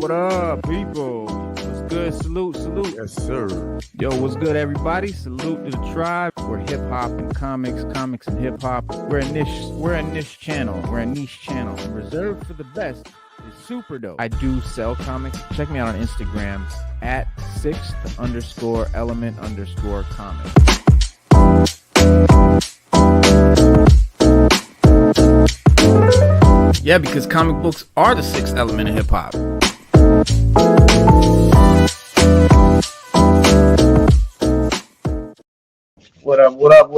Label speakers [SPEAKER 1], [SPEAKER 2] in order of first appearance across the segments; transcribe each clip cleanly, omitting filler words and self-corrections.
[SPEAKER 1] What up, people? What's good? Salute.
[SPEAKER 2] Yes, sir.
[SPEAKER 1] Yo, what's good, everybody? Salute to the tribe. We're hip hop and comics and hip hop. We're a niche channel. And reserved for the best is super dope. I do sell comics. Check me out on Instagram at 6th_element_comics. Yeah, because comic books are the sixth element of hip hop. What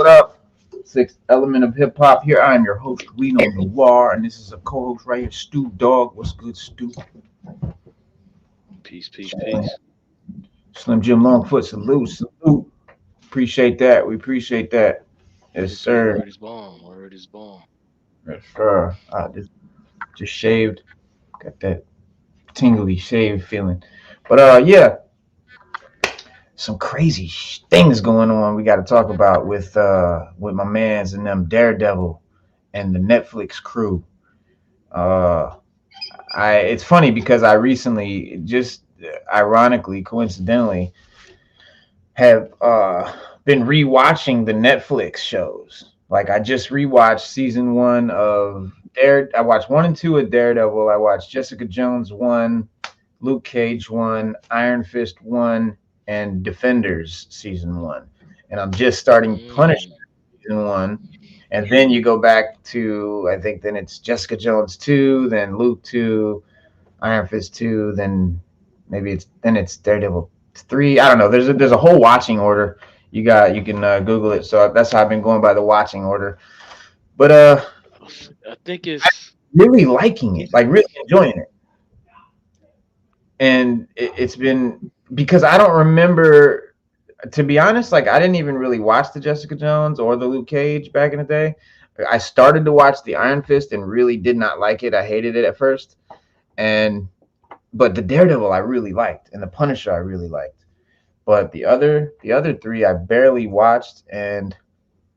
[SPEAKER 1] up? Sixth element of hip hop. Here I am, your host, Lino Noir, and this is a co-host right here, Stu Dog. What's good, Stu?
[SPEAKER 3] Peace.
[SPEAKER 1] Slim Jim Longfoot, salute. Appreciate that. We appreciate that. Yes, sir.
[SPEAKER 3] Word is bomb.
[SPEAKER 1] Yes, sir. Just shaved. Got that tingly shave feeling. But yeah, some crazy things going on we got to talk about with my mans and them Daredevil and the Netflix crew. It's funny because I recently, just ironically, coincidentally, have been rewatching the Netflix shows. Like I just rewatched season 1 of I watched 1 and 2 of Daredevil. I watched Jessica Jones 1, Luke Cage 1, Iron Fist 1, and Defenders season 1. And I'm just starting Punisher season 1. And then you go back to, I think then it's Jessica Jones 2, then Luke 2, Iron Fist 2, then maybe it's Daredevil 3. I don't know. There's a whole watching order. You can Google it. So that's how I've been going by the watching order. But
[SPEAKER 3] I think I'm
[SPEAKER 1] really liking it, like really enjoying it. And it's been because I don't remember, to be honest, like I didn't even really watch the Jessica Jones or the Luke Cage back in the day. I started to watch the Iron Fist and really did not like it. I hated it at first. But the Daredevil I really liked, and the Punisher I really liked. But the other 3 I barely watched, and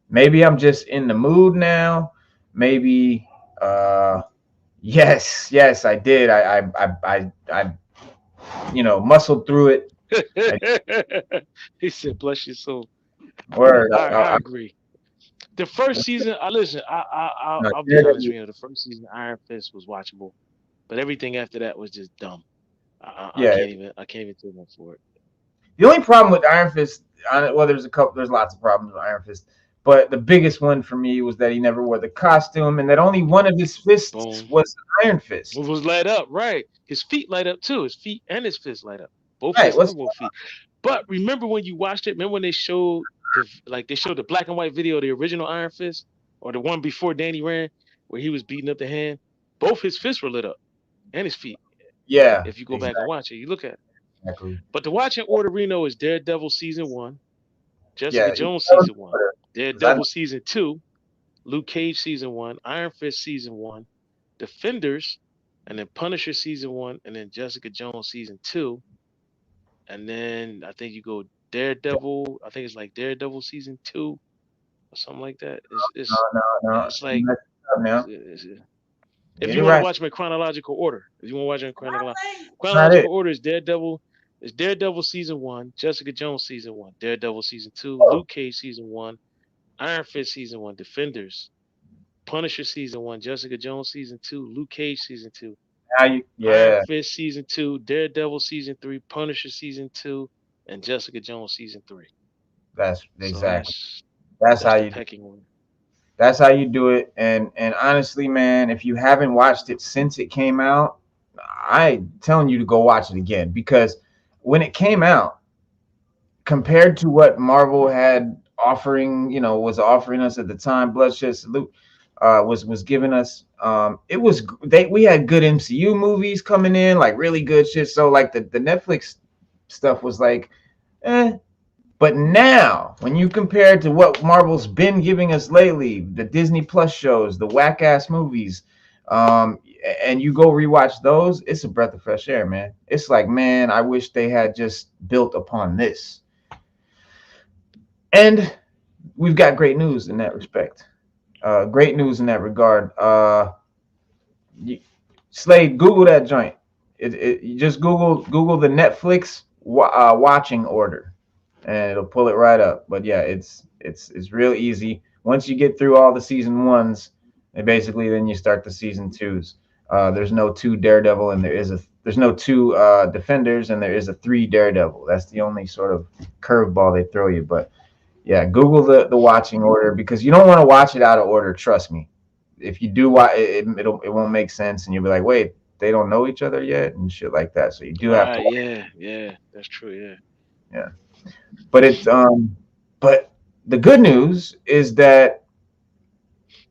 [SPEAKER 1] maybe I'm just in the mood now. Maybe yes, I did. I muscled through it.
[SPEAKER 3] He said, "Bless your soul."
[SPEAKER 1] Word.
[SPEAKER 3] I agree. The first season, I'll be honest with you. The first season, Iron Fist was watchable, but everything after that was just dumb. I can't even take one for it.
[SPEAKER 1] The only problem with Iron Fist, there's lots of problems with Iron Fist, but the biggest one for me was that he never wore the costume, and that only one of his fists was Iron Fist.
[SPEAKER 3] It was light up, right? His feet light up too. His feet and his fists light up. Both
[SPEAKER 1] right,
[SPEAKER 3] fists and both feet. But remember when you watched it? Remember when they showed the black and white video of the original Iron Fist, or the one before Danny ran, where he was beating up the hand? Both his fists were lit up, and his feet.
[SPEAKER 1] Yeah.
[SPEAKER 3] If you go back and watch it, you look at it.
[SPEAKER 1] Exactly.
[SPEAKER 3] But the watching order, Reno, is Daredevil season 1, Jessica Jones season 1, Daredevil season 2, Luke Cage season 1, Iron Fist season 1, Defenders, and then Punisher season 1, and then Jessica Jones season 2, and then I think you go Daredevil. I think it's like Daredevil season 2 or something like that. It's like if you want to watch them in chronological order, chronological order is Daredevil. It's Daredevil season 1, Jessica Jones season 1, Daredevil season 2, Luke Cage season 1, Iron Fist season 1, Defenders, Punisher season 1, Jessica Jones season 2, Luke Cage season 2, Iron Fist season 2, Daredevil season 3, Punisher season 2, and Jessica Jones season 3.
[SPEAKER 1] That's exactly.
[SPEAKER 3] That's
[SPEAKER 1] how you
[SPEAKER 3] pecking order.
[SPEAKER 1] That's how you do it. And honestly, man, if you haven't watched it since it came out, I'm telling you to go watch it again, because when it came out, compared to what Marvel had was offering us at the time, Bloodshed Salute was giving us, we had good MCU movies coming in, like really good shit. So like the Netflix stuff was like, But now, when you compare it to what Marvel's been giving us lately, the Disney Plus shows, the whack ass movies, and you go rewatch those, it's a breath of fresh air, man. It's like, man, I wish they had just built upon this. And we've got great news in that respect. Great news in that regard. Slade, Google that joint. You just Google the Netflix watching order, and it'll pull it right up. But yeah, it's real easy. Once you get through all the season ones, and basically then you start the season twos. There's no two Daredevil, and there's no two Defenders, and there is a three Daredevil. That's the only sort of curveball they throw you. But yeah, Google the watching order because you don't want to watch it out of order. Trust me. If you do watch it won't make sense, and you'll be like, wait, they don't know each other yet, and shit like that. So you do have to.
[SPEAKER 3] Right. Yeah. Yeah. That's true. Yeah.
[SPEAKER 1] Yeah, but but the good news is that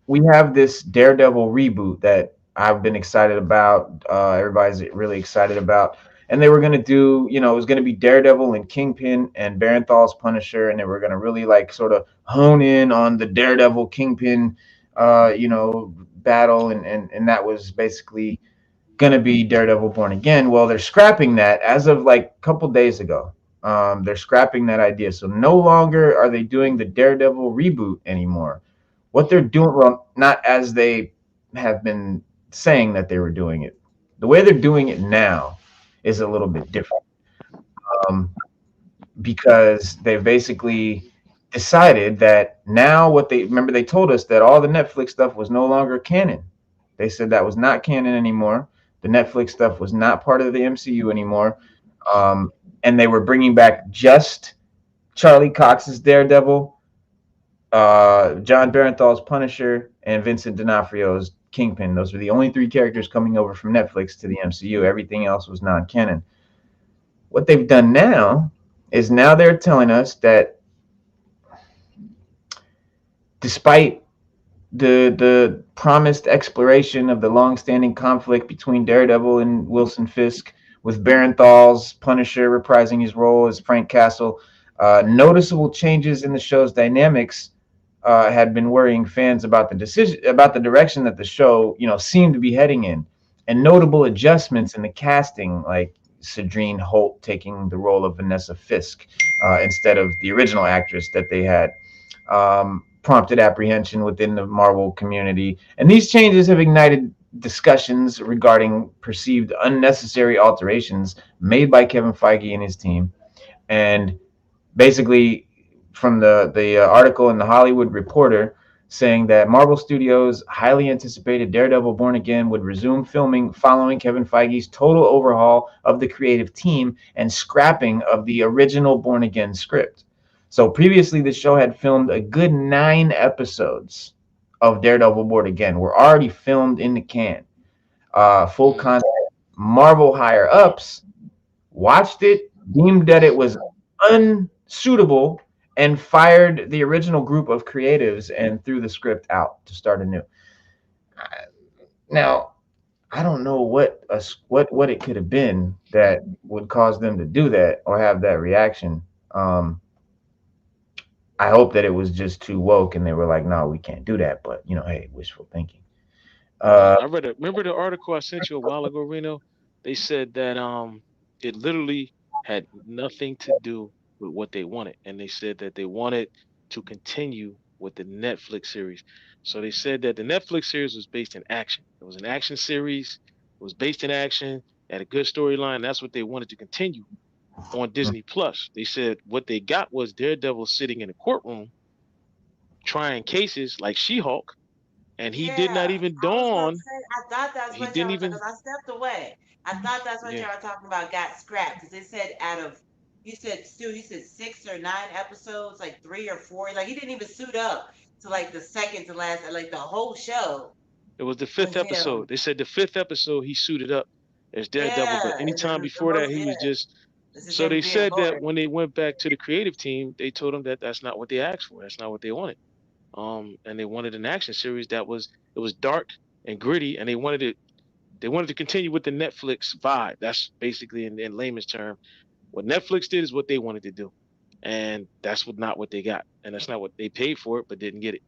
[SPEAKER 1] we have this Daredevil reboot that I've been excited about. Everybody's really excited about. And they were gonna do, it was gonna be Daredevil and Kingpin and Barenthal's Punisher, and they were gonna really like sort of hone in on the Daredevil Kingpin, battle, and that was basically gonna be Daredevil Born Again. Well, they're scrapping that as of like a couple days ago. They're scrapping that idea, so no longer are they doing the Daredevil reboot anymore. What they're doing, well, not as they have been saying that they were doing it. The way they're doing it now is a little bit different, um, because they've basically decided that now what they remember they told us that all the Netflix stuff was no longer canon. They said that was not canon anymore. The Netflix stuff was not part of the MCU anymore, and they were bringing back just Charlie Cox's Daredevil, John Barenthal's Punisher, and Vincent D'Onofrio's Kingpin. Those were the only three characters coming over from Netflix to the MCU. Everything else was non-canon. What they've done now is now they're telling us that despite the promised exploration of the long-standing conflict between Daredevil and Wilson Fisk, with Barenthal's Punisher reprising his role as Frank Castle, noticeable changes in the show's dynamics had been worrying fans about the direction that the show, seemed to be heading in, and notable adjustments in the casting, like Cedrine Holt taking the role of Vanessa Fisk instead of the original actress that they had. Prompted apprehension within the Marvel community, and these changes have ignited discussions regarding perceived unnecessary alterations made by Kevin Feige and his team. And basically, from the article in the Hollywood Reporter, saying that Marvel Studios' highly anticipated Daredevil Born Again would resume filming following Kevin Feige's total overhaul of the creative team and scrapping of the original Born Again script. So previously, the show had filmed a good 9 episodes of Daredevil Born Again. Were already filmed in the can, full content. Marvel higher ups watched it, deemed that it was unsuitable, and fired the original group of creatives and threw the script out to start anew. Now, I don't know what it could have been that would cause them to do that or have that reaction. I hope that it was just too woke and they were like, no, we can't do that. But, hey, wishful thinking.
[SPEAKER 3] I read it. Remember the article I sent you a while ago, Reno? They said that it literally had nothing to do with what they wanted, and they said that they wanted to continue with the Netflix series. So they said that the Netflix series was based in action. It was an action series. It was based in action. Had a good storyline. That's what they wanted to continue on Disney Plus. They said what they got was Daredevil sitting in a courtroom trying cases like She-Hulk, and he did not
[SPEAKER 2] Yeah,
[SPEAKER 3] even
[SPEAKER 2] I was about
[SPEAKER 3] dawn.
[SPEAKER 2] to say, I thought that's
[SPEAKER 3] He
[SPEAKER 2] what y'all
[SPEAKER 3] didn't
[SPEAKER 2] were talking
[SPEAKER 3] even.
[SPEAKER 2] because I stepped away. I thought that's what
[SPEAKER 3] Yeah,
[SPEAKER 2] y'all were talking about got scrapped because they said out of, you said, Stu, you said 6 or 9 episodes, like 3 or 4. Like he didn't even suit up to like the second to last, like the whole show
[SPEAKER 3] it was the fifth
[SPEAKER 2] was him.
[SPEAKER 3] episode. They said the fifth episode he suited up as Daredevil, but
[SPEAKER 2] Yeah, and
[SPEAKER 3] anytime
[SPEAKER 2] then the
[SPEAKER 3] before that
[SPEAKER 2] most,
[SPEAKER 3] he was
[SPEAKER 2] yeah,
[SPEAKER 3] just.
[SPEAKER 2] this is
[SPEAKER 3] So
[SPEAKER 2] him
[SPEAKER 3] they
[SPEAKER 2] being
[SPEAKER 3] said that
[SPEAKER 2] bored.
[SPEAKER 3] when they went back to the creative team, they told them that that's not what they asked for. That's not what they wanted. And they wanted an action series that was it was dark and gritty, and they wanted it. They wanted to continue with the Netflix vibe. That's basically in layman's term what Netflix did is what they wanted to do, and that's not what they got, and that's not what they paid for it, but didn't get it.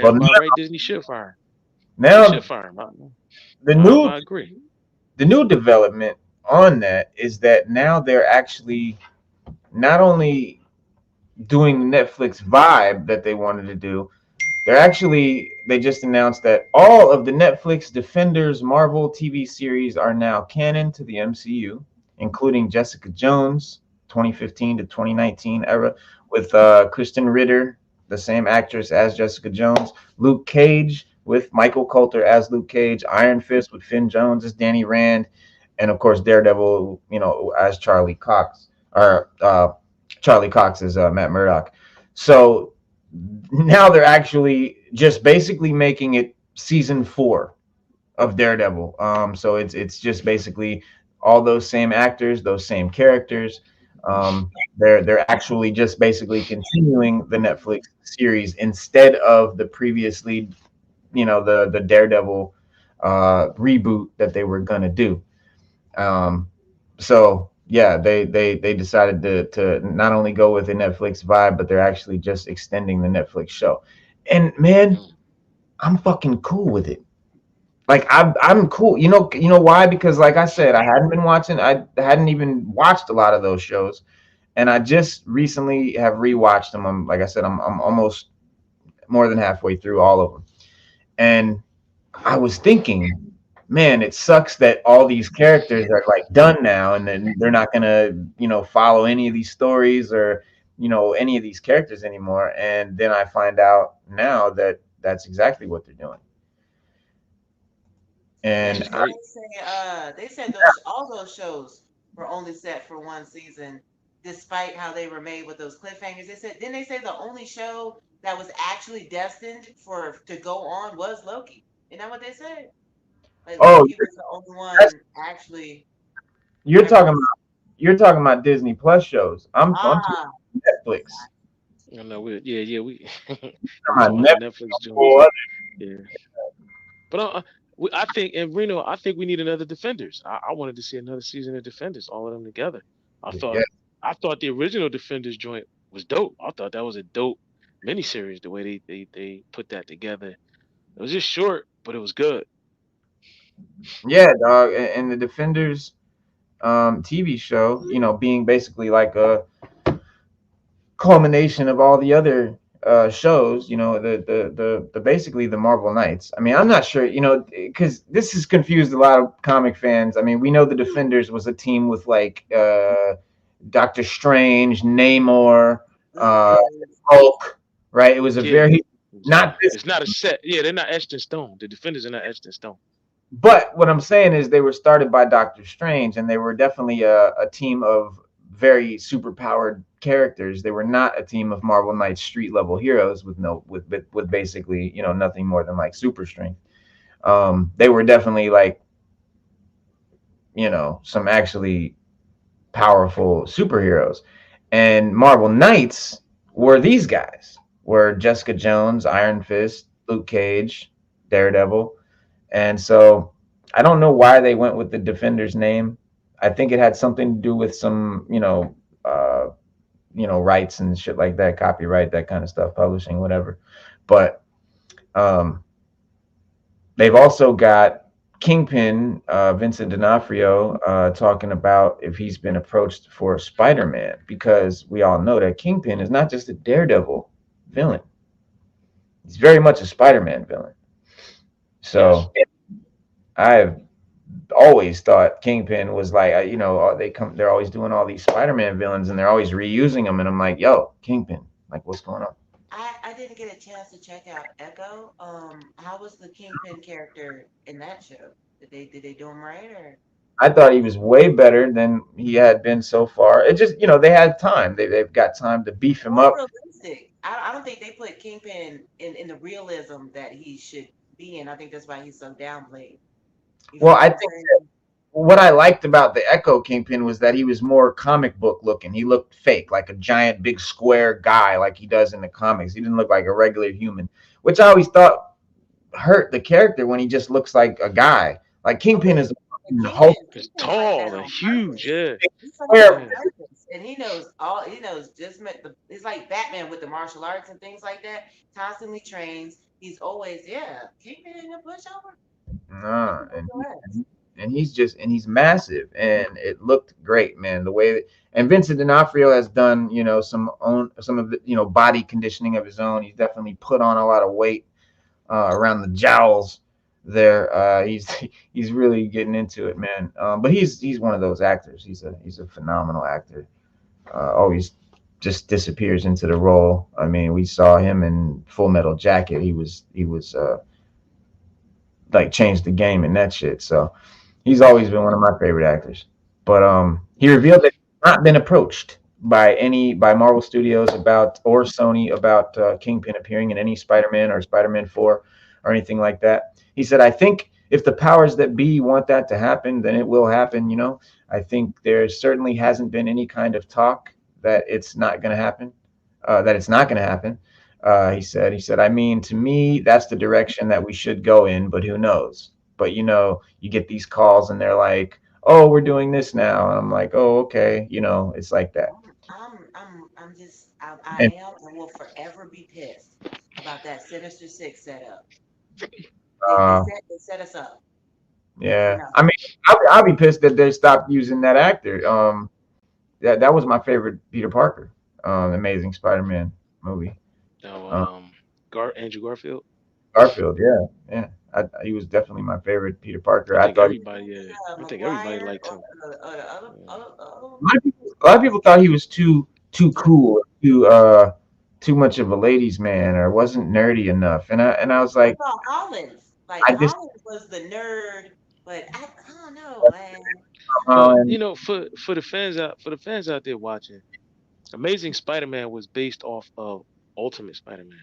[SPEAKER 1] Well,
[SPEAKER 3] And by right, Disney should fire him. They should
[SPEAKER 1] now
[SPEAKER 3] fire him.
[SPEAKER 1] the
[SPEAKER 3] I,
[SPEAKER 1] new
[SPEAKER 3] I agree.
[SPEAKER 1] the new development on that is that now they're actually not only doing the Netflix vibe that they wanted to do, They just announced that all of the Netflix Defenders Marvel TV series are now canon to the MCU, including Jessica Jones, 2015 to 2019 era, with Kristen Ritter, the same actress as Jessica Jones, Luke Cage with Michael Coulter as Luke Cage, Iron Fist with Finn Jones as Danny Rand, and of course Daredevil, as Charlie Cox as Matt Murdock. So now they're actually just basically making it season 4 of Daredevil. So it's just basically all those same actors, those same characters. They're actually just basically continuing the Netflix series instead of the previously, the Daredevil reboot that they were gonna do. Um, so yeah, they decided to not only go with the Netflix vibe, but they're actually just extending the Netflix show. And man,
[SPEAKER 3] Mm.
[SPEAKER 1] I'm fucking cool with it. Like I'm cool. You know why? Because like I said, I hadn't even watched a lot of those shows, and I just recently have rewatched them. Like I said, I'm almost more than halfway through all of them, and I was thinking, man, it sucks that all these characters are like done now, and then they're not gonna, follow any of these stories or, any of these characters anymore. And then I find out now that that's exactly what they're doing.
[SPEAKER 3] Which
[SPEAKER 1] And
[SPEAKER 3] is
[SPEAKER 1] I,
[SPEAKER 3] great.
[SPEAKER 2] They said those all those shows were only set for one season, despite how they were made with those cliffhangers. They said, didn't they say the only show that was actually destined for to go on was Loki? Isn't that what they said? Like
[SPEAKER 1] oh,
[SPEAKER 2] Loki was the only
[SPEAKER 1] that's,
[SPEAKER 2] one actually
[SPEAKER 1] you're
[SPEAKER 2] ever.
[SPEAKER 1] talking about you're talking about Disney Plus shows. I'm talking
[SPEAKER 2] Ah,
[SPEAKER 1] Netflix.
[SPEAKER 3] I know we
[SPEAKER 1] I'm
[SPEAKER 3] we talking
[SPEAKER 1] talking
[SPEAKER 3] about the
[SPEAKER 1] about
[SPEAKER 3] Netflix Jones.
[SPEAKER 1] Netflix.
[SPEAKER 3] Yeah, but I think in Reno, I think we need another Defenders. I wanted to see another season of Defenders, all of them together. I
[SPEAKER 1] Yeah.
[SPEAKER 3] thought I thought the original Defenders joint was dope. I thought that was a dope miniseries. The way they put that together, it was just short, but it was good.
[SPEAKER 1] Yeah, dog. And the Defenders TV show, being basically like a culmination of all the other shows, the basically the Marvel Knights. I mean, I'm not sure, because this has confused a lot of comic fans. I mean, we know the Defenders was a team with like Doctor Strange, Namor,
[SPEAKER 2] Luke
[SPEAKER 1] uh,
[SPEAKER 2] Cage.
[SPEAKER 1] Hulk, right? It was a
[SPEAKER 3] Yeah,
[SPEAKER 1] very not this,
[SPEAKER 3] it's not a set. Yeah, they're not etched in stone. The Defenders are not etched in stone.
[SPEAKER 1] but what I'm saying is they were started by Doctor Strange, and they were definitely a team of very superpowered characters. They were not a team of Marvel Knights street level heroes with no with basically nothing more than like super strength. They were definitely like some actually powerful superheroes, and Marvel Knights were these guys. Were Jessica Jones, Iron Fist, Luke Cage, Daredevil. And so I don't know why they went with the Defender's name. I think it had something to do with some, rights and shit like that, copyright, that kind of stuff, publishing, whatever. But um, they've also got Kingpin, Vincent D'Onofrio, talking about if he's been approached for Spider-Man, because we all know that Kingpin is not just a Daredevil villain; he's very much a Spider-Man villain.
[SPEAKER 3] Yes.
[SPEAKER 1] So I've always thought Kingpin was like, they're always doing all these Spider-Man villains, and they're always reusing them, and I'm like, yo, Kingpin, like, what's going on?
[SPEAKER 2] I didn't get a chance to check out Echo. How was the Kingpin character in that show? Did they do him right or
[SPEAKER 1] I thought he was way better than he had been so far. It just, they had time. They've got time to beef him
[SPEAKER 2] more
[SPEAKER 1] up.
[SPEAKER 2] realistic? I don't think they put Kingpin in the realism that he should be in. I think that's why he's so downplayed. You
[SPEAKER 1] Well,
[SPEAKER 2] feel what
[SPEAKER 1] I
[SPEAKER 2] I'm
[SPEAKER 1] think
[SPEAKER 2] saying?
[SPEAKER 1] what I liked about the Echo Kingpin was that he was more comic book looking. He looked fake, like a giant, big square guy, like he does in the comics. He didn't look like a regular human, which I always thought hurt the character when he just looks like a guy. Like
[SPEAKER 2] Oh,
[SPEAKER 1] Kingpin is a
[SPEAKER 2] but
[SPEAKER 1] fucking Hulk,
[SPEAKER 3] It's
[SPEAKER 2] Kingpin's like that
[SPEAKER 3] tall and
[SPEAKER 2] on
[SPEAKER 3] huge.
[SPEAKER 2] purpose.
[SPEAKER 3] Yeah.
[SPEAKER 2] He's like that on
[SPEAKER 3] Yeah.
[SPEAKER 2] purpose, and he knows just it's like Batman with the martial arts and things like that. Constantly trains. He's always Kingpin ain't a pushover. He
[SPEAKER 1] Nah,
[SPEAKER 2] can whoop
[SPEAKER 1] and
[SPEAKER 2] your ass.
[SPEAKER 1] and he's massive, and it looked great, man. The way that, and Vincent D'Onofrio has done, some of the, body conditioning of his own. He's definitely put on a lot of weight around the jowls there. He's really getting into it, man. But he's one of those actors. He's a phenomenal actor. Always just disappears into the role. I mean, we saw him in Full Metal Jacket. He was like changed the game in that shit. So he's always been one of my favorite actors. But he revealed that he's not been approached by Marvel Studios about, or Sony about, Kingpin appearing in any Spider-Man or Spider-Man 4 or anything like that. He said, "I think if the powers that be want that to happen, then it will happen. I think there certainly hasn't been any kind of talk that it's not going to happen, that it's not going to happen." He said, "I mean, to me, that's the direction that we should go in, but who knows? But you get these calls and they're like, oh, we're doing this now." And I'm like, oh, okay. It's like that.
[SPEAKER 2] I
[SPEAKER 1] And
[SPEAKER 2] am and will forever be pissed about that Sinister Six setup. They
[SPEAKER 1] uh,
[SPEAKER 2] set us up for
[SPEAKER 1] yeah, I
[SPEAKER 2] nothing.
[SPEAKER 1] mean, I'll be pissed that they stopped using that actor. That was my favorite Peter Parker, Amazing Spider-Man movie.
[SPEAKER 3] Now,
[SPEAKER 1] Um,
[SPEAKER 3] Andrew Garfield.
[SPEAKER 1] Garfield, yeah, yeah. He was definitely my favorite Peter Parker.
[SPEAKER 3] I
[SPEAKER 1] I
[SPEAKER 3] think
[SPEAKER 1] thought
[SPEAKER 3] everybody, yeah, I think everybody
[SPEAKER 2] McGuire
[SPEAKER 3] liked him.
[SPEAKER 2] or the
[SPEAKER 3] Yeah.
[SPEAKER 2] other
[SPEAKER 1] a lot of people thought he was too cool, too much of a ladies' man, or wasn't nerdy enough. And I was
[SPEAKER 2] I
[SPEAKER 1] like,
[SPEAKER 2] thought Hollins. Like
[SPEAKER 1] I just
[SPEAKER 2] Hollins was the nerd, but I don't know, man.
[SPEAKER 3] But
[SPEAKER 1] and
[SPEAKER 3] for the fans out there watching, Amazing Spider-Man was based off of Ultimate Spider-Man,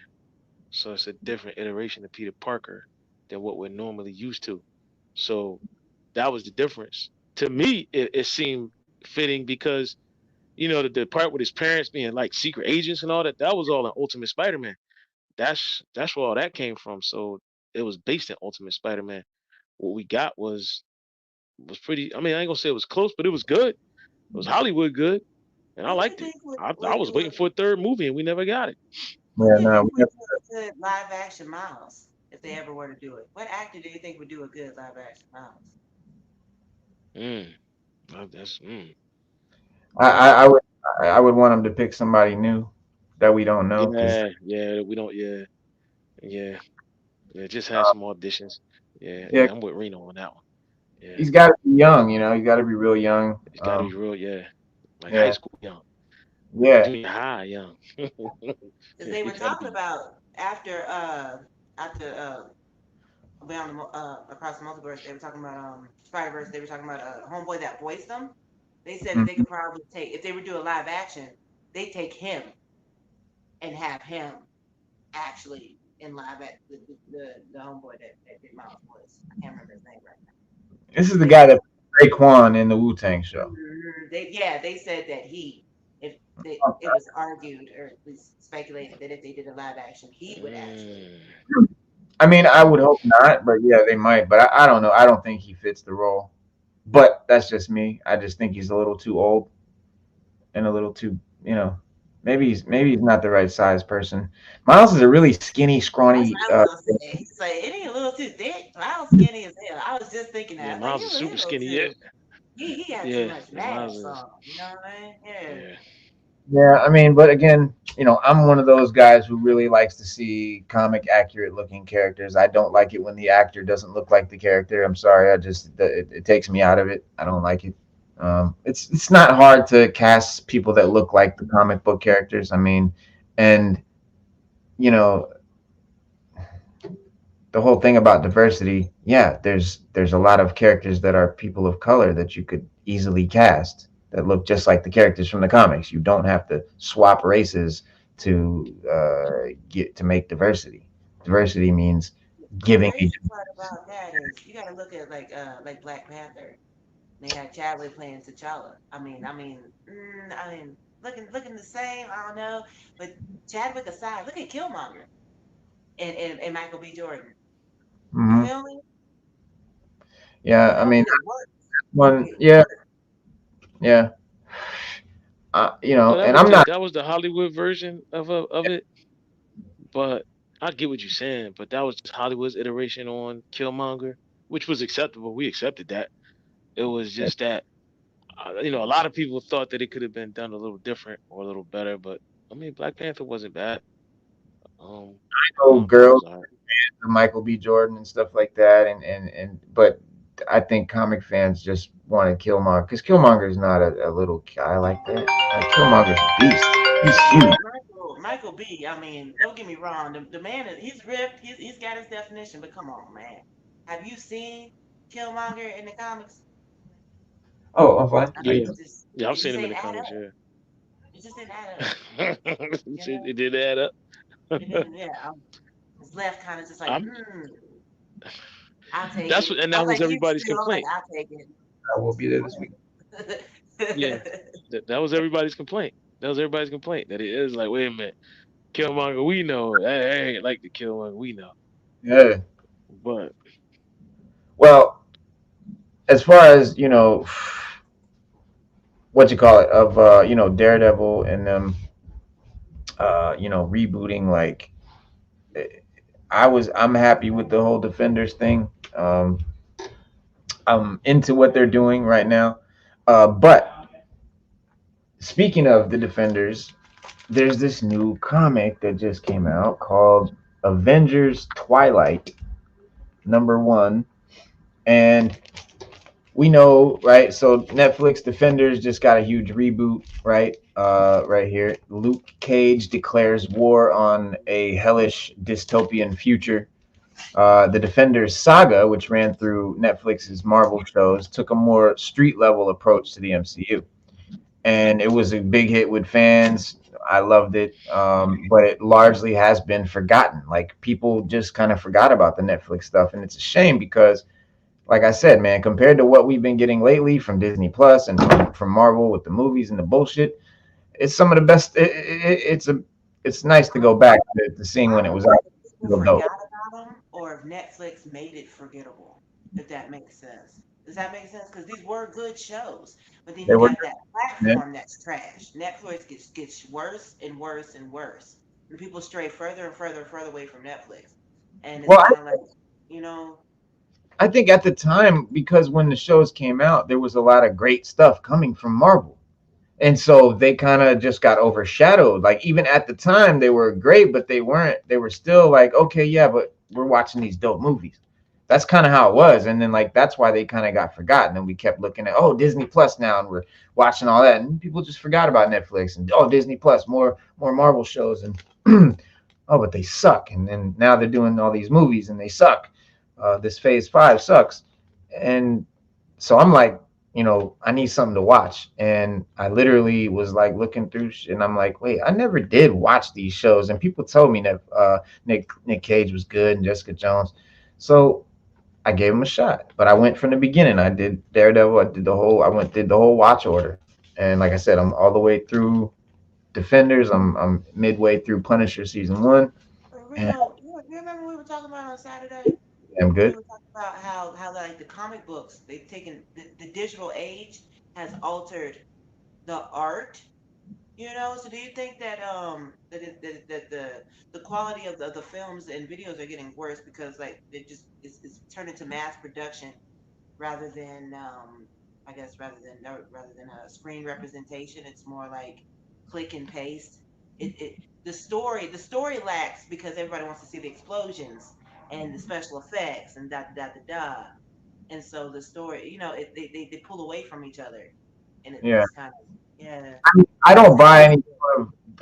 [SPEAKER 3] so it's a different iteration of Peter Parker than what we're normally used to. So that was the difference. To me, it seemed fitting because the part with his parents being like secret agents and all that, that was all in Ultimate Spider-Man. That's where all that came from. So it was based in Ultimate Spider-Man. What we got was pretty. I mean, I ain't gonna say it was close, but it was good. It was Hollywood good, and I
[SPEAKER 2] Who do you
[SPEAKER 3] liked it.
[SPEAKER 2] think
[SPEAKER 3] I
[SPEAKER 2] would
[SPEAKER 3] was
[SPEAKER 2] do
[SPEAKER 3] waiting for a third movie, and we never got it.
[SPEAKER 2] who do
[SPEAKER 1] yeah,
[SPEAKER 2] you
[SPEAKER 1] no,
[SPEAKER 2] think
[SPEAKER 1] we
[SPEAKER 2] would
[SPEAKER 1] never,
[SPEAKER 2] do a good live action Miles if they ever were to do it? What actor do you think would do a good live action Miles?
[SPEAKER 3] Mm, that's
[SPEAKER 1] I, I,
[SPEAKER 3] yeah,
[SPEAKER 1] I would I would want him to pick somebody new that we don't know, because
[SPEAKER 3] yeah. We don't. Yeah, yeah. Just had some auditions. Yeah,
[SPEAKER 1] yeah,
[SPEAKER 3] I'm with Reno on that one. Yeah,
[SPEAKER 1] he's got to be young. He's got to be real young.
[SPEAKER 3] it's got to be real. Yeah, like high
[SPEAKER 1] Yeah,
[SPEAKER 3] school young,
[SPEAKER 1] yeah.
[SPEAKER 3] junior high young.
[SPEAKER 2] Because they
[SPEAKER 3] He
[SPEAKER 2] were
[SPEAKER 3] got to
[SPEAKER 2] talking
[SPEAKER 3] be.
[SPEAKER 2] about after Beyond Across the Multiverse, they were talking about Spider Verse. They were talking about Homeboy that voiced them. They said that they
[SPEAKER 1] Mhm.
[SPEAKER 2] could probably take if they would do a live action, they take him and have him actually in live at the homeboy that did Miles voice. I can't remember his name right now.
[SPEAKER 1] This is the
[SPEAKER 2] But
[SPEAKER 1] guy that played Raekwon in the Wu-Tang show.
[SPEAKER 2] they said that if it was argued or at least speculated that if they did a live action, he would actually.
[SPEAKER 3] Mm,
[SPEAKER 1] I mean, I would hope not, but yeah, they might. But I don't know. I don't think he fits the role. But that's just me. I just think he's a little too old and a little too, maybe he's not the right size person. Miles is a really skinny,
[SPEAKER 2] That's
[SPEAKER 1] scrawny.
[SPEAKER 2] what I was gonna say. He's like, it ain't a little too thick. I was skinny as hell. I was just thinking that. I
[SPEAKER 3] yeah,
[SPEAKER 2] was like,
[SPEAKER 3] Miles is
[SPEAKER 2] he
[SPEAKER 3] super
[SPEAKER 2] a little
[SPEAKER 3] skinny. Yeah,
[SPEAKER 2] too. He had too
[SPEAKER 3] yeah,
[SPEAKER 2] much
[SPEAKER 3] yeah. Miles
[SPEAKER 2] mass
[SPEAKER 3] is.
[SPEAKER 2] on. You know what I mean? Yeah.
[SPEAKER 3] Yeah.
[SPEAKER 1] Yeah, I mean, but again, I'm one of those guys who really likes to see comic accurate looking characters. I don't like it when the actor doesn't look like the character. I'm sorry, it takes me out of it. I don't like it. It's not hard to cast people that look like the comic book characters. I mean, and you know, the whole thing about diversity, yeah, there's a lot of characters that are people of color that you could easily cast that look just like the characters from the comics. You don't have to swap races to get to make diversity. Diversity means
[SPEAKER 2] The
[SPEAKER 1] giving me.
[SPEAKER 2] crazy part about that is you got to look at like Black Panther. They had Chadwick playing T'Challa. I mean, looking the same. I don't know, but Chadwick aside, look at Killmonger and Michael B. Jordan. You
[SPEAKER 1] Mhm.
[SPEAKER 2] feel me?
[SPEAKER 1] Yeah, I mean,
[SPEAKER 2] It works.
[SPEAKER 1] one,
[SPEAKER 2] It
[SPEAKER 1] yeah,
[SPEAKER 2] works.
[SPEAKER 1] yeah,
[SPEAKER 3] Well,
[SPEAKER 1] and I'm not.
[SPEAKER 3] that was the Hollywood version of it. But I get what you're saying. But that was just Hollywood's iteration on Killmonger, which was acceptable. We accepted that. It was just that a lot of people thought that it could have been done a little different or a little better, but I mean, Black Panther wasn't bad. Um,
[SPEAKER 1] Oh,
[SPEAKER 3] it was
[SPEAKER 1] girls,
[SPEAKER 3] all right.
[SPEAKER 1] Michael B. Jordan and stuff like that, and but I think comic fans just want to Killmonger because Killmonger is not a little guy like that. Like Killmonger's a beast. He's huge.
[SPEAKER 2] Michael B. I mean, don't get me wrong. The man is he's ripped. He's got his definition. But come on, man. Have you seen Killmonger in the comics?
[SPEAKER 1] Oh, I'm fine.
[SPEAKER 2] I
[SPEAKER 1] How
[SPEAKER 2] mean,
[SPEAKER 1] you
[SPEAKER 3] Yeah,
[SPEAKER 1] doing?
[SPEAKER 3] yeah, I've
[SPEAKER 2] it
[SPEAKER 3] seen
[SPEAKER 2] just
[SPEAKER 3] him in
[SPEAKER 2] ain't
[SPEAKER 3] the
[SPEAKER 2] add
[SPEAKER 3] comics.
[SPEAKER 2] up.
[SPEAKER 3] Yeah,
[SPEAKER 2] It just didn't add up. You know,
[SPEAKER 3] it did add up.
[SPEAKER 2] it didn't. Yeah, I was left kind of just like,
[SPEAKER 3] I'm
[SPEAKER 2] I'll take
[SPEAKER 3] that's
[SPEAKER 2] it.
[SPEAKER 3] what, and
[SPEAKER 2] I
[SPEAKER 3] that
[SPEAKER 2] was
[SPEAKER 3] was
[SPEAKER 2] like you
[SPEAKER 3] everybody's
[SPEAKER 2] too. I was like,
[SPEAKER 3] complaint.
[SPEAKER 2] I'll take
[SPEAKER 1] I will be there this week.
[SPEAKER 3] Yeah,
[SPEAKER 2] it.
[SPEAKER 3] that was everybody's complaint. That was everybody's complaint that it is like, wait a minute, Killmonger, we know, I ain't like the Killmonger, we know,
[SPEAKER 1] Yeah.
[SPEAKER 3] but
[SPEAKER 1] Well, as far as what you call it of Daredevil and them rebooting like I'm happy with the whole Defenders thing. Um, I'm into what they're doing right now. But speaking of the Defenders, there's this new comic that just came out called Avengers Twilight #1, and we know, right? So Netflix Defenders just got a huge reboot, right? Right here, Luke Cage declares war on a hellish dystopian future. The Defenders saga, which ran through Netflix's Marvel shows, took a more street level approach to the MCU, and it was a big hit with fans. I loved it, but it largely has been forgotten. Like people just kind of forgot about the Netflix stuff, and it's a shame because like I said, man, compared to what we've been getting lately from Disney Plus and from Marvel with the movies and the bullshit, it's some of the best. It's nice to go back to seeing
[SPEAKER 2] I
[SPEAKER 1] when it
[SPEAKER 2] don't
[SPEAKER 1] was
[SPEAKER 2] know
[SPEAKER 1] out.
[SPEAKER 2] if people
[SPEAKER 1] Real dope.
[SPEAKER 2] forgot about them or if Netflix made it forgettable, if that makes sense. Does that make sense? Because these were good shows, but then
[SPEAKER 1] They
[SPEAKER 2] you
[SPEAKER 1] were,
[SPEAKER 2] have that
[SPEAKER 1] yeah.
[SPEAKER 2] platform that's trash. Netflix gets worse and worse and worse, and people stray further and further and further away from Netflix. And it's
[SPEAKER 1] Well,
[SPEAKER 2] kind of like, you know,
[SPEAKER 1] I think at the time because when the shows came out, there was a lot of great stuff coming from Marvel. And so they kind of just got overshadowed. Like even at the time they were great, but they weren't. They were still like, okay, yeah, but we're watching these dope movies. That's kind of how it was. And then like that's why they kind of got forgotten. And we kept looking at Disney Plus now, and we're watching all that, and people just forgot about Netflix and Disney Plus, more Marvel shows, and but they suck. And then now they're doing all these movies and they suck. This Phase 5 sucks, and so I'm like, I need something to watch. And I literally was like looking through and I'm like, wait, I never did watch these shows. And people told me that Nick Cage was good and Jessica Jones. So I gave him a shot. But I went from the beginning. I did Daredevil. Did the whole watch order. And like I said, I'm all the way through Defenders. I'm midway through Punisher season 1. And
[SPEAKER 2] Reno, you remember we were talking about on Saturday?
[SPEAKER 1] I'm
[SPEAKER 2] We
[SPEAKER 1] good.
[SPEAKER 2] were talking about how like the comic books, they've taken the digital age has altered the art. So do you think that the quality of the films and videos are getting worse because like they just it's turned into mass production rather than I guess rather than a screen representation, it's more like click and paste. It the story lacks because everybody wants to see the explosions and the special effects and da. And so the story, they pull away from each other, and
[SPEAKER 1] Yeah.
[SPEAKER 2] it's kind of yeah.
[SPEAKER 1] I
[SPEAKER 2] It's
[SPEAKER 1] don't
[SPEAKER 2] sad.
[SPEAKER 1] buy any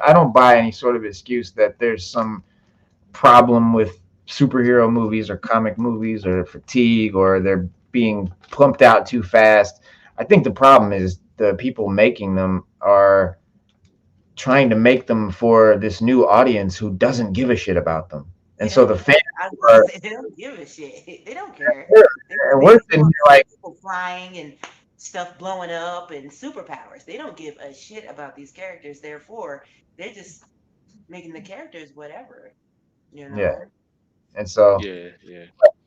[SPEAKER 1] I don't buy any sort of excuse that there's some problem with superhero movies or comic movies or fatigue or they're being plumped out too fast. I think the problem is the people making them are trying to make them for this new audience who doesn't give a shit about them. And
[SPEAKER 2] They
[SPEAKER 1] so
[SPEAKER 2] don't
[SPEAKER 1] the
[SPEAKER 2] care.
[SPEAKER 1] fans
[SPEAKER 2] I was gonna
[SPEAKER 1] are
[SPEAKER 2] say they don't give a shit. They don't care.
[SPEAKER 1] and
[SPEAKER 2] They
[SPEAKER 1] we're
[SPEAKER 2] just
[SPEAKER 1] sitting
[SPEAKER 2] want
[SPEAKER 1] here like,
[SPEAKER 2] people flying and stuff blowing up and superpowers. They don't give a shit about these characters. Therefore, they're just making the characters whatever. You
[SPEAKER 1] yeah.
[SPEAKER 2] know.
[SPEAKER 1] And so
[SPEAKER 3] yeah, yeah,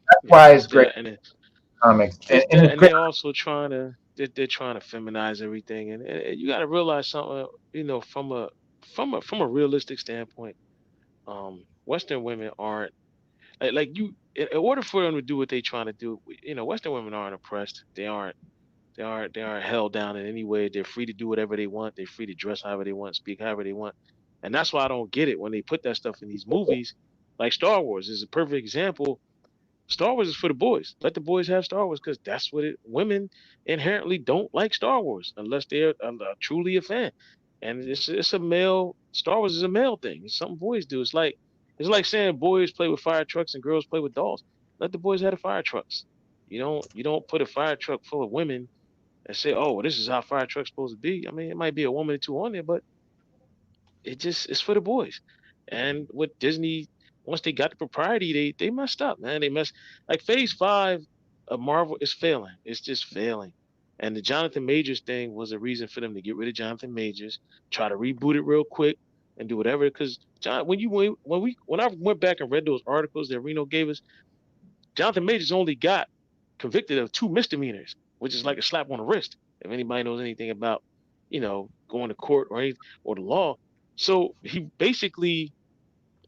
[SPEAKER 1] that's
[SPEAKER 3] yeah.
[SPEAKER 1] why
[SPEAKER 3] It's
[SPEAKER 1] it's great
[SPEAKER 3] that, and
[SPEAKER 1] comics.
[SPEAKER 3] it's
[SPEAKER 1] And
[SPEAKER 3] that,
[SPEAKER 1] it's
[SPEAKER 3] and
[SPEAKER 1] great.
[SPEAKER 3] they're also they're trying to feminize everything, and you got to realize something, from a realistic standpoint. Western women aren't like you. In order for them to do what they're trying to do, Western women aren't oppressed. They aren't. They aren't held down in any way. They're free to do whatever they want. They're free to dress however they want, speak however they want. And that's why I don't get it when they put that stuff in these movies. Like Star Wars is a perfect example. Star Wars is for the boys. Let the boys have Star Wars because that's what it. Women inherently don't like Star Wars unless they're truly a fan. And it's a male. Star Wars is a male thing. It's something boys do. It's like saying boys play with fire trucks and girls play with dolls. Let the boys have the fire trucks. You don't put a fire truck full of women and say, oh, well, this is how fire truck's supposed to be. I mean, it might be a woman or two on there, but it's for the boys. And with Disney, once they got the propriety, they messed up, man. They messed like Phase 5 of Marvel is failing. It's just failing. And the Jonathan Majors thing was a reason for them to get rid of Jonathan Majors, try to reboot it real quick, and do whatever. Because John, when I went back and read those articles that Reno gave us, Jonathan Majors only got convicted of 2 misdemeanors, which is like a slap on the wrist. If anybody knows anything about, going to court or the law. So he basically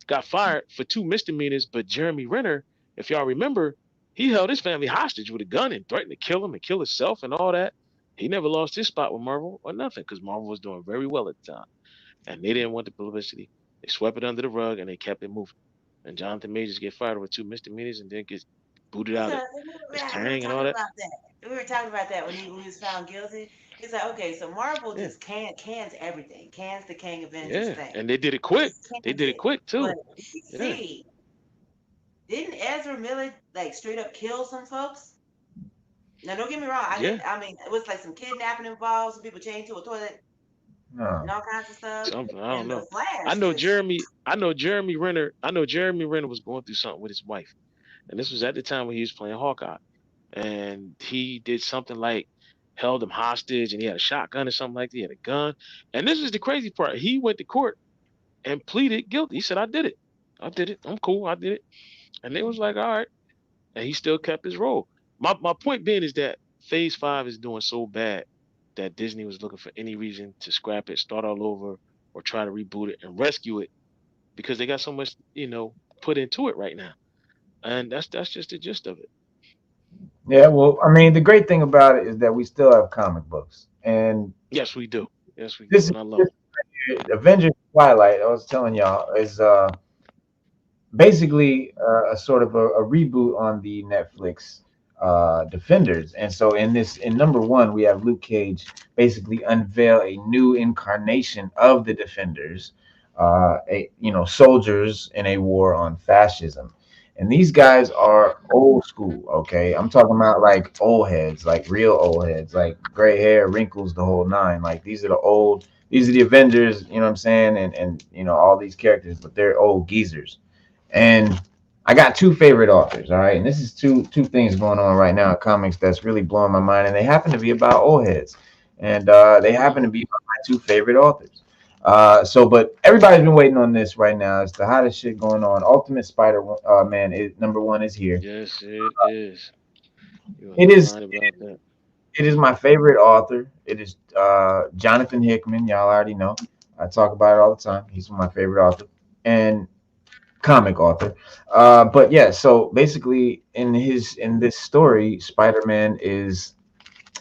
[SPEAKER 3] got fired for 2 misdemeanors, but Jeremy Renner, if y'all remember, he held his family hostage with a gun and threatened to kill him and kill himself and all that. He never lost his spot with Marvel or nothing because Marvel was doing very well at the time. And they didn't want the publicity. They swept it under the rug and they kept it moving. And Jonathan Majors get fired with 2 misdemeanors and then gets booted out of his
[SPEAKER 2] We were
[SPEAKER 3] Kang and all
[SPEAKER 2] talking
[SPEAKER 3] that.
[SPEAKER 2] about that. We were talking about that when he was found guilty. He's like, okay, so Marvel
[SPEAKER 3] Yeah,
[SPEAKER 2] just cans everything, cans the Kang Avengers
[SPEAKER 3] yeah.
[SPEAKER 2] thing.
[SPEAKER 3] And they did it
[SPEAKER 2] He
[SPEAKER 3] quick.
[SPEAKER 2] just
[SPEAKER 3] They
[SPEAKER 2] cans
[SPEAKER 3] did it
[SPEAKER 2] it.
[SPEAKER 3] quick
[SPEAKER 2] But
[SPEAKER 3] too. Yeah,
[SPEAKER 2] DC, didn't Ezra Miller like straight up kill some folks? Now don't get me wrong, I
[SPEAKER 3] yeah.
[SPEAKER 2] didn't. I mean, it was like some kidnapping involved, some people chained to a toilet and
[SPEAKER 1] No.
[SPEAKER 2] all kinds of stuff.
[SPEAKER 3] Something I don't
[SPEAKER 2] And the
[SPEAKER 3] know. I
[SPEAKER 2] Flash
[SPEAKER 3] know
[SPEAKER 2] just
[SPEAKER 3] Jeremy. I know Jeremy Renner. I know Jeremy Renner was going through something with his wife, and this was at the time when he was playing Hawkeye, and he did something like held him hostage, and he had a shotgun or something like that. He had a gun, and this is the crazy part. He went to court and pleaded guilty. He said, "I did it. I did it. I'm cool. I did it." And they was like, "All right," and he still kept his role. My point being is that Phase 5 is doing so bad that Disney was looking for any reason to scrap it, start all over, or try to reboot it and rescue it because they got so much, put into it right now. And that's just the gist of it.
[SPEAKER 1] Yeah, well, I mean, the great thing about it is that we still have comic books, and
[SPEAKER 3] Yes, we do. Yes, we
[SPEAKER 1] this
[SPEAKER 3] do.
[SPEAKER 1] is
[SPEAKER 3] And I love
[SPEAKER 1] this
[SPEAKER 3] it.
[SPEAKER 1] Avengers Twilight. I was telling y'all is basically a sort of a reboot on the Netflix Defenders. And so in number one, we have Luke Cage basically unveil a new incarnation of the Defenders, soldiers in a war on fascism. And these guys are old school, okay? I'm talking about like old heads, like real old heads, like gray hair, wrinkles, the whole nine. Like these are the Avengers, you know what I'm saying? And all these characters, but they're old geezers. And I got two favorite authors, all right. And this is two things going on right now in comics that's really blowing my mind, and they happen to be about old heads, and they happen to
[SPEAKER 3] Mm.
[SPEAKER 1] be my two favorite authors. But everybody's been waiting on this right now. It's the hottest shit going on. Ultimate Spider Man is number one is here.
[SPEAKER 3] Yes, it is. You are
[SPEAKER 1] It
[SPEAKER 3] not
[SPEAKER 1] is
[SPEAKER 3] lying about that.
[SPEAKER 1] it is my favorite author. It is Jonathan Hickman. Y'all already know. I talk about it all the time. He's my favorite author. And comic author. But yeah, so basically in this story, Spider-Man is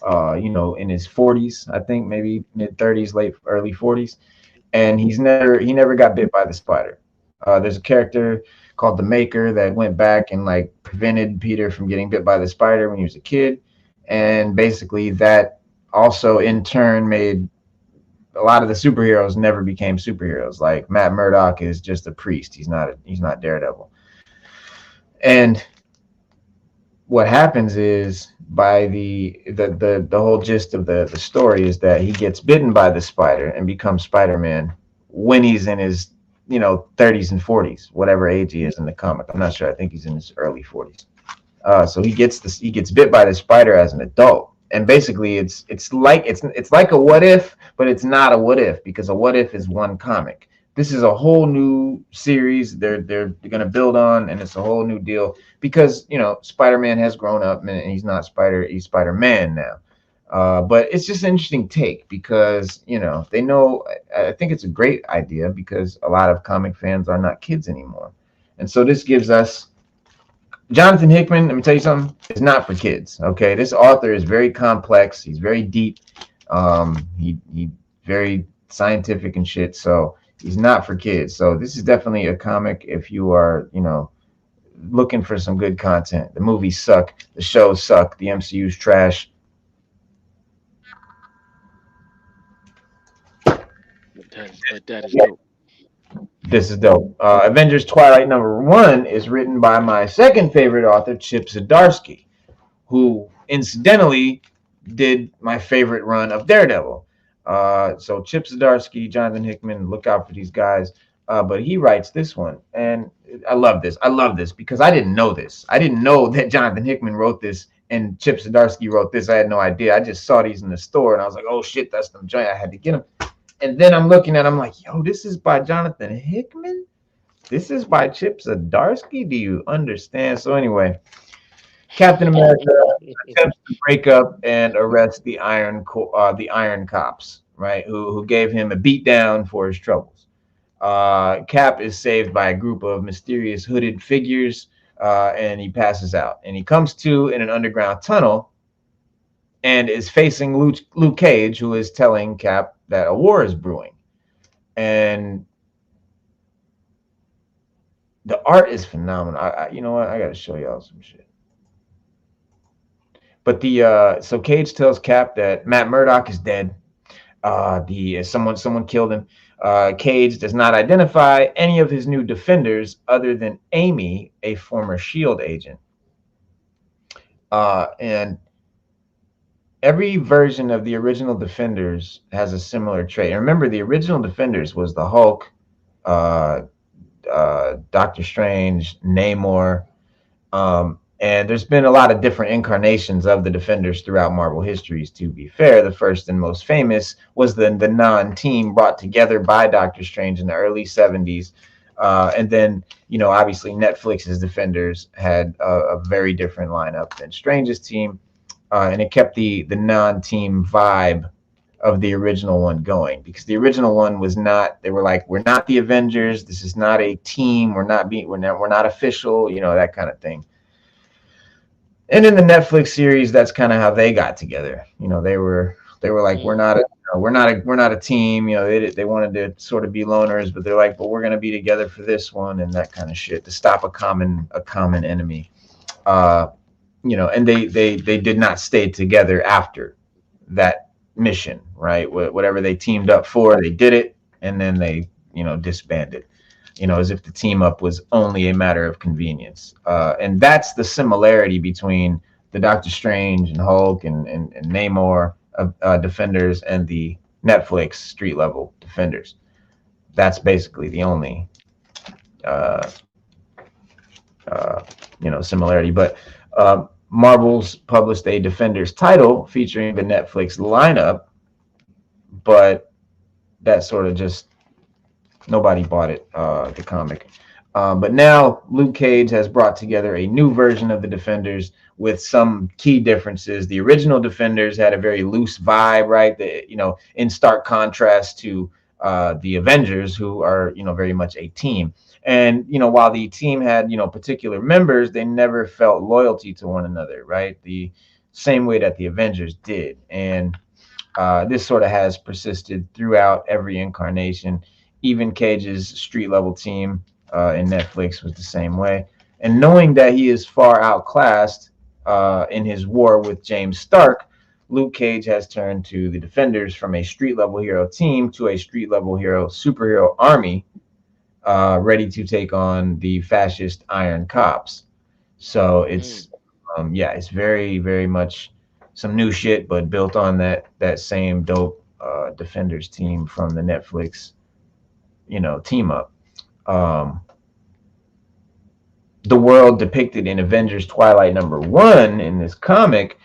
[SPEAKER 1] in his 40s, I think maybe mid 30s, late early 40s, and he never got bit by the spider. There's a character called the Maker that went back and like prevented Peter from getting bit by the spider when he was a kid, and basically that also in turn made a lot of the superheroes never became superheroes. Like Matt Murdock is just a priest. He's not Daredevil. And what happens is by the whole gist of the story is that he gets bitten by the spider and becomes Spider-Man when he's in his 30s and 40s, whatever age he is in the comic. I'm not sure. I think he's in his early 40s. So he gets bit by the spider as an adult, and basically it's like a what if, but it's not a what if because a what if is one comic. This is a whole new series they're going to build on, and it's a whole new deal because Spider-Man has grown up and he's Spider-Man now. But it's just an interesting take because they know. I think it's a great idea because a lot of comic fans are not kids anymore, and so this gives us Jonathan Hickman, let me tell you something, is not for kids. Okay, this author is very complex. He's very deep. He very scientific and shit. So he's not for kids. So this is definitely a comic if you are, looking for some good content. The movies suck. The shows suck. The MCU's trash.
[SPEAKER 3] But that is dope.
[SPEAKER 1] This is dope. Avengers Twilight #1 is written by my second favorite author, Chip Zdarsky, who incidentally did my favorite run of Daredevil. So Chip Zdarsky, Jonathan Hickman, look out for these guys. But he writes this one, and I love this. I love this because I didn't know this. I didn't know that Jonathan Hickman wrote this and Chip Zdarsky wrote this. I had no idea. I just saw these in the store, and I was like, oh shit, that's the joint. I had to get them. And then I'm looking at, I'm like, yo, this is by Jonathan Hickman. This is by Chip Zdarsky. Do you understand? So anyway, Captain America attempts to break up and arrest the Iron Cops, right? Who gave him a beat down for his troubles. Cap is saved by a group of mysterious hooded figures, and he passes out. And he comes to in an underground tunnel, and is facing Luke Cage, who is telling Cap that a war is brewing. And the art is phenomenal. You know what? I got to show y'all some shit. But so Cage tells Cap that Matt Murdock is dead. Someone killed him. Cage does not identify any of his new defenders other than Amy, a former SHIELD agent. And every version of the original Defenders has a similar trait. And remember, the original Defenders was the Hulk, Doctor Strange, Namor, and there's been a lot of different incarnations of the Defenders throughout Marvel histories. To be fair, the first and most famous was the non-team brought together by Doctor Strange in the early 70s. And then, obviously Netflix's Defenders had a very different lineup than Strange's team. And it kept the non-team vibe of the original one going, because the original one was not. They were like, we're not the Avengers. This is not a team. We're not official. That kind of thing. And in the Netflix series, that's kind of how they got together. They were like, we're not a team. They wanted to sort of be loners, but they're like, but we're gonna be together for this one and that kind of shit to stop a common enemy. And they did not stay together after that mission, right? Whatever they teamed up for, they did it, and then they, disbanded, as if the team up was only a matter of convenience. And that's the similarity between the Doctor Strange and Hulk and Namor Defenders and the Netflix street level Defenders. That's basically the only, similarity. But Marvel's published a Defenders title featuring the Netflix lineup, but that sort of just nobody bought it, the comic. But now Luke Cage has brought together a new version of the Defenders with some key differences. The original Defenders had a very loose vibe, right? In stark contrast to the Avengers, who are, very much a team. And, while the team had, particular members, they never felt loyalty to one another, right? The same way that the Avengers did. And this sort of has persisted throughout every incarnation. Even Cage's street level team in Netflix was the same way. And knowing that he is far outclassed in his war with James Stark, Luke Cage has turned to the Defenders from a street level hero team to a street level hero superhero army, ready to take on the fascist Iron Cops. So it's it's very, very much some new shit, but built on that same dope Defenders team from the Netflix team up. The world depicted in Avengers Twilight #1 in this comic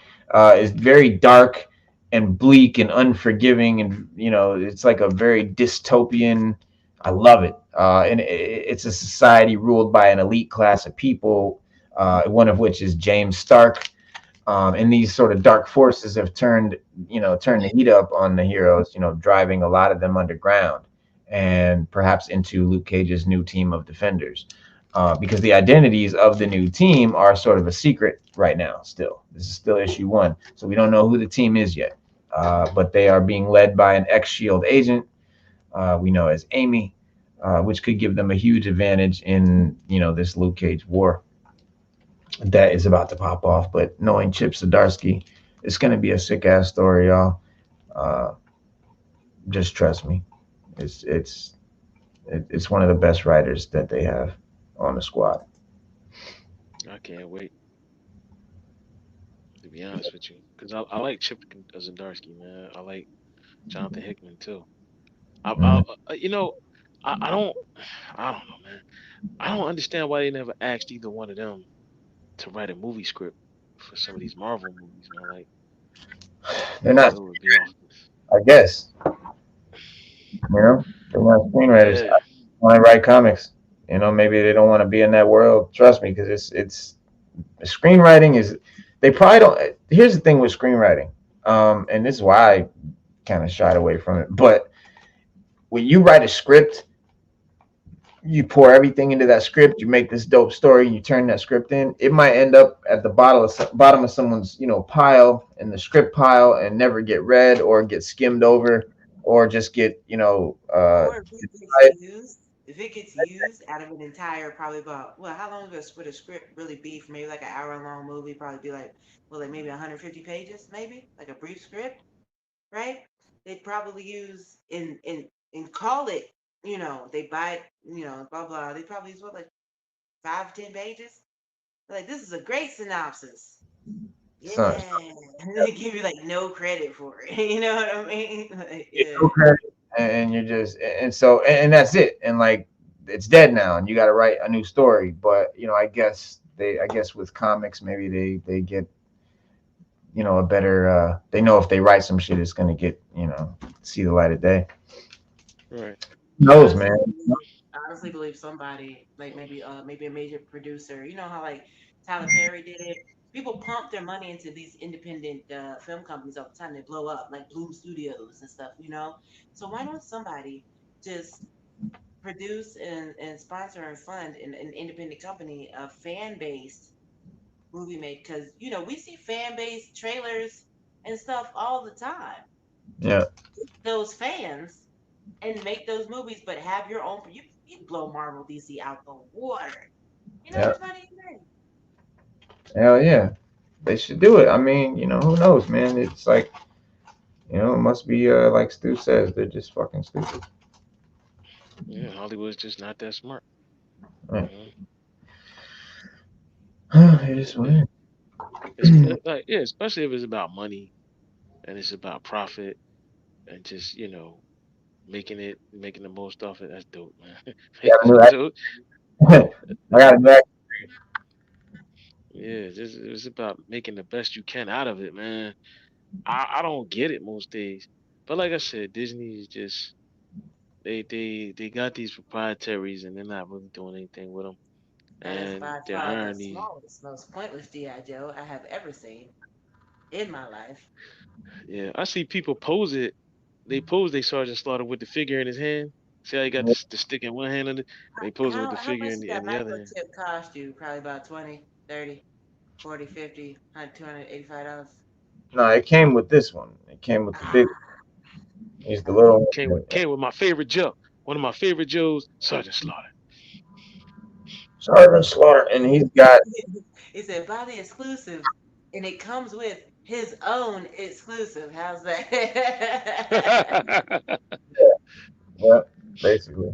[SPEAKER 1] is very dark and bleak and unforgiving, and it's like a very dystopian. I love it. And it's a society ruled by an elite class of people, one of which is James Stark. And these sort of dark forces have turned the heat up on the heroes, driving a lot of them underground and perhaps into Luke Cage's new team of Defenders. because the identities of the new team are sort of a secret right now. Still, this is still issue 1, so we don't know who the team is yet. But they are being led by an ex-Shield agent we know as Amy, which could give them a huge advantage in this Luke Cage war that is about to pop off. But knowing Chip Zdarsky, it's going to be a sick ass story, y'all. Uh, just trust me. It's one of the best writers that they have on the squad.
[SPEAKER 3] I can't wait, to be honest with you, because I like Chip Zdarsky, man. I like Jonathan Hickman too.
[SPEAKER 1] Mm.
[SPEAKER 3] You know, I don't, I don't know, man. I don't understand why they never asked either one of them to write a movie script for some of these Marvel movies, man. Like,
[SPEAKER 1] They're
[SPEAKER 3] it
[SPEAKER 1] not,
[SPEAKER 3] would be off.
[SPEAKER 1] I guess, they're not screenwriters.
[SPEAKER 3] Yeah,
[SPEAKER 1] I want to write comics. Maybe they don't want to be in that world. Trust me, because it's screenwriting is. They probably don't. Here's the thing with screenwriting, and this is why I kind of shied away from it. But when you write a script, you pour everything into that script. You make this dope story. You turn that script in. It might end up at the bottom of someone's pile in the script pile and never get read or get skimmed over or just get
[SPEAKER 2] Or if it gets used out of an entire, probably about, well, how long would a script really be for? Maybe like an hour long movie, probably be like, well, like maybe 150 pages, maybe like a brief script, right? They'd probably use and call it, they buy it, blah blah. They probably use what, like 5 to 10 pages. They're like, this is a great synopsis.
[SPEAKER 1] son.
[SPEAKER 2] Yeah, they give you like no credit for it. You know what I mean? Like, yeah.
[SPEAKER 1] Okay. And you're just and so and that's it. And like it's dead now, and you got to write a new story. But I guess with comics, maybe they get a better. They know if they write some shit, it's gonna get see the light of day.
[SPEAKER 3] right.
[SPEAKER 1] Who
[SPEAKER 2] I
[SPEAKER 1] knows,
[SPEAKER 2] honestly
[SPEAKER 1] man?
[SPEAKER 2] believe I honestly believe somebody, like maybe a major producer. You know how like Tyler Perry did it. People pump their money into these independent film companies all the time. They blow up like Bloom Studios and stuff. So why don't somebody just produce and sponsor and fund an independent company, a fan based movie make? Because we see fan based trailers and stuff all the time.
[SPEAKER 1] Yeah,
[SPEAKER 2] Those fans and make those movies, but have your own. You blow Marvel DC out the water. You know how
[SPEAKER 1] yeah,
[SPEAKER 2] much money you make?
[SPEAKER 1] hell yeah, they should do it. I mean, who knows, man? It's like it must be like Stu says, they're just fucking stupid.
[SPEAKER 3] Yeah, Hollywood's just not that smart.
[SPEAKER 1] Right.
[SPEAKER 3] You know,
[SPEAKER 1] It
[SPEAKER 3] yeah,
[SPEAKER 1] is what it
[SPEAKER 3] it's
[SPEAKER 1] is.
[SPEAKER 3] like, yeah, especially if it's about money and it's about profit and just making the most off it. That's dope, man.
[SPEAKER 1] Got a
[SPEAKER 3] That's
[SPEAKER 1] new
[SPEAKER 3] dope.
[SPEAKER 1] act- I got a new act-
[SPEAKER 3] Yeah, just it's about making the best you can out of it, man. I don't get it most days, but like I said, Disney is just they got these proprietaries and they're not really doing anything with them,
[SPEAKER 2] That is
[SPEAKER 3] and
[SPEAKER 2] by
[SPEAKER 3] they're
[SPEAKER 2] far the
[SPEAKER 3] hiring these.
[SPEAKER 2] smallest, most pointless GI Joe I have ever seen in my life.
[SPEAKER 3] Yeah, I see people pose it. They pose they Sergeant Slaughter with the figure in his hand. See how he got the stick in one hand and they pose it with the
[SPEAKER 2] How
[SPEAKER 3] figure
[SPEAKER 2] much
[SPEAKER 3] in
[SPEAKER 2] did
[SPEAKER 3] in
[SPEAKER 2] that
[SPEAKER 3] the other hand.
[SPEAKER 2] microchip cost you? Probably about 20, 30, 40, 50, $285.
[SPEAKER 1] No, it came with this one. It came with the big.
[SPEAKER 2] Ah,
[SPEAKER 1] He's the little one.
[SPEAKER 3] Came with my favorite Joe. One of my favorite Joes, Sergeant Slaughter.
[SPEAKER 1] Sergeant Slaughter, and he's got
[SPEAKER 2] he said buy the exclusive, and it comes with his own exclusive. How's that?
[SPEAKER 1] yeah, basically.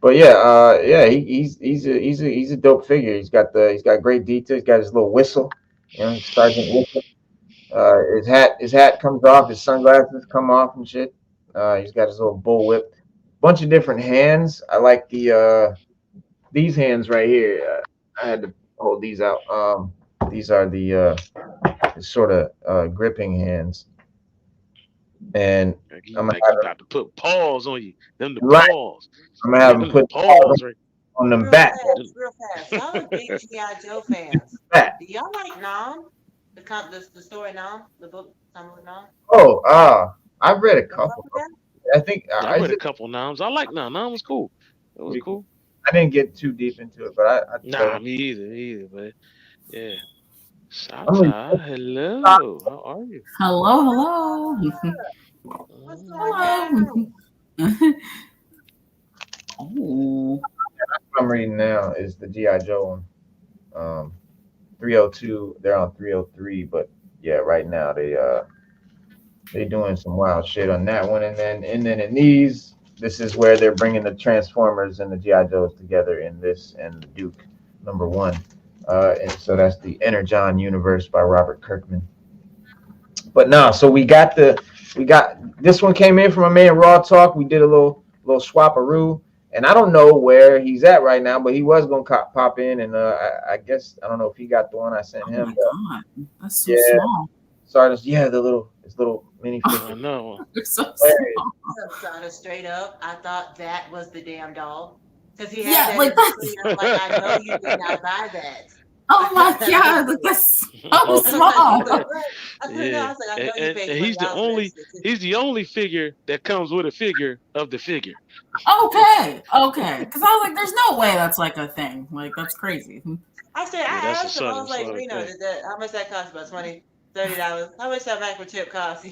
[SPEAKER 1] But yeah, he's a dope figure. He's got great detail. He's got his little whistle, Sergeant whistle. His hat comes off. His sunglasses come off and shit. He's got his little bullwhip. Bunch of different hands. I like these hands right here. I had to hold these out. These are the sort of gripping hands, and I'm gonna
[SPEAKER 3] Like
[SPEAKER 1] have
[SPEAKER 3] he about to put paws on you. Them the
[SPEAKER 1] him, right.
[SPEAKER 3] paws.
[SPEAKER 1] I'm gonna have him
[SPEAKER 3] Them the
[SPEAKER 1] put
[SPEAKER 3] paws right.
[SPEAKER 1] on them
[SPEAKER 2] Real
[SPEAKER 1] back.
[SPEAKER 2] fast, real fast. Y'all are big G.I. Joe fans.
[SPEAKER 1] Back.
[SPEAKER 2] Do y'all like Nom? The story Nom? The book Tom with Nom?
[SPEAKER 1] Oh, I've read a
[SPEAKER 2] Y'all fuck
[SPEAKER 1] couple.
[SPEAKER 2] with that?
[SPEAKER 1] I think
[SPEAKER 3] I
[SPEAKER 1] is
[SPEAKER 3] read a
[SPEAKER 1] it
[SPEAKER 3] couple noms. I like Nom. Nom was cool. It was
[SPEAKER 1] pretty cool.
[SPEAKER 3] cool.
[SPEAKER 1] I didn't get too deep into it, but I
[SPEAKER 3] Nah,
[SPEAKER 1] dug.
[SPEAKER 3] me either. But yeah,
[SPEAKER 1] I'm gonna
[SPEAKER 3] Sata, hello. How are you?
[SPEAKER 4] Hello, hello.
[SPEAKER 2] What's
[SPEAKER 3] Mm.
[SPEAKER 2] going
[SPEAKER 4] Hello.
[SPEAKER 2] down?
[SPEAKER 4] Oh,
[SPEAKER 1] I'm reading now is the GI Joe one. 302. They're on 303, but yeah, right now they doing some wild shit on that one, and then in these, this is where they're bringing the Transformers and the GI Joes together in this and the Duke #1. And so that's the Energon universe by Robert Kirkman. But no, so we got this one came in from a man Raw Talk. We did a little swaparoo, and I don't know where he's at right now, but he was gonna pop in, and I guess I don't know if he got the one I sent
[SPEAKER 4] oh
[SPEAKER 1] him.
[SPEAKER 4] my
[SPEAKER 1] But
[SPEAKER 4] God. That's so
[SPEAKER 1] yeah,
[SPEAKER 4] small.
[SPEAKER 1] sorry, yeah, his little minifigure.
[SPEAKER 3] I know.
[SPEAKER 4] They're so
[SPEAKER 1] Hilarious.
[SPEAKER 4] small.
[SPEAKER 2] So straight up, I thought that was the damn doll. Because he had
[SPEAKER 4] Yeah,
[SPEAKER 2] that in
[SPEAKER 4] like
[SPEAKER 2] the
[SPEAKER 4] that's.
[SPEAKER 2] screen. I'm like, I know you did not buy that.
[SPEAKER 4] Oh my
[SPEAKER 2] I was
[SPEAKER 4] God. Like
[SPEAKER 2] like,
[SPEAKER 4] that's so
[SPEAKER 1] Oh,
[SPEAKER 2] I was like, you
[SPEAKER 4] small.
[SPEAKER 2] know what? I couldn't know. I
[SPEAKER 3] Yeah,
[SPEAKER 2] was like, I know you paid
[SPEAKER 3] and
[SPEAKER 2] $20 for that shit.
[SPEAKER 3] he's the only figure that comes with a figure of the figure.
[SPEAKER 4] Okay. Okay. Because I was like, there's no way that's like a thing. Like, that's crazy.
[SPEAKER 2] I said,
[SPEAKER 3] Yeah, that's
[SPEAKER 2] I
[SPEAKER 3] a
[SPEAKER 2] asked him, I
[SPEAKER 3] southern
[SPEAKER 2] was like,
[SPEAKER 3] sort of
[SPEAKER 2] Reno,
[SPEAKER 3] thing.
[SPEAKER 2] how much that cost? About $20, $30. How much that microchip cost?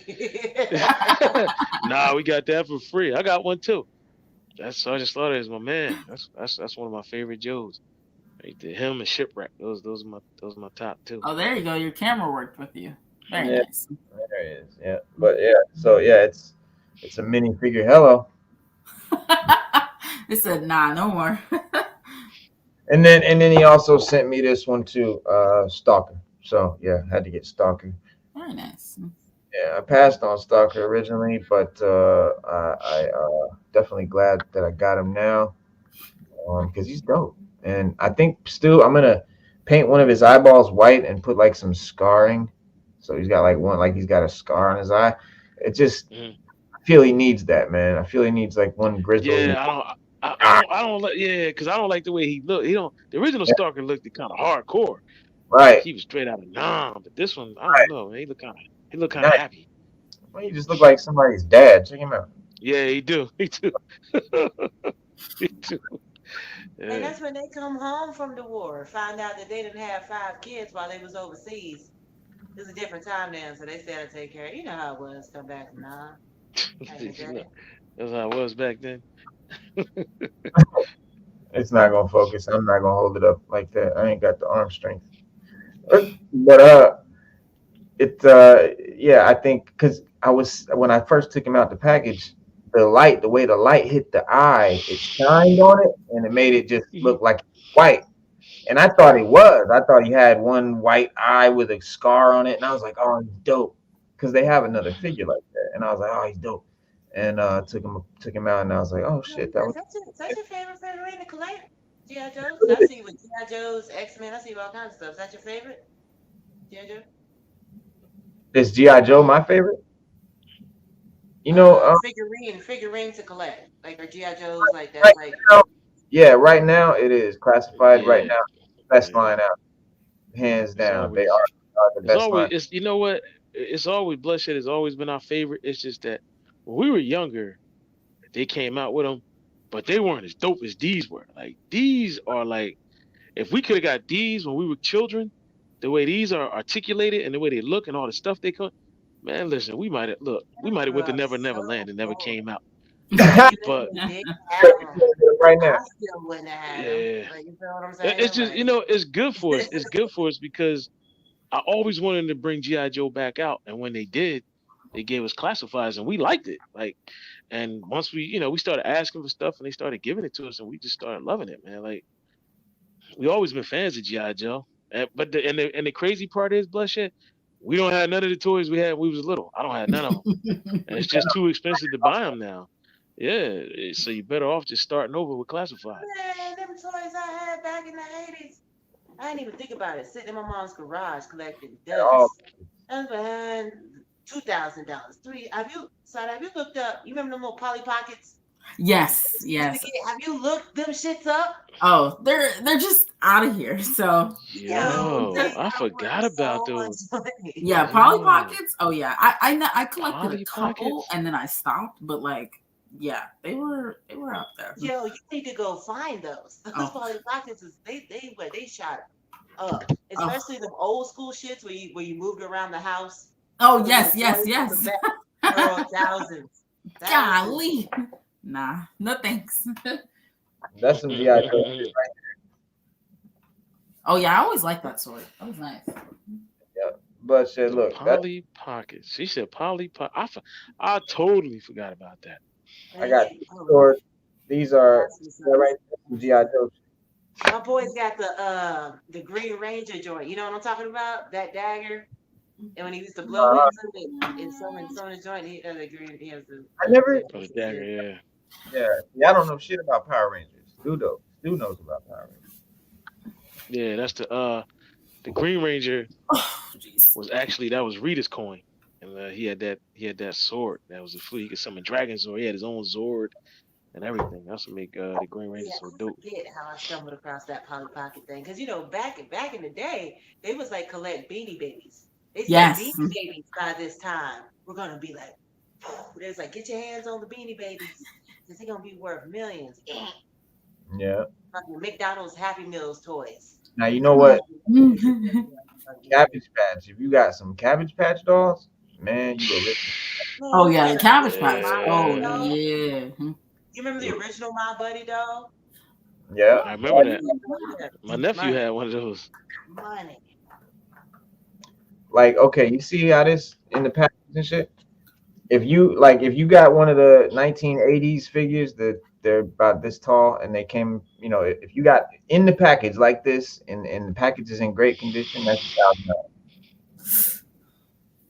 [SPEAKER 3] Nah, we got that for free. I got one too. That's Sergeant Slaughter is my man. That's one of my favorite Joes. Right there. Him and Shipwreck. Those are my top two.
[SPEAKER 4] Oh, there you go. Your camera worked with you. Very
[SPEAKER 1] yeah,
[SPEAKER 4] nice.
[SPEAKER 1] there it is. Yeah, but yeah, so yeah, it's a minifigure. Hello,
[SPEAKER 4] They said, nah, no more.
[SPEAKER 1] and then he also sent me this one too, Stalker. So yeah, had to get Stalker.
[SPEAKER 4] Very nice.
[SPEAKER 1] Yeah, I passed on Stalker originally, but I definitely glad that I got him now, because he's dope. And I think still I'm gonna paint one of his eyeballs white and put like some scarring, so he's got like he's got a scar on his eye. It just
[SPEAKER 3] Mhm.
[SPEAKER 1] I feel he needs that, man. I feel he needs like one grizzly.
[SPEAKER 3] Yeah, I don't like because I don't like the way he looked. He don't the original
[SPEAKER 1] Yeah,
[SPEAKER 3] Stalker looked kind of hardcore. Like
[SPEAKER 1] right,
[SPEAKER 3] he was straight out of Nam, but this one, I don't
[SPEAKER 1] right.
[SPEAKER 3] know, man. He look kind of
[SPEAKER 1] Nice.
[SPEAKER 3] happy.
[SPEAKER 1] Well, he just look like somebody's dad. Check him out.
[SPEAKER 3] Yeah, he do. He do. He do.
[SPEAKER 2] And
[SPEAKER 3] Yeah.
[SPEAKER 2] that's when they come home from the war, find out that they didn't have 5 kids while they was overseas. It's a different time now, so they still had to take care. You know how it was. Come back from nah. I ain't
[SPEAKER 3] You know,
[SPEAKER 2] daddy.
[SPEAKER 3] that's how it was back then.
[SPEAKER 1] It's not gonna focus. I'm not gonna hold it up like that. I ain't got the arm strength. But yeah, I think because I was when I first took him out the package, the way the light hit the eye, it shined on it and it made it just
[SPEAKER 3] Mhm.
[SPEAKER 1] look like white. And I thought he was. I thought he had one white eye with a scar on it, and I was like, oh, he's dope. Because they have another figure like that, and I was like, oh, he's dope. And took him out, and I was like, oh
[SPEAKER 2] No,
[SPEAKER 1] shit, that was.
[SPEAKER 2] that's your favorite figurine to collect? G.I. Joe's? 'Cause I see you with G.I. Joe's, X-Men. I see you all kinds of stuff. Is that your favorite? G.I. Joe?
[SPEAKER 1] Is GI Joe my favorite? You know,
[SPEAKER 2] Figurine to collect. Like, or G.I. Joe's, like,
[SPEAKER 1] right
[SPEAKER 2] that's like,
[SPEAKER 1] now, yeah, right now it is classified. Right
[SPEAKER 3] Yeah,
[SPEAKER 1] now, best
[SPEAKER 3] yeah.
[SPEAKER 1] line out, hands
[SPEAKER 3] It's
[SPEAKER 1] down. They
[SPEAKER 3] always,
[SPEAKER 1] are the
[SPEAKER 3] it's
[SPEAKER 1] best
[SPEAKER 3] always,
[SPEAKER 1] line.
[SPEAKER 3] it's you know what? It's always Bloodshed has always been our favorite. It's just that when we were younger, they came out with them, but they weren't as dope as these were. Like these are like, if we could have got these when we were children, the way these are articulated and the way they look and all the stuff they come, man, listen, we might have went to
[SPEAKER 2] uh,
[SPEAKER 3] Never Never
[SPEAKER 2] so
[SPEAKER 3] Land and never
[SPEAKER 2] cool.
[SPEAKER 3] came out.
[SPEAKER 2] Even if
[SPEAKER 3] But
[SPEAKER 2] we did have them,
[SPEAKER 1] Right
[SPEAKER 2] I
[SPEAKER 1] now,
[SPEAKER 2] still wouldn't have had them.
[SPEAKER 3] yeah,
[SPEAKER 2] Like, you feel what I'm
[SPEAKER 3] it's
[SPEAKER 2] saying?
[SPEAKER 3] just
[SPEAKER 2] Like,
[SPEAKER 3] it's good for us. It's good for us because I always wanted to bring GI Joe back out, and when they did, they gave us classifieds, and we liked it. Like, and once we started asking for stuff, and they started giving it to us, and we just started loving it, man. Like, we always been fans of GI Joe, but the crazy part is Bloodshed. We don't have none of the toys we had when we was little. I don't have none of them, and it's just too expensive to buy them now. Yeah, so you better off just starting over with classified.
[SPEAKER 2] man, them toys I had back in the 80s. I didn't even think about it. Sitting in my mom's garage collecting
[SPEAKER 1] all
[SPEAKER 2] dust. That was behind $2,000. Have you looked up? You remember them little Polly Pockets?
[SPEAKER 4] Yes, yes.
[SPEAKER 2] Have you looked them shits up?
[SPEAKER 4] Oh, they're just out of here. So
[SPEAKER 2] Yo,
[SPEAKER 3] Yo,
[SPEAKER 2] they
[SPEAKER 3] I
[SPEAKER 2] are
[SPEAKER 3] forgot
[SPEAKER 2] worth
[SPEAKER 3] about
[SPEAKER 2] so much
[SPEAKER 3] those.
[SPEAKER 2] money.
[SPEAKER 4] yeah, Polly
[SPEAKER 3] Yo,
[SPEAKER 4] Pockets. Oh yeah, I collected a
[SPEAKER 3] Polly
[SPEAKER 4] couple
[SPEAKER 3] Pockets.
[SPEAKER 4] and then I stopped. But like, Yeah, they were up there.
[SPEAKER 2] Yo, you need to go find those. Those Polly Pockets is they shot up,
[SPEAKER 4] Oh,
[SPEAKER 2] especially the old school shits where you moved around the house.
[SPEAKER 4] oh
[SPEAKER 2] With the
[SPEAKER 4] yes,
[SPEAKER 2] little
[SPEAKER 4] yes,
[SPEAKER 2] toys on the
[SPEAKER 4] yes.
[SPEAKER 2] back. Girl, thousands.
[SPEAKER 4] Golly. Nah, no thanks.
[SPEAKER 1] That's some GI Joe shit right
[SPEAKER 4] Oh yeah, I always liked that sword. That was nice.
[SPEAKER 1] there. But shit,
[SPEAKER 3] The
[SPEAKER 1] look, that's
[SPEAKER 3] Polly Pockets. She said Polly Pocket. I totally forgot about that.
[SPEAKER 1] I got two
[SPEAKER 2] Oh,
[SPEAKER 1] swords. These are
[SPEAKER 2] that's what's
[SPEAKER 1] yeah,
[SPEAKER 2] up.
[SPEAKER 1] right there, some GI Joe.
[SPEAKER 2] My boy's got the Green Ranger joint. You know what I'm talking about? That dagger. And when he used to blow
[SPEAKER 1] Uh,
[SPEAKER 2] into it in someone's joint, he has the
[SPEAKER 1] I never.
[SPEAKER 3] Oh, the dagger, yeah.
[SPEAKER 1] Yeah, I don't know shit about Power Rangers. Stu knows about Power Rangers.
[SPEAKER 3] Yeah, that's the Green Ranger
[SPEAKER 4] Oh jeez.
[SPEAKER 3] was actually that was Rita's coin. And he had that sword. That was a flea. He could summon dragons, or he had his own Zord and everything. That's what make the Green Ranger
[SPEAKER 2] Yeah,
[SPEAKER 3] so
[SPEAKER 2] I
[SPEAKER 3] dope.
[SPEAKER 2] forget how I stumbled across that Polly Pocket thing. Because back in the day, they was like collect Beanie Babies. They said
[SPEAKER 4] Yes.
[SPEAKER 2] Beanie Babies by this time we're gonna be like, they was like, get your hands on the Beanie Babies because they're gonna be worth millions.
[SPEAKER 1] Yeah.
[SPEAKER 2] Fucking McDonald's Happy Meals toys.
[SPEAKER 1] Now you know what? Cabbage Patch. If you got some Cabbage Patch dolls, man, you a rich.
[SPEAKER 2] Man,
[SPEAKER 4] Oh
[SPEAKER 2] you
[SPEAKER 4] yeah,
[SPEAKER 2] got
[SPEAKER 4] the
[SPEAKER 2] a
[SPEAKER 4] Cabbage Patch.
[SPEAKER 2] My
[SPEAKER 4] Oh
[SPEAKER 2] Buddy doll?
[SPEAKER 4] yeah.
[SPEAKER 2] You remember the original My Buddy doll?
[SPEAKER 1] Yeah.
[SPEAKER 3] I remember that.
[SPEAKER 2] Yeah.
[SPEAKER 3] My nephew had one of those.
[SPEAKER 2] Money.
[SPEAKER 1] Like, okay, you see how this in the package and shit? If you got one of the 1980s figures that they're about this tall and they came, if you got in the package like this and the package is in great condition, that's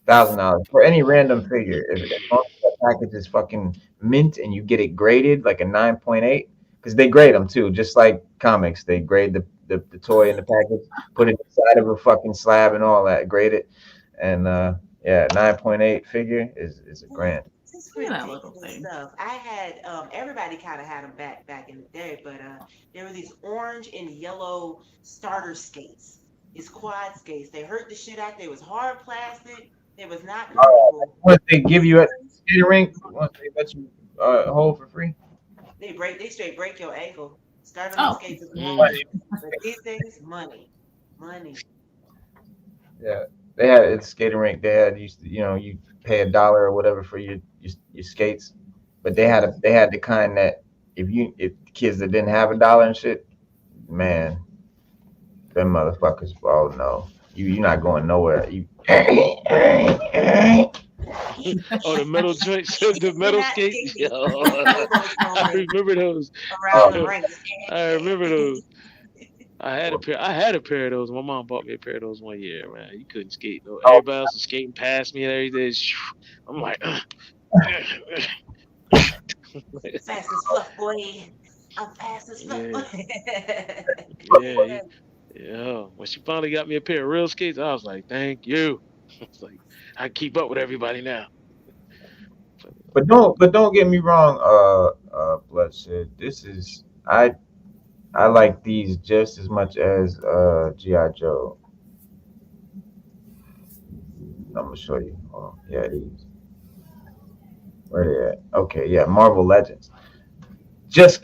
[SPEAKER 1] $1,000 for any random figure. If as long as the package is fucking mint and you get it graded like a 9.8, because they grade them too, just like comics. They grade the toy in the package, put it inside of a fucking slab and all that, grade it, and yeah, 9.8 figure is a grand.
[SPEAKER 2] It's
[SPEAKER 4] Look at that little
[SPEAKER 2] ridiculous
[SPEAKER 4] thing.
[SPEAKER 2] stuff. I had everybody kind of had them back in the day, but there were these orange and yellow starter skates. These quad skates. They hurt the shit out. They was hard plastic. They was not comfortable.
[SPEAKER 1] What they give you at the skating rink? What they let you hold for free?
[SPEAKER 2] They straight break your ankle. Starter
[SPEAKER 4] Oh.
[SPEAKER 2] skates is
[SPEAKER 3] Mm.
[SPEAKER 2] one, but these things, money.
[SPEAKER 1] Yeah, they had at the skating rink. They had you pay $1 or whatever for your skates, but they had the kind that if kids that didn't have $1 and shit, man, them motherfuckers. Oh no, you're not going nowhere. You.
[SPEAKER 3] Oh, the metal joints, the metal skates. Yo, I remember those.
[SPEAKER 2] Around the ring.
[SPEAKER 3] I remember those. I had a pair of those. My mom bought me a pair of those one year, man. You couldn't skate though. Everybody else was skating past me and everything. I'm like,
[SPEAKER 2] Fast as fuck, boy. I'm fast as fuck.
[SPEAKER 3] yeah. When she finally got me a pair of real skates, I was like, thank you. It's like I can keep up with everybody now.
[SPEAKER 1] But don't get me wrong, Bloodshed. This is I like these just as much as GI Joe. I'm gonna show you. Oh, yeah, these. Where they at? Okay, yeah, Marvel Legends. Just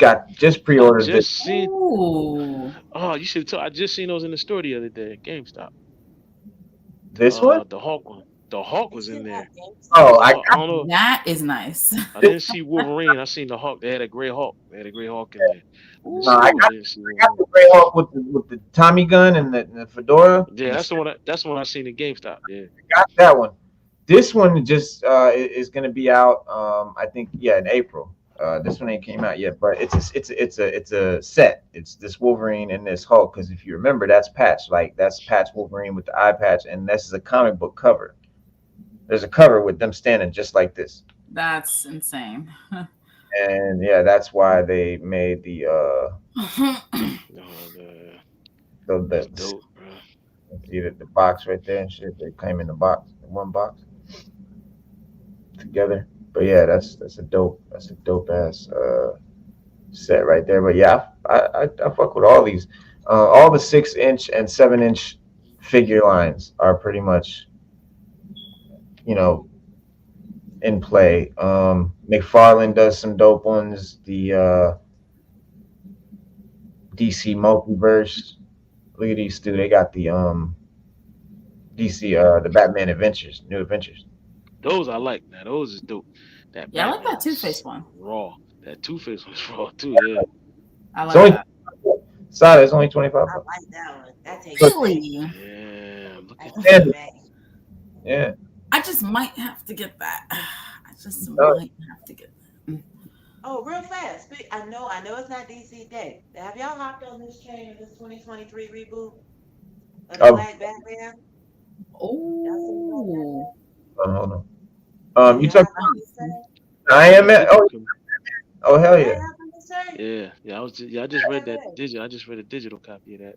[SPEAKER 1] pre-ordered this.
[SPEAKER 3] Seen.
[SPEAKER 4] Ooh.
[SPEAKER 3] Oh, you should. I just seen those in the store the other day at GameStop.
[SPEAKER 1] This one?
[SPEAKER 3] The Hulk one. The Hulk was in there.
[SPEAKER 1] Oh,
[SPEAKER 3] I don't know.
[SPEAKER 4] That is nice.
[SPEAKER 3] I didn't see Wolverine. I seen the Hulk. They had a gray Hulk. They had a gray Hulk in there.
[SPEAKER 1] No, I got the Gray Hulk with the Tommy gun and the fedora.
[SPEAKER 3] Yeah, that's the one. That's the one I seen at GameStop. Yeah,
[SPEAKER 1] I got that one. This one just is going to be out. I think in April. This one ain't came out yet, but it's a set. It's this Wolverine and this Hulk. Because if you remember, that's Patch. Like that's Patch Wolverine with the eye patch, and this is a comic book cover. There's a cover with them standing just like this.
[SPEAKER 4] That's insane.
[SPEAKER 1] And yeah, that's why they made the
[SPEAKER 3] dope, bro.
[SPEAKER 1] see the box right there and shit. They came in the box, one box together. But yeah, that's a dope ass set right there. But yeah, I fuck with all these. All the 6-inch and 7-inch figure lines are pretty much, in play. McFarlane does some dope ones. The DC Multiverse. Look at these two. They got the DC the Batman Adventures, New Adventures.
[SPEAKER 3] Those I like. Now those is dope. That
[SPEAKER 4] Yeah, I like
[SPEAKER 3] Batman
[SPEAKER 4] that Two-Face
[SPEAKER 3] was
[SPEAKER 4] one.
[SPEAKER 3] raw. That Two-Face was raw too. Yeah.
[SPEAKER 4] I
[SPEAKER 1] It's
[SPEAKER 4] like
[SPEAKER 1] only
[SPEAKER 4] that.
[SPEAKER 1] Sada. It's only $25.
[SPEAKER 2] I like that one. That takes
[SPEAKER 1] But
[SPEAKER 2] me back.
[SPEAKER 4] Really?
[SPEAKER 3] Yeah. Look
[SPEAKER 2] That
[SPEAKER 3] at
[SPEAKER 2] takes
[SPEAKER 3] that.
[SPEAKER 2] me back.
[SPEAKER 1] yeah.
[SPEAKER 4] I just might have to get that. I just
[SPEAKER 1] Oh.
[SPEAKER 4] might have to get that.
[SPEAKER 2] Oh, real fast. I know it's not DC Day. Have y'all hopped on this train of this 2023 reboot of the
[SPEAKER 1] Oh,
[SPEAKER 2] Black Batman? Y'all seen Black
[SPEAKER 4] Oh,
[SPEAKER 1] hold on. You
[SPEAKER 2] Y'all
[SPEAKER 1] talking?
[SPEAKER 2] hop on this train?
[SPEAKER 1] I am at.
[SPEAKER 3] Digital
[SPEAKER 1] Oh hell
[SPEAKER 2] Y'all
[SPEAKER 1] yeah.
[SPEAKER 2] hop on this train?
[SPEAKER 3] Yeah. I just read that
[SPEAKER 2] Yeah.
[SPEAKER 3] digital. I just read a digital copy of that.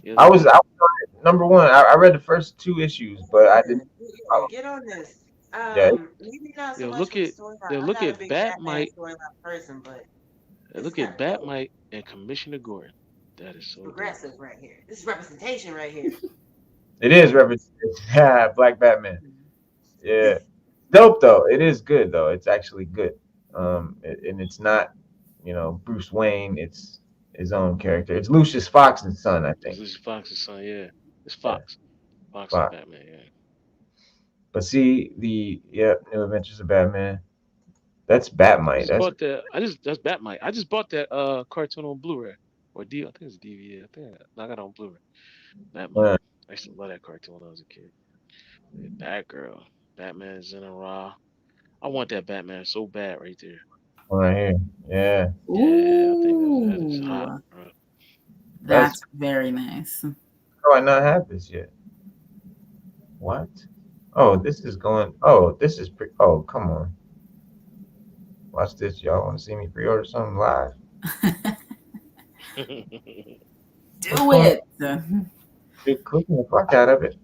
[SPEAKER 3] Yeah,
[SPEAKER 1] I was on it. Number one. I read the first 2 issues, but I didn't
[SPEAKER 2] Yeah,
[SPEAKER 1] follow.
[SPEAKER 2] get on this.
[SPEAKER 1] Yeah.
[SPEAKER 2] Maybe not so
[SPEAKER 3] Yo,
[SPEAKER 2] much
[SPEAKER 3] look
[SPEAKER 2] for the
[SPEAKER 3] at
[SPEAKER 2] storyline.
[SPEAKER 3] yo,
[SPEAKER 2] I'm
[SPEAKER 3] look
[SPEAKER 2] not a
[SPEAKER 3] at
[SPEAKER 2] big Batman
[SPEAKER 3] Batmite.
[SPEAKER 2] storyline person, but this is
[SPEAKER 3] Look
[SPEAKER 2] kind
[SPEAKER 3] at
[SPEAKER 2] of dope.
[SPEAKER 3] Batmite and Commissioner Gordon. That is so dope.
[SPEAKER 2] Progressive right here. This is representation right here.
[SPEAKER 1] It is representation. Black Batman. Yeah. Dope though. It is good though. It's actually good. And it's not, Bruce Wayne. It's his own character. It's Lucius Fox's son, I
[SPEAKER 3] This
[SPEAKER 1] think.
[SPEAKER 3] is Fox's son. Yeah, it's
[SPEAKER 1] Yeah,
[SPEAKER 3] Fox. Fox is
[SPEAKER 1] Fox.
[SPEAKER 3] Batman. Yeah.
[SPEAKER 1] But see New Adventures of Batman. That's
[SPEAKER 3] I
[SPEAKER 1] Batmite.
[SPEAKER 3] just
[SPEAKER 1] That's
[SPEAKER 3] bought that. That's Batmite. I just bought that cartoon on Blu-ray or D. I think it's DVD. I got it on Blu-ray. Batmite.
[SPEAKER 1] uh,
[SPEAKER 3] I used to love that cartoon when I was a kid. Yeah, Batgirl. Batman is in a raw. I want that Batman so bad right there.
[SPEAKER 1] right here. Yeah,
[SPEAKER 3] Yeah, I think that is hot,
[SPEAKER 4] ooh,
[SPEAKER 3] bro.
[SPEAKER 1] that's.
[SPEAKER 4] that's very nice.
[SPEAKER 1] How do I not have this yet? What? Oh, this is going. Oh, this is pre. Oh, come on. Watch this, y'all. Want to see me pre-order something live? What's
[SPEAKER 4] Do
[SPEAKER 1] going on?
[SPEAKER 4] it.
[SPEAKER 1] Dude, clicking the fuck out of it.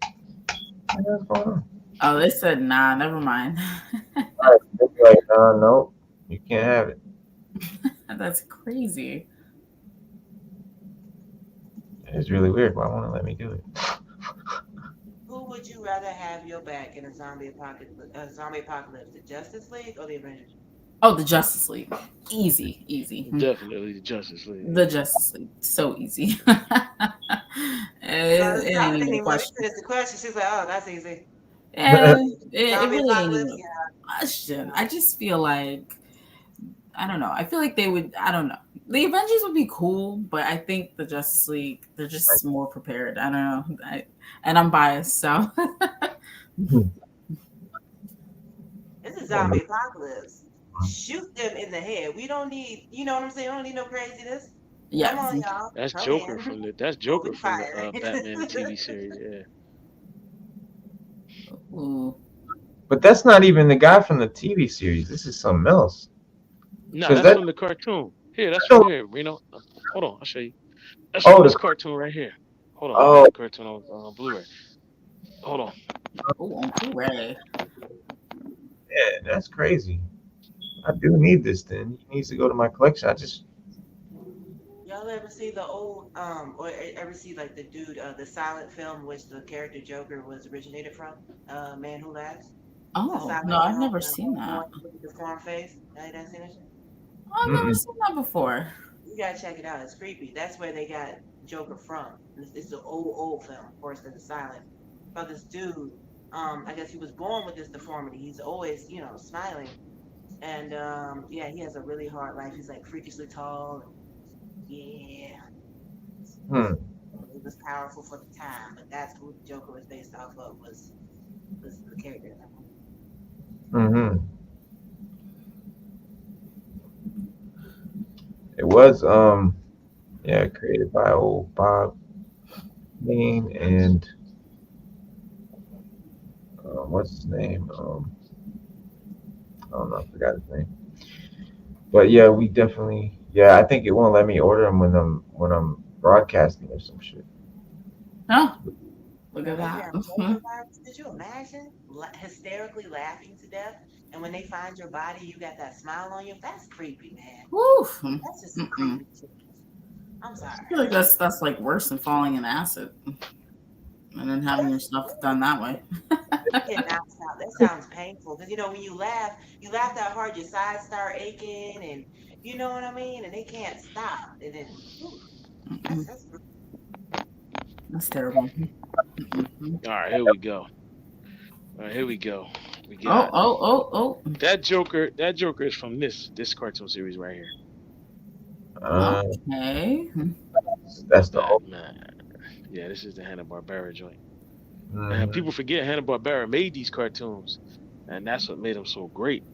[SPEAKER 1] What's going on?
[SPEAKER 4] Oh, they said nah. Never mind.
[SPEAKER 1] Right, they're like, no, you can't have it.
[SPEAKER 4] That's crazy.
[SPEAKER 1] It's really weird. Why won't it let me do it?
[SPEAKER 2] Who would you rather have your back in a zombie apocalypse, the Justice League or the Avengers?
[SPEAKER 4] Oh, the Justice League. Easy.
[SPEAKER 3] Definitely the Justice League.
[SPEAKER 4] The Justice League. So easy.
[SPEAKER 2] I
[SPEAKER 4] it ain't even a
[SPEAKER 2] think
[SPEAKER 4] question.
[SPEAKER 2] it's the question. She's like, oh, that's easy.
[SPEAKER 4] Yeah, it
[SPEAKER 2] Zombie
[SPEAKER 4] really ain't even
[SPEAKER 2] apocalypse,
[SPEAKER 4] a question. I just feel like I don't know. I feel like they would. I don't know. The Avengers would be cool, but I think the Justice League they're just more prepared. I don't know. And I'm biased, so
[SPEAKER 2] It's a zombie apocalypse. Shoot them in the head. We don't need, you know what I'm saying? We don't need no craziness.
[SPEAKER 4] yeah.
[SPEAKER 2] Come on, y'all.
[SPEAKER 3] That's
[SPEAKER 2] Come
[SPEAKER 3] Joker
[SPEAKER 2] in.
[SPEAKER 3] from the
[SPEAKER 2] Open fire.
[SPEAKER 3] Batman TV series. Yeah.
[SPEAKER 4] Ooh.
[SPEAKER 1] But that's not even the guy from the TV series. This is something else.
[SPEAKER 3] No,
[SPEAKER 1] 'Cause
[SPEAKER 3] that's
[SPEAKER 1] that.
[SPEAKER 3] from the cartoon. Here, that's
[SPEAKER 1] Oh,
[SPEAKER 3] from here, Reno. Hold on, I'll show you. That's from this cartoon right here. Hold on, I got
[SPEAKER 1] oh,
[SPEAKER 3] the cartoon on Blu-ray. Hold on.
[SPEAKER 4] Ooh, on Blu-ray.
[SPEAKER 1] yeah, that's crazy. I do need this. Then he needs to go to my collection.
[SPEAKER 2] Y'all ever see the old, or ever see like the dude, the silent film which the character Joker was originated from? Man Who Laughs?
[SPEAKER 4] Oh no, I've never seen that.
[SPEAKER 2] With the form face. Now you done seen it?
[SPEAKER 4] I've never seen that before.
[SPEAKER 2] You gotta check it out. It's creepy. That's where they got Joker from. It's an old film. Of course, it's silent. But this dude, I guess he was born with this deformity. He's always, smiling. And yeah, he has a really hard life. He's like freakishly tall. Yeah. It was powerful for the time, but that's who Joker was based off of was the character.
[SPEAKER 1] It was created by old Bob Lean and what's his name? I don't know, I forgot his name. But yeah, we definitely I think it won't let me order them when I'm broadcasting or some shit.
[SPEAKER 4] Oh, look at that.
[SPEAKER 2] Could you imagine hysterically laughing to death? And when they find your body, you got that smile on you. That's creepy, man.
[SPEAKER 4] Woof.
[SPEAKER 2] That's just some creepy shit. I'm sorry.
[SPEAKER 4] I feel like that's like worse than falling in acid. and then having your stuff done that way.
[SPEAKER 2] Cannot stop. That sounds painful because when you laugh that hard, your sides start aching, and you know what I mean. And they can't stop, and then whew, that's
[SPEAKER 4] That's terrible.
[SPEAKER 3] All right, here we go. All right, here we go. We got
[SPEAKER 4] Oh.
[SPEAKER 3] that Joker. That Joker is from this cartoon series right here.
[SPEAKER 4] Okay.
[SPEAKER 1] That's the old.
[SPEAKER 3] Yeah, this is the Hanna-Barbera joint.
[SPEAKER 1] Mm-hmm.
[SPEAKER 3] And people forget Hanna-Barbera made these cartoons, and that's what made them so great.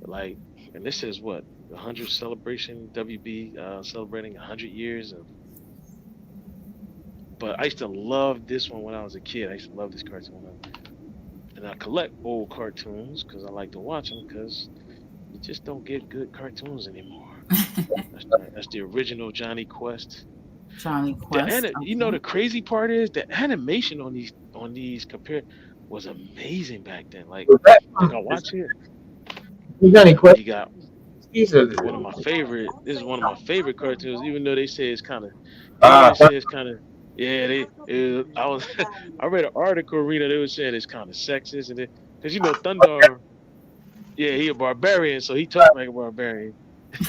[SPEAKER 3] Like, and this is what, the 100th celebration, WB celebrating 100 years of. But I used to love this one when I was a kid. I used to love this cartoon. And I collect old cartoons because I like to watch them because you just don't get good cartoons anymore. That's the original Johnny Quest.
[SPEAKER 4] Johnny Quest.
[SPEAKER 3] The crazy part is the animation on these compared was amazing back then. Like, I watch it.
[SPEAKER 1] Johnny Quest.
[SPEAKER 3] You got one of my favorite. This is one of my favorite cartoons, even though they say it's kind of. Yeah, I read an article, Rita. They were saying it's kind of sexist, and because Thundar, he a barbarian, so he talked like a barbarian.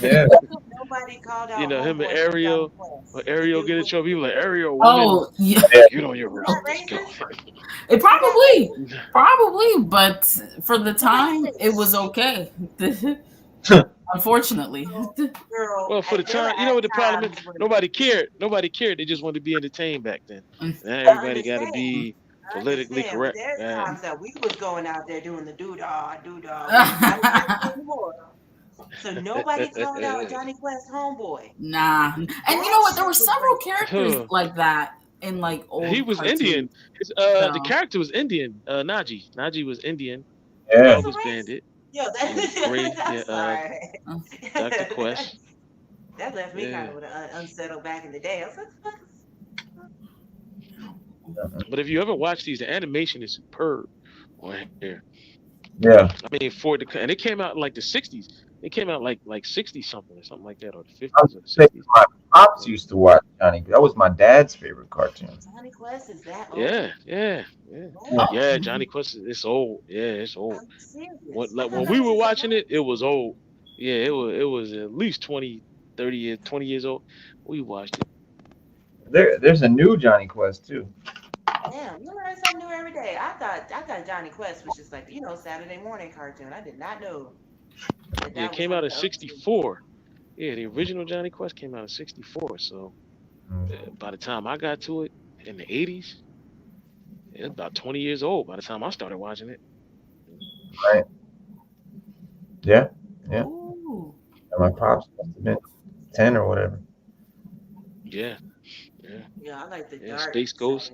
[SPEAKER 1] Yeah.
[SPEAKER 2] Nobody called out.
[SPEAKER 3] Him and Ariel. When Ariel get in trouble, he was like, Ariel,
[SPEAKER 4] woman,
[SPEAKER 3] yeah. You know your role.
[SPEAKER 4] It probably, but for the time, it was okay. Unfortunately.
[SPEAKER 3] Well, for the time, you know what the problem is? Nobody cared. They just wanted to be entertained back then. Now everybody got to be politically correct.
[SPEAKER 2] There's times that we was going out there doing the doo-dah. So nobody called out Johnny Quest homeboy.
[SPEAKER 4] Nah. And you know what? There were several characters like that in like old.
[SPEAKER 3] He was
[SPEAKER 4] cartoons.
[SPEAKER 3] Indian. The character was Indian. Naji. Naji was Indian.
[SPEAKER 1] Yeah.
[SPEAKER 3] Dog was Bandit.
[SPEAKER 2] Yo, that's
[SPEAKER 3] Dr. Quest.
[SPEAKER 2] That left me kind of unsettled back in the day. I was like,
[SPEAKER 3] But if you ever watch these, the animation is superb on here.
[SPEAKER 1] Yeah.
[SPEAKER 3] I mean, and it came out in like the 60s. It came out like 60 something or something like that, or the 50s or the 60s.
[SPEAKER 1] My pops used to watch Johnny. That was my dad's favorite cartoon.
[SPEAKER 2] Johnny Quest is that old?
[SPEAKER 3] Yeah. Johnny Quest it's old. Yeah, it's old. When we were watching it, it was old. Yeah, it was at least 20 years old. We watched it.
[SPEAKER 1] There's a new Johnny Quest too.
[SPEAKER 2] Damn, you learn something new every day. I thought Johnny Quest was just like Saturday morning cartoon. I did not know.
[SPEAKER 3] It came out in '64. Yeah, the original Johnny Quest came out in '64. So by the time I got to it in the '80s, it was about 20 years old by the time I started watching it.
[SPEAKER 1] Right. Yeah.
[SPEAKER 4] Ooh.
[SPEAKER 1] And my pops must have been 10 or whatever.
[SPEAKER 2] Yeah, I like the dark
[SPEAKER 3] Space Ghost.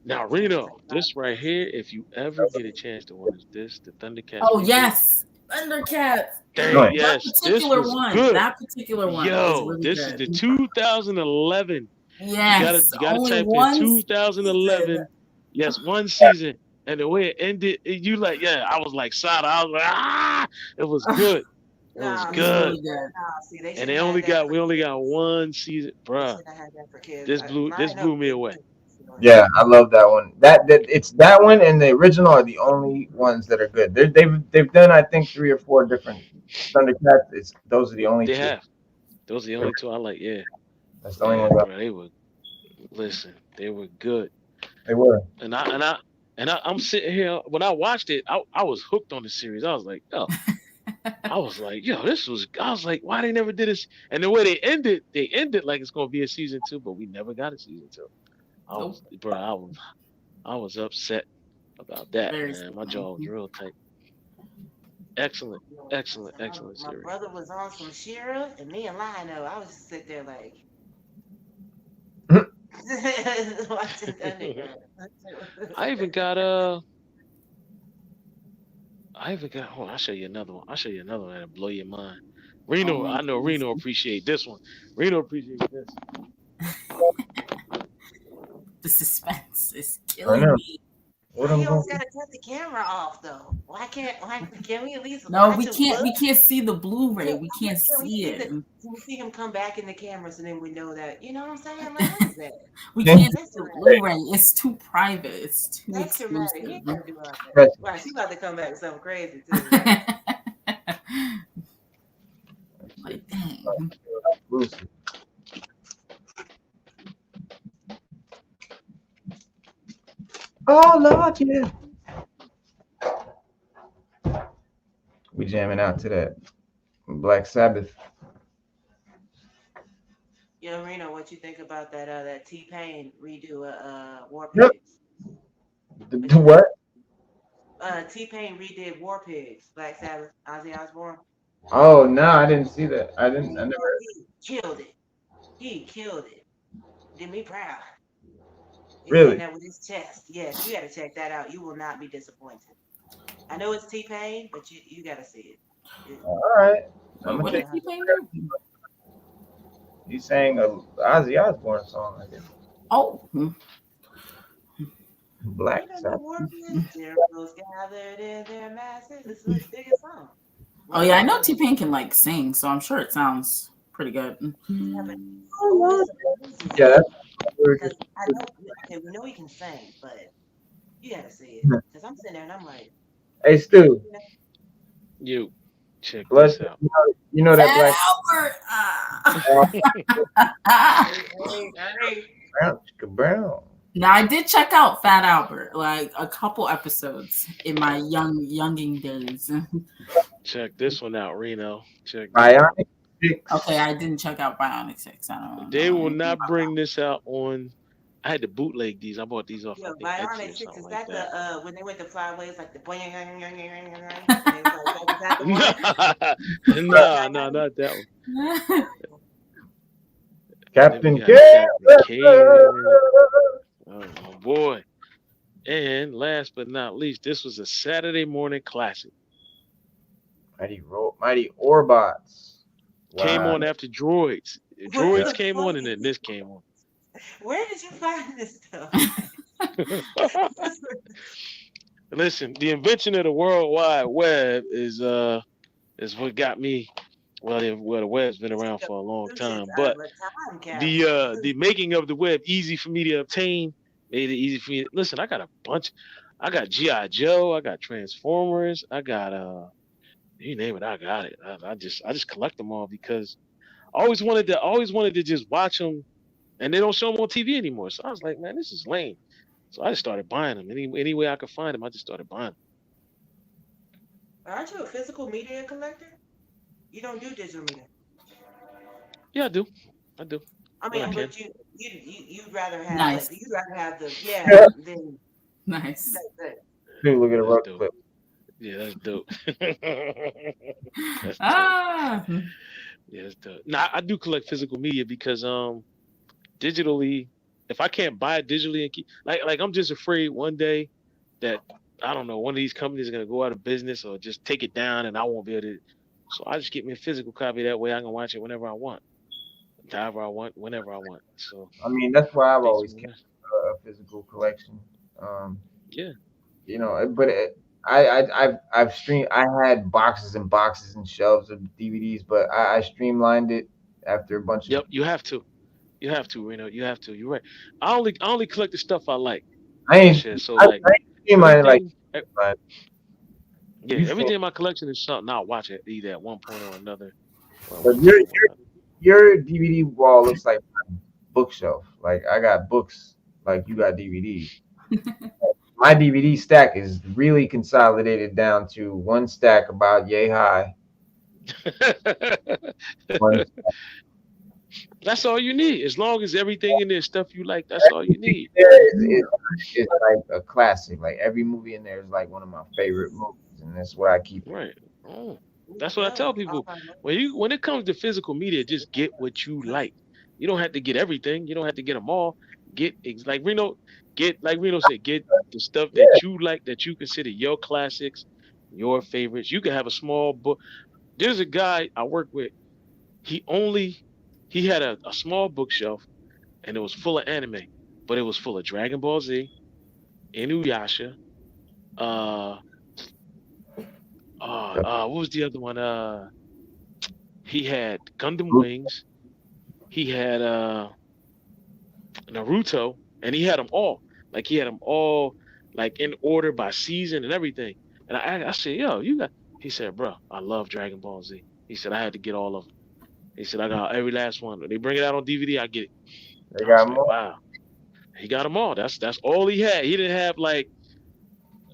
[SPEAKER 3] Now, Reno, this right here, if you ever get a chance to watch this, the Thundercats.
[SPEAKER 4] Oh, yes. Thundercats.
[SPEAKER 3] Yes,
[SPEAKER 4] this was
[SPEAKER 3] good.
[SPEAKER 4] That particular one.
[SPEAKER 3] Yo,
[SPEAKER 4] really
[SPEAKER 3] this
[SPEAKER 4] good.
[SPEAKER 3] is the 2011.
[SPEAKER 4] Yes.
[SPEAKER 3] You gotta type in 2011. Season. Yes, one season. And the way it ended, I was like side. I was like, it was good. It was good.
[SPEAKER 2] Really good.
[SPEAKER 3] And we only got one season, bruh. This blew me away.
[SPEAKER 1] Yeah, I love that one. It's that one and the original are the only ones that are good. They've done I think 3 or 4 different Thundercats. Those are the only two.
[SPEAKER 3] Have. Those are the only two I like. Yeah,
[SPEAKER 1] that's the only one.
[SPEAKER 3] They were good.
[SPEAKER 1] They were.
[SPEAKER 3] And I'm sitting here when I watched it. I was hooked on the series. I was like, yo. I was like, why they never did this? And the way they ended like it's gonna be a season 2, but we never got a season 2. I was upset about that, man. My jaw was real tight. Excellent series.
[SPEAKER 2] My brother was on some Shira, and me and Lionel, I was just sit there like watching Thundercats.
[SPEAKER 3] I even got hold on, I'll show you another one that'll blow your mind. Reno, I know Reno appreciate this one. Reno appreciates this.
[SPEAKER 4] The suspense is killing me.
[SPEAKER 2] Why you always gotta cut the camera off though? Can we at least?
[SPEAKER 4] No, we can't. We can't see the Blu-ray. We can't see it.
[SPEAKER 2] Can we see him come back in the camera, so then we know that. You know what I'm saying? Like, what is that?
[SPEAKER 4] We can't
[SPEAKER 2] That's
[SPEAKER 4] do
[SPEAKER 2] dramatic.
[SPEAKER 4] Blu-ray. It's too private. It's too
[SPEAKER 2] That's dramatic. He
[SPEAKER 4] exclusive.
[SPEAKER 2] ain't gotta do all that.
[SPEAKER 1] Press
[SPEAKER 2] Right, she about to come back with something crazy too, right?
[SPEAKER 4] Like, dang.
[SPEAKER 1] exclusive. Oh Lord, yeah. We jamming out to that Black Sabbath.
[SPEAKER 2] Yo, Reno, what you think about that T-Pain redo War
[SPEAKER 1] Yep.
[SPEAKER 2] Pigs?
[SPEAKER 1] The what?
[SPEAKER 2] T-Pain redid War Pigs, Black Sabbath, Ozzy Osbourne.
[SPEAKER 1] Oh no, I didn't see that. I never.
[SPEAKER 2] He killed it. He killed it. Did me proud. He's saying
[SPEAKER 1] Really?
[SPEAKER 2] that with his chest. Yes, you got to check that out. You will not be disappointed. I know it's T-Pain, but you got to see it.
[SPEAKER 1] All right.
[SPEAKER 4] Wait,
[SPEAKER 1] I'm
[SPEAKER 4] what
[SPEAKER 1] gonna
[SPEAKER 4] did
[SPEAKER 1] check.
[SPEAKER 4] T-Pain do?
[SPEAKER 1] He sang a Ozzy Osbourne song, I guess.
[SPEAKER 4] Oh,
[SPEAKER 1] Black
[SPEAKER 2] You don't know
[SPEAKER 1] Sabbath.
[SPEAKER 2] War Pigs? Zeros gathered in their masses. This is his biggest song.
[SPEAKER 4] oh yeah, I know T-Pain can like sing, so I'm sure it sounds pretty good.
[SPEAKER 2] Yeah, but
[SPEAKER 1] Oh,
[SPEAKER 2] this is
[SPEAKER 1] yeah,
[SPEAKER 2] it.
[SPEAKER 1] that's
[SPEAKER 2] Because I know, okay, we know he can sing, but you got to see it. Because I'm sitting there and I'm like,
[SPEAKER 1] Hey Stu,
[SPEAKER 2] you know,
[SPEAKER 3] You check
[SPEAKER 1] bless
[SPEAKER 3] this out.
[SPEAKER 1] you know that
[SPEAKER 4] Fat
[SPEAKER 1] Black
[SPEAKER 4] Albert.
[SPEAKER 2] hey.
[SPEAKER 1] Brown.
[SPEAKER 4] Now I did check out Fat Albert, like a couple episodes in my younging days.
[SPEAKER 3] Check this one out, Reno. Check this out.
[SPEAKER 1] Bionic 6.
[SPEAKER 4] Okay, I didn't check out Bionic 6. I don't
[SPEAKER 3] They
[SPEAKER 4] know
[SPEAKER 3] will
[SPEAKER 4] anything
[SPEAKER 3] not
[SPEAKER 4] about
[SPEAKER 3] bring this out on. I had to bootleg these. I bought these off, I
[SPEAKER 2] Yo,
[SPEAKER 3] think, Etsy
[SPEAKER 2] Bionic
[SPEAKER 3] or
[SPEAKER 2] 6,
[SPEAKER 3] something
[SPEAKER 2] is
[SPEAKER 3] like
[SPEAKER 2] that
[SPEAKER 3] that.
[SPEAKER 2] the, when they went to Flyways, like the boing, and they was like, is that the one?
[SPEAKER 3] Nah, not that one.
[SPEAKER 4] that.
[SPEAKER 3] And then we
[SPEAKER 1] Captain
[SPEAKER 3] got
[SPEAKER 1] K.
[SPEAKER 3] Captain Cannon. Oh my boy. And last but not least, this was a Saturday morning classic.
[SPEAKER 1] Mighty Orbots.
[SPEAKER 3] Came
[SPEAKER 1] Wow.
[SPEAKER 3] on after Droids.
[SPEAKER 2] What
[SPEAKER 3] Droids
[SPEAKER 2] the
[SPEAKER 3] came
[SPEAKER 2] fuck?
[SPEAKER 3] on and then this came on.
[SPEAKER 2] Where did you find this stuff?
[SPEAKER 3] Listen, the invention of the World Wide Web is what got me. Well, the web's been around for a long
[SPEAKER 2] This is
[SPEAKER 3] time,
[SPEAKER 2] out
[SPEAKER 3] but
[SPEAKER 2] of a time capsule.
[SPEAKER 3] the making of the web easy for me to obtain, made it easy for me. Listen, I got a bunch. I got GI Joe. I got Transformers. I got you name it, I got it. I just collect them all because I always wanted to just watch them, and they don't show them on TV anymore. So I was like, man, this is lame. So I just started buying them any way I could find them. I just started buying them.
[SPEAKER 2] Aren't you a physical media collector? You don't do digital media.
[SPEAKER 3] Yeah, I do.
[SPEAKER 2] I
[SPEAKER 3] When I
[SPEAKER 2] mean,
[SPEAKER 3] can.
[SPEAKER 2] but you'd rather have
[SPEAKER 4] Nice.
[SPEAKER 2] you'd rather have the than
[SPEAKER 4] Nice.
[SPEAKER 2] that.
[SPEAKER 1] Dude, look at a
[SPEAKER 3] That's
[SPEAKER 1] rock
[SPEAKER 3] dope.
[SPEAKER 1] clip.
[SPEAKER 3] Yeah, that's dope. That's dope.
[SPEAKER 4] Ah.
[SPEAKER 3] Yeah, that's dope. Now I do collect physical media because digitally, if I can't buy it digitally and keep like I'm just afraid one day that I don't know one of these companies are gonna go out of business or just take it down and I won't be able to. So I just get me a physical copy that way I can watch it whenever I want, however I want, whenever I want. So
[SPEAKER 1] I mean, that's why I've
[SPEAKER 3] makes
[SPEAKER 1] always
[SPEAKER 3] me
[SPEAKER 1] kept
[SPEAKER 3] nice.
[SPEAKER 1] a physical collection.
[SPEAKER 3] Yeah.
[SPEAKER 1] You know, but I've streamed. I had boxes and boxes and shelves of DVDs, but I streamlined it after a bunch of.
[SPEAKER 3] Yep. You have to. You have to, Reno. You have to. You're right. I only collect the stuff I like.
[SPEAKER 1] I ain't.
[SPEAKER 3] Shit. So
[SPEAKER 1] I
[SPEAKER 3] like
[SPEAKER 1] ain't streamlined like.
[SPEAKER 3] everything.
[SPEAKER 1] But
[SPEAKER 3] Yeah,
[SPEAKER 1] you
[SPEAKER 3] everything
[SPEAKER 1] stream,
[SPEAKER 3] in my collection is something I'll watch it either at one point or another, or at
[SPEAKER 1] but
[SPEAKER 3] one time or another.
[SPEAKER 1] your DVD wall looks like my bookshelf. Like I got books, like you got DVDs. My DVD stack is really consolidated down to one stack about yay high. One,
[SPEAKER 3] That's all you need. As long as everything in there is stuff you like, that's all you need.
[SPEAKER 1] is like a classic. Like every movie in there is like one of my favorite movies, and that's what I keep.
[SPEAKER 3] Right. Oh,
[SPEAKER 2] There
[SPEAKER 3] that's
[SPEAKER 2] you
[SPEAKER 3] what I
[SPEAKER 2] go.
[SPEAKER 3] tell people. When it comes to physical media, just get what you like. You don't have to get everything. You don't have to get them all. Like Reno said, get the stuff
[SPEAKER 1] Yeah,
[SPEAKER 3] that you like that you consider your classics, your favorites. You can have a small book. There's a guy I work with. He only he had a small bookshelf and it was full of anime, but it was full of Dragon Ball Z, Inuyasha, uh what was the other one? He had Gundam Wings. He had Naruto, and he had them all. Like he had them all like in order by season and everything. And I said, yo, you got. He said, bro, I love Dragon Ball Z. He said I had to get all of them. He said I got every last one. When they bring it out on DVD, I get it.
[SPEAKER 1] They
[SPEAKER 3] I was
[SPEAKER 1] got
[SPEAKER 3] like,
[SPEAKER 1] more.
[SPEAKER 3] wow, he got them all. That's all he had. He didn't have like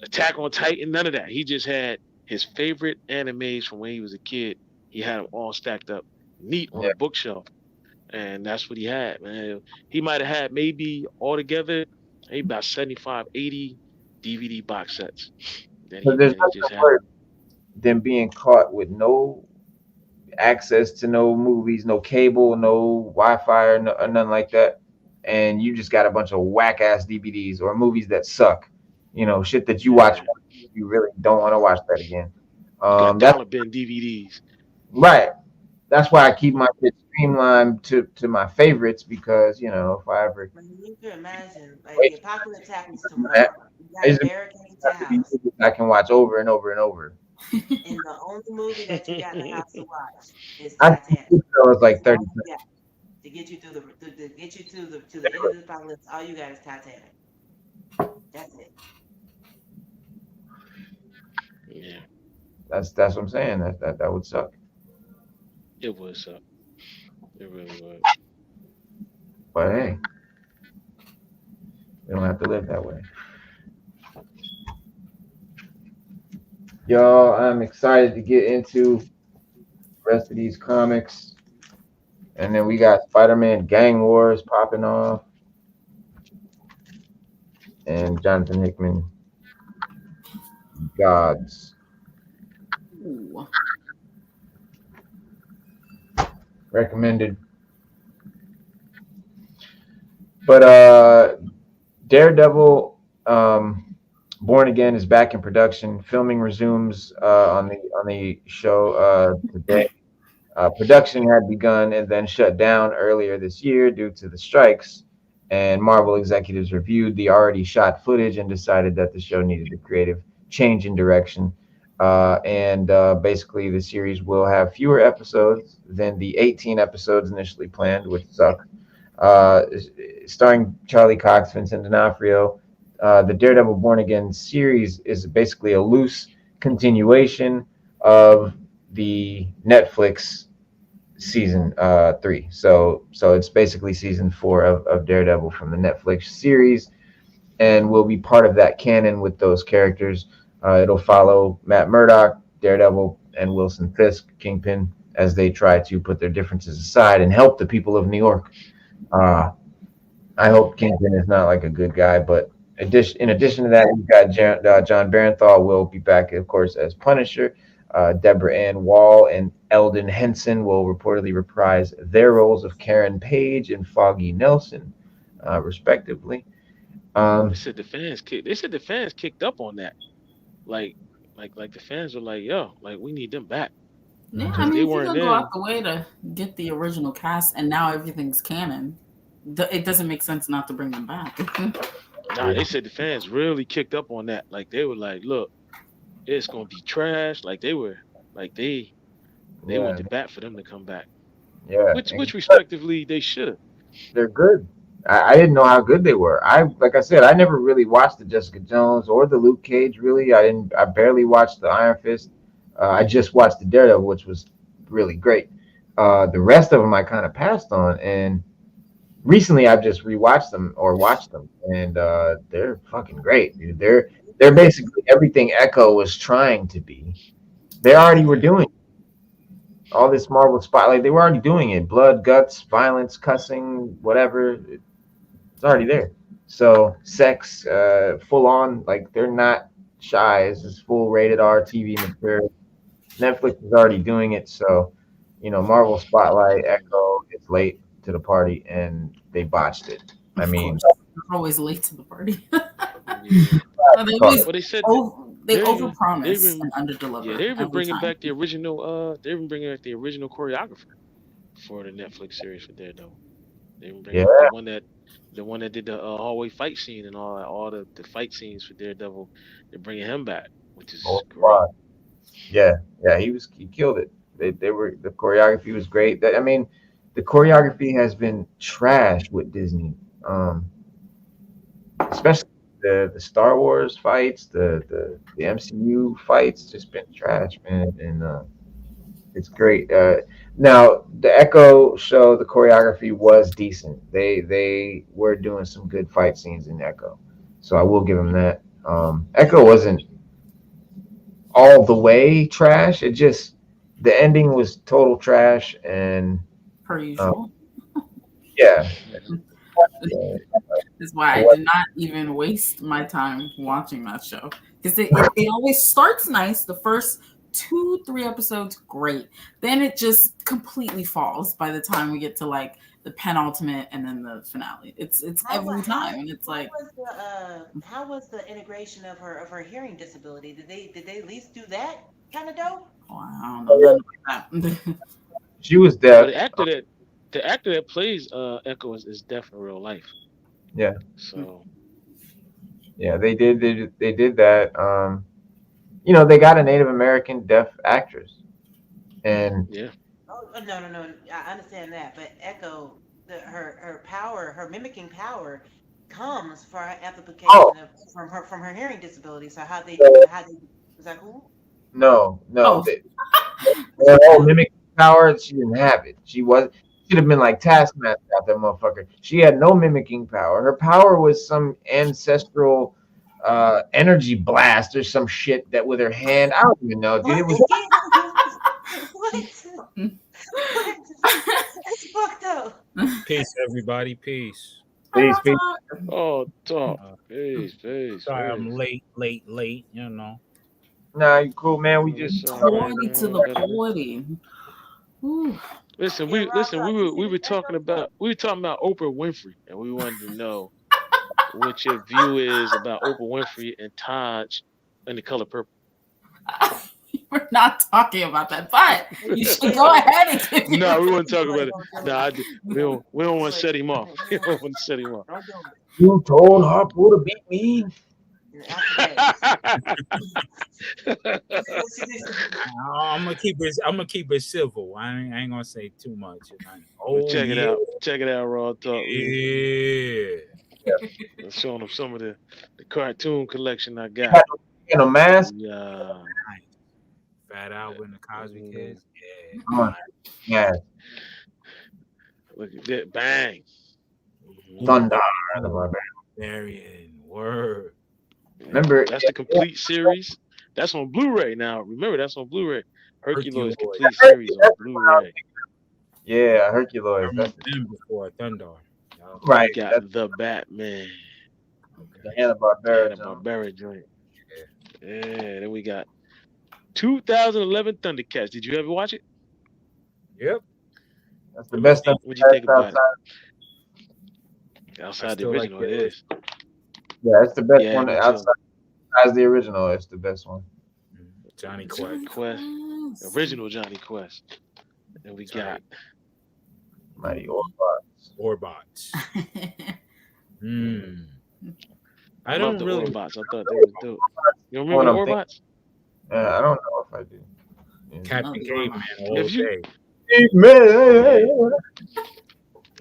[SPEAKER 3] Attack on Titan, none of that. He just had his favorite animes from when he was a kid. He had them all stacked up neat on
[SPEAKER 1] Yeah.
[SPEAKER 3] a bookshelf. And that's what he had, man. He might have had maybe altogether maybe about 75, 80 DVD box sets. Then
[SPEAKER 1] But
[SPEAKER 3] he
[SPEAKER 1] there's
[SPEAKER 3] then he just
[SPEAKER 1] nothing
[SPEAKER 3] had
[SPEAKER 1] worse than being caught with no access to no movies, no cable, no Wi-Fi, or nothing like that, and you just got a bunch of whack ass DVDs or movies that suck. Shit that you watch,
[SPEAKER 3] yeah.
[SPEAKER 1] you really don't want to watch that again.
[SPEAKER 3] You got
[SPEAKER 1] That's
[SPEAKER 3] dollar bin DVDs.
[SPEAKER 1] right. That's why I keep my shit streamlined to my favorites because if I ever
[SPEAKER 2] I mean, you can imagine, like the
[SPEAKER 1] wait,
[SPEAKER 2] apocalypse happens
[SPEAKER 1] I
[SPEAKER 2] tomorrow. You got to
[SPEAKER 1] just
[SPEAKER 2] barricade
[SPEAKER 1] have
[SPEAKER 2] your
[SPEAKER 1] to be
[SPEAKER 2] house,
[SPEAKER 1] movies I can watch over and over and over.
[SPEAKER 2] and the only movie that you got in the house to watch is
[SPEAKER 1] I think
[SPEAKER 2] Titanic.
[SPEAKER 1] it was
[SPEAKER 2] That's
[SPEAKER 1] like
[SPEAKER 2] all
[SPEAKER 1] 30
[SPEAKER 2] you got to get you through to get you to the end of the apocalypse. All you got is Titanic. That's it.
[SPEAKER 3] Yeah,
[SPEAKER 1] That's what I'm saying. That would suck.
[SPEAKER 3] it was it really was.
[SPEAKER 1] But hey, we don't have to live that way. Y'all, I'm excited to get into the rest of these comics. And then we got Spider-Man Gang Wars popping off. And Jonathan Hickman Gods.
[SPEAKER 4] Ooh.
[SPEAKER 1] Recommended. But Daredevil Born Again is back in production. Filming resumes on the show today. Production had begun and then shut down earlier this year due to the strikes. And Marvel executives reviewed the already shot footage and decided that the show needed a creative change in direction. And basically, the series will have fewer episodes than the 18 episodes initially planned, which sucks. Uh, Starring Charlie Cox, Vincent D'Onofrio. The Daredevil Born Again series is basically a loose continuation of the Netflix season 3. So it's basically season 4 of Daredevil from the Netflix series, and will be part of that canon with those characters. It'll follow Matt Murdock, Daredevil, and Wilson Fisk, Kingpin, as they try to put their differences aside and help the people of New York. Uh, I hope Kingpin is not like a good guy, but in addition to that, we've got John Barenthal will be back, of course, as Punisher. Deborah Ann Wall and Eldon Henson will reportedly reprise their roles of Karen Page and Foggy Nelson, respectively.
[SPEAKER 3] They
[SPEAKER 1] Um,
[SPEAKER 3] said the fans kicked. They said the fans kicked up on that. Like like the fans were like, yo, like we need them back
[SPEAKER 4] Yeah, I
[SPEAKER 3] because
[SPEAKER 4] mean,
[SPEAKER 3] they
[SPEAKER 4] if you're
[SPEAKER 3] weren't
[SPEAKER 4] gonna go out
[SPEAKER 3] in.
[SPEAKER 4] the way to get the original cast and now everything's canon, it doesn't make sense not to bring them back.
[SPEAKER 3] Nah, they said the fans really kicked up on that. Like they were like, look, it's gonna be trash. Like they were like they went
[SPEAKER 1] yeah,
[SPEAKER 3] to bat for them to come back.
[SPEAKER 1] yeah,
[SPEAKER 3] Which respectively they should have.
[SPEAKER 1] they're good. I didn't know how good they were. Like I said, I never really watched the Jessica Jones or the Luke Cage. Really, I didn't. I barely watched the Iron Fist. I just watched the Daredevil, which was really great. The rest of them I kind of passed on, and recently I've just rewatched them or watched them, and they're fucking great, dude. They're basically everything Echo was trying to be. They already were
[SPEAKER 3] Yeah.
[SPEAKER 1] doing all this Marvel spotlight. They were already doing it. Blood, guts, violence, cussing, whatever. It's already there. So sex, full on, like they're not shy. This is full rated R TV material. Netflix is already doing it. So, Marvel Spotlight, Echo is late to the party and they botched it. I
[SPEAKER 4] Of
[SPEAKER 1] mean,
[SPEAKER 4] course, they're always late to the party.
[SPEAKER 3] Yeah.
[SPEAKER 4] They always
[SPEAKER 3] Well, they said that
[SPEAKER 4] they
[SPEAKER 3] they
[SPEAKER 4] overpromise and
[SPEAKER 3] even yeah,
[SPEAKER 4] underdeliver
[SPEAKER 3] they're even
[SPEAKER 4] every
[SPEAKER 3] bringing
[SPEAKER 4] time.
[SPEAKER 3] back the original they're even bringing back the original choreographer for the Netflix series for Daredevil. They even
[SPEAKER 1] yeah,
[SPEAKER 3] bringing the one that did the hallway fight scene and all the fight scenes for Daredevil. They're bringing him back, which is
[SPEAKER 1] whole
[SPEAKER 3] great.
[SPEAKER 1] squad. Yeah, yeah, he killed it. They were the choreography was great. I mean, the choreography has been trash with Disney, especially the Star Wars fights, the MCU fights, just been trash, man. And it's great. Now the Echo show, the choreography was decent. They were doing some good fight scenes in Echo, so I will give them that. Echo wasn't all the way trash. It just the ending was total trash, and
[SPEAKER 4] Per usual.
[SPEAKER 1] yeah,
[SPEAKER 4] That's why I did not even waste my time watching that show. Because it always starts nice. The first 2-3 episodes, great. Then it just completely falls by the time we get to like the penultimate and then the finale. It's every time. And it's like
[SPEAKER 2] how was the integration of her hearing disability? Did they at least do that kind of dope?
[SPEAKER 4] oh, I don't know nothing about that.
[SPEAKER 1] she was
[SPEAKER 3] Well,
[SPEAKER 1] deaf.
[SPEAKER 3] the actor that plays Echo is deaf in real life.
[SPEAKER 1] Yeah,
[SPEAKER 3] So
[SPEAKER 1] yeah, they did that. You know, they got a Native American deaf actress, and
[SPEAKER 3] yeah.
[SPEAKER 2] Oh no! I understand that, but Echo, her power, her mimicking power, comes for her
[SPEAKER 1] oh
[SPEAKER 2] amplification of from her hearing disability. So how they was that cool?
[SPEAKER 1] no, no,
[SPEAKER 4] Oh,
[SPEAKER 1] the whole mimic power, she didn't have it. Should have been like Taskmaster out that motherfucker. She had no mimicking power. Her power was some ancestral energy blast or some shit that with her hand. I don't even know, dude. It
[SPEAKER 2] What?
[SPEAKER 1] was
[SPEAKER 2] What? What? That's fucked up.
[SPEAKER 5] Peace, everybody. Peace.
[SPEAKER 1] peace, peace.
[SPEAKER 3] Oh, talk.
[SPEAKER 5] Uh,
[SPEAKER 3] Peace.
[SPEAKER 5] sorry, I'm late. You know.
[SPEAKER 1] Nah, you cool, man. We just
[SPEAKER 3] It's all right,
[SPEAKER 4] party to
[SPEAKER 3] man.
[SPEAKER 4] the party. Ooh.
[SPEAKER 3] Listen,
[SPEAKER 2] Yeah, Rob,
[SPEAKER 3] we were talking about Oprah Winfrey, and we wanted to know what your view is about Oprah Winfrey and Taj and The Color Purple.
[SPEAKER 4] We're not talking about that, but you should go ahead and give me.
[SPEAKER 3] No, we want to talk about it. No, we don't want to set him off. We don't want to set him off.
[SPEAKER 2] Don't do
[SPEAKER 1] you told Harpo to beat me.
[SPEAKER 2] it. After that,
[SPEAKER 5] I'm gonna keep it civil. I ain't gonna say too much. Oh,
[SPEAKER 3] Check it
[SPEAKER 5] yeah.
[SPEAKER 3] out. Check it out, Raw Talk.
[SPEAKER 5] Yeah.
[SPEAKER 3] I'm showing them some of the cartoon collection I
[SPEAKER 1] You
[SPEAKER 3] got.
[SPEAKER 1] had a mask.
[SPEAKER 3] Yeah.
[SPEAKER 5] Fat Albert and the Cosby Kids. Yeah.
[SPEAKER 1] Come on, yeah,
[SPEAKER 3] Look at that. Bang.
[SPEAKER 1] thunder.
[SPEAKER 5] Marion. Word.
[SPEAKER 1] Remember,
[SPEAKER 3] That's the complete series. That's on Blu-ray now. Remember, that's on Blu-ray. Herculoid
[SPEAKER 5] Herculoid.
[SPEAKER 3] complete series on Blu-ray.
[SPEAKER 1] yeah,
[SPEAKER 5] I
[SPEAKER 1] Herculoid.
[SPEAKER 5] remember
[SPEAKER 1] That's
[SPEAKER 5] them before Thunder.
[SPEAKER 1] right.
[SPEAKER 3] We
[SPEAKER 1] That's
[SPEAKER 3] got the Batman.
[SPEAKER 1] the Hanna-Barbera.
[SPEAKER 3] Hanna-Barbera joint. Yeah. Then we got 2011 Thundercats. Did you ever watch it?
[SPEAKER 5] Yep.
[SPEAKER 1] That's the best stuff.
[SPEAKER 3] What'd you think about it? Outside the
[SPEAKER 5] still like
[SPEAKER 3] original,
[SPEAKER 5] the
[SPEAKER 3] it is.
[SPEAKER 1] Yeah, it's the best
[SPEAKER 3] Yeah,
[SPEAKER 1] one
[SPEAKER 3] me too.
[SPEAKER 1] outside as the original. It's the best one.
[SPEAKER 5] Johnny Quest.
[SPEAKER 3] Quest. Original Johnny Quest. And we got
[SPEAKER 1] Mighty Orbots.
[SPEAKER 5] Orbots. I
[SPEAKER 3] I
[SPEAKER 5] don't
[SPEAKER 3] love the
[SPEAKER 5] really.
[SPEAKER 3] Orbots. I thought they was dope. You remember the
[SPEAKER 1] I'm thinking-
[SPEAKER 3] Orbots?
[SPEAKER 1] I don't know if I do. Yeah.
[SPEAKER 5] Captain
[SPEAKER 4] Oh,
[SPEAKER 5] Caveman all
[SPEAKER 3] If you-
[SPEAKER 5] day.
[SPEAKER 1] Man.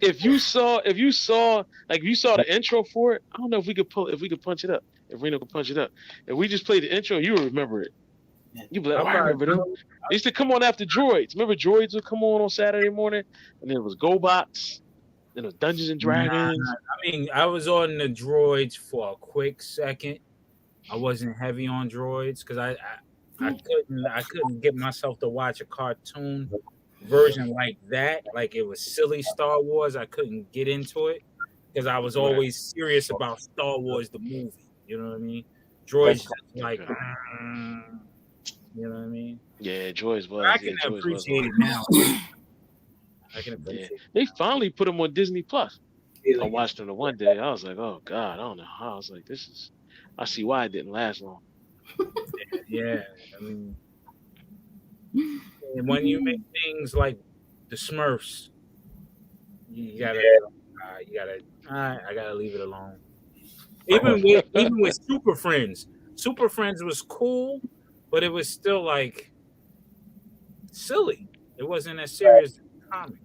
[SPEAKER 3] If you saw the intro for it, I don't know if we could punch it up. If Reno could punch it up. If we just played the intro, you would remember it. You be like, oh, I remember them. They used to come on after Droids. Remember Droids would come on Saturday morning, and then it was GoBots, then it was Dungeons and Dragons.
[SPEAKER 5] I mean, I was on the droids for a quick second. I wasn't heavy on droids because I couldn't get myself to watch a cartoon version like that. Like it was silly Star Wars. I couldn't get into it because I was always serious about Star Wars the movie. You know what I mean? Droids just like you know what I mean?
[SPEAKER 3] Yeah, Droids was.
[SPEAKER 5] I can
[SPEAKER 3] Droids
[SPEAKER 5] appreciate
[SPEAKER 3] was.
[SPEAKER 5] it now. I can appreciate it.
[SPEAKER 3] They finally put them on Disney Plus. I watched them the one day. I was like, oh God, I don't know how. I was like, I see why it didn't last long.
[SPEAKER 5] Yeah, I mean, and when you make things like the Smurfs, you gotta, I gotta leave it alone. Even with Super Friends was cool, but it was still like silly. It wasn't as serious as comics.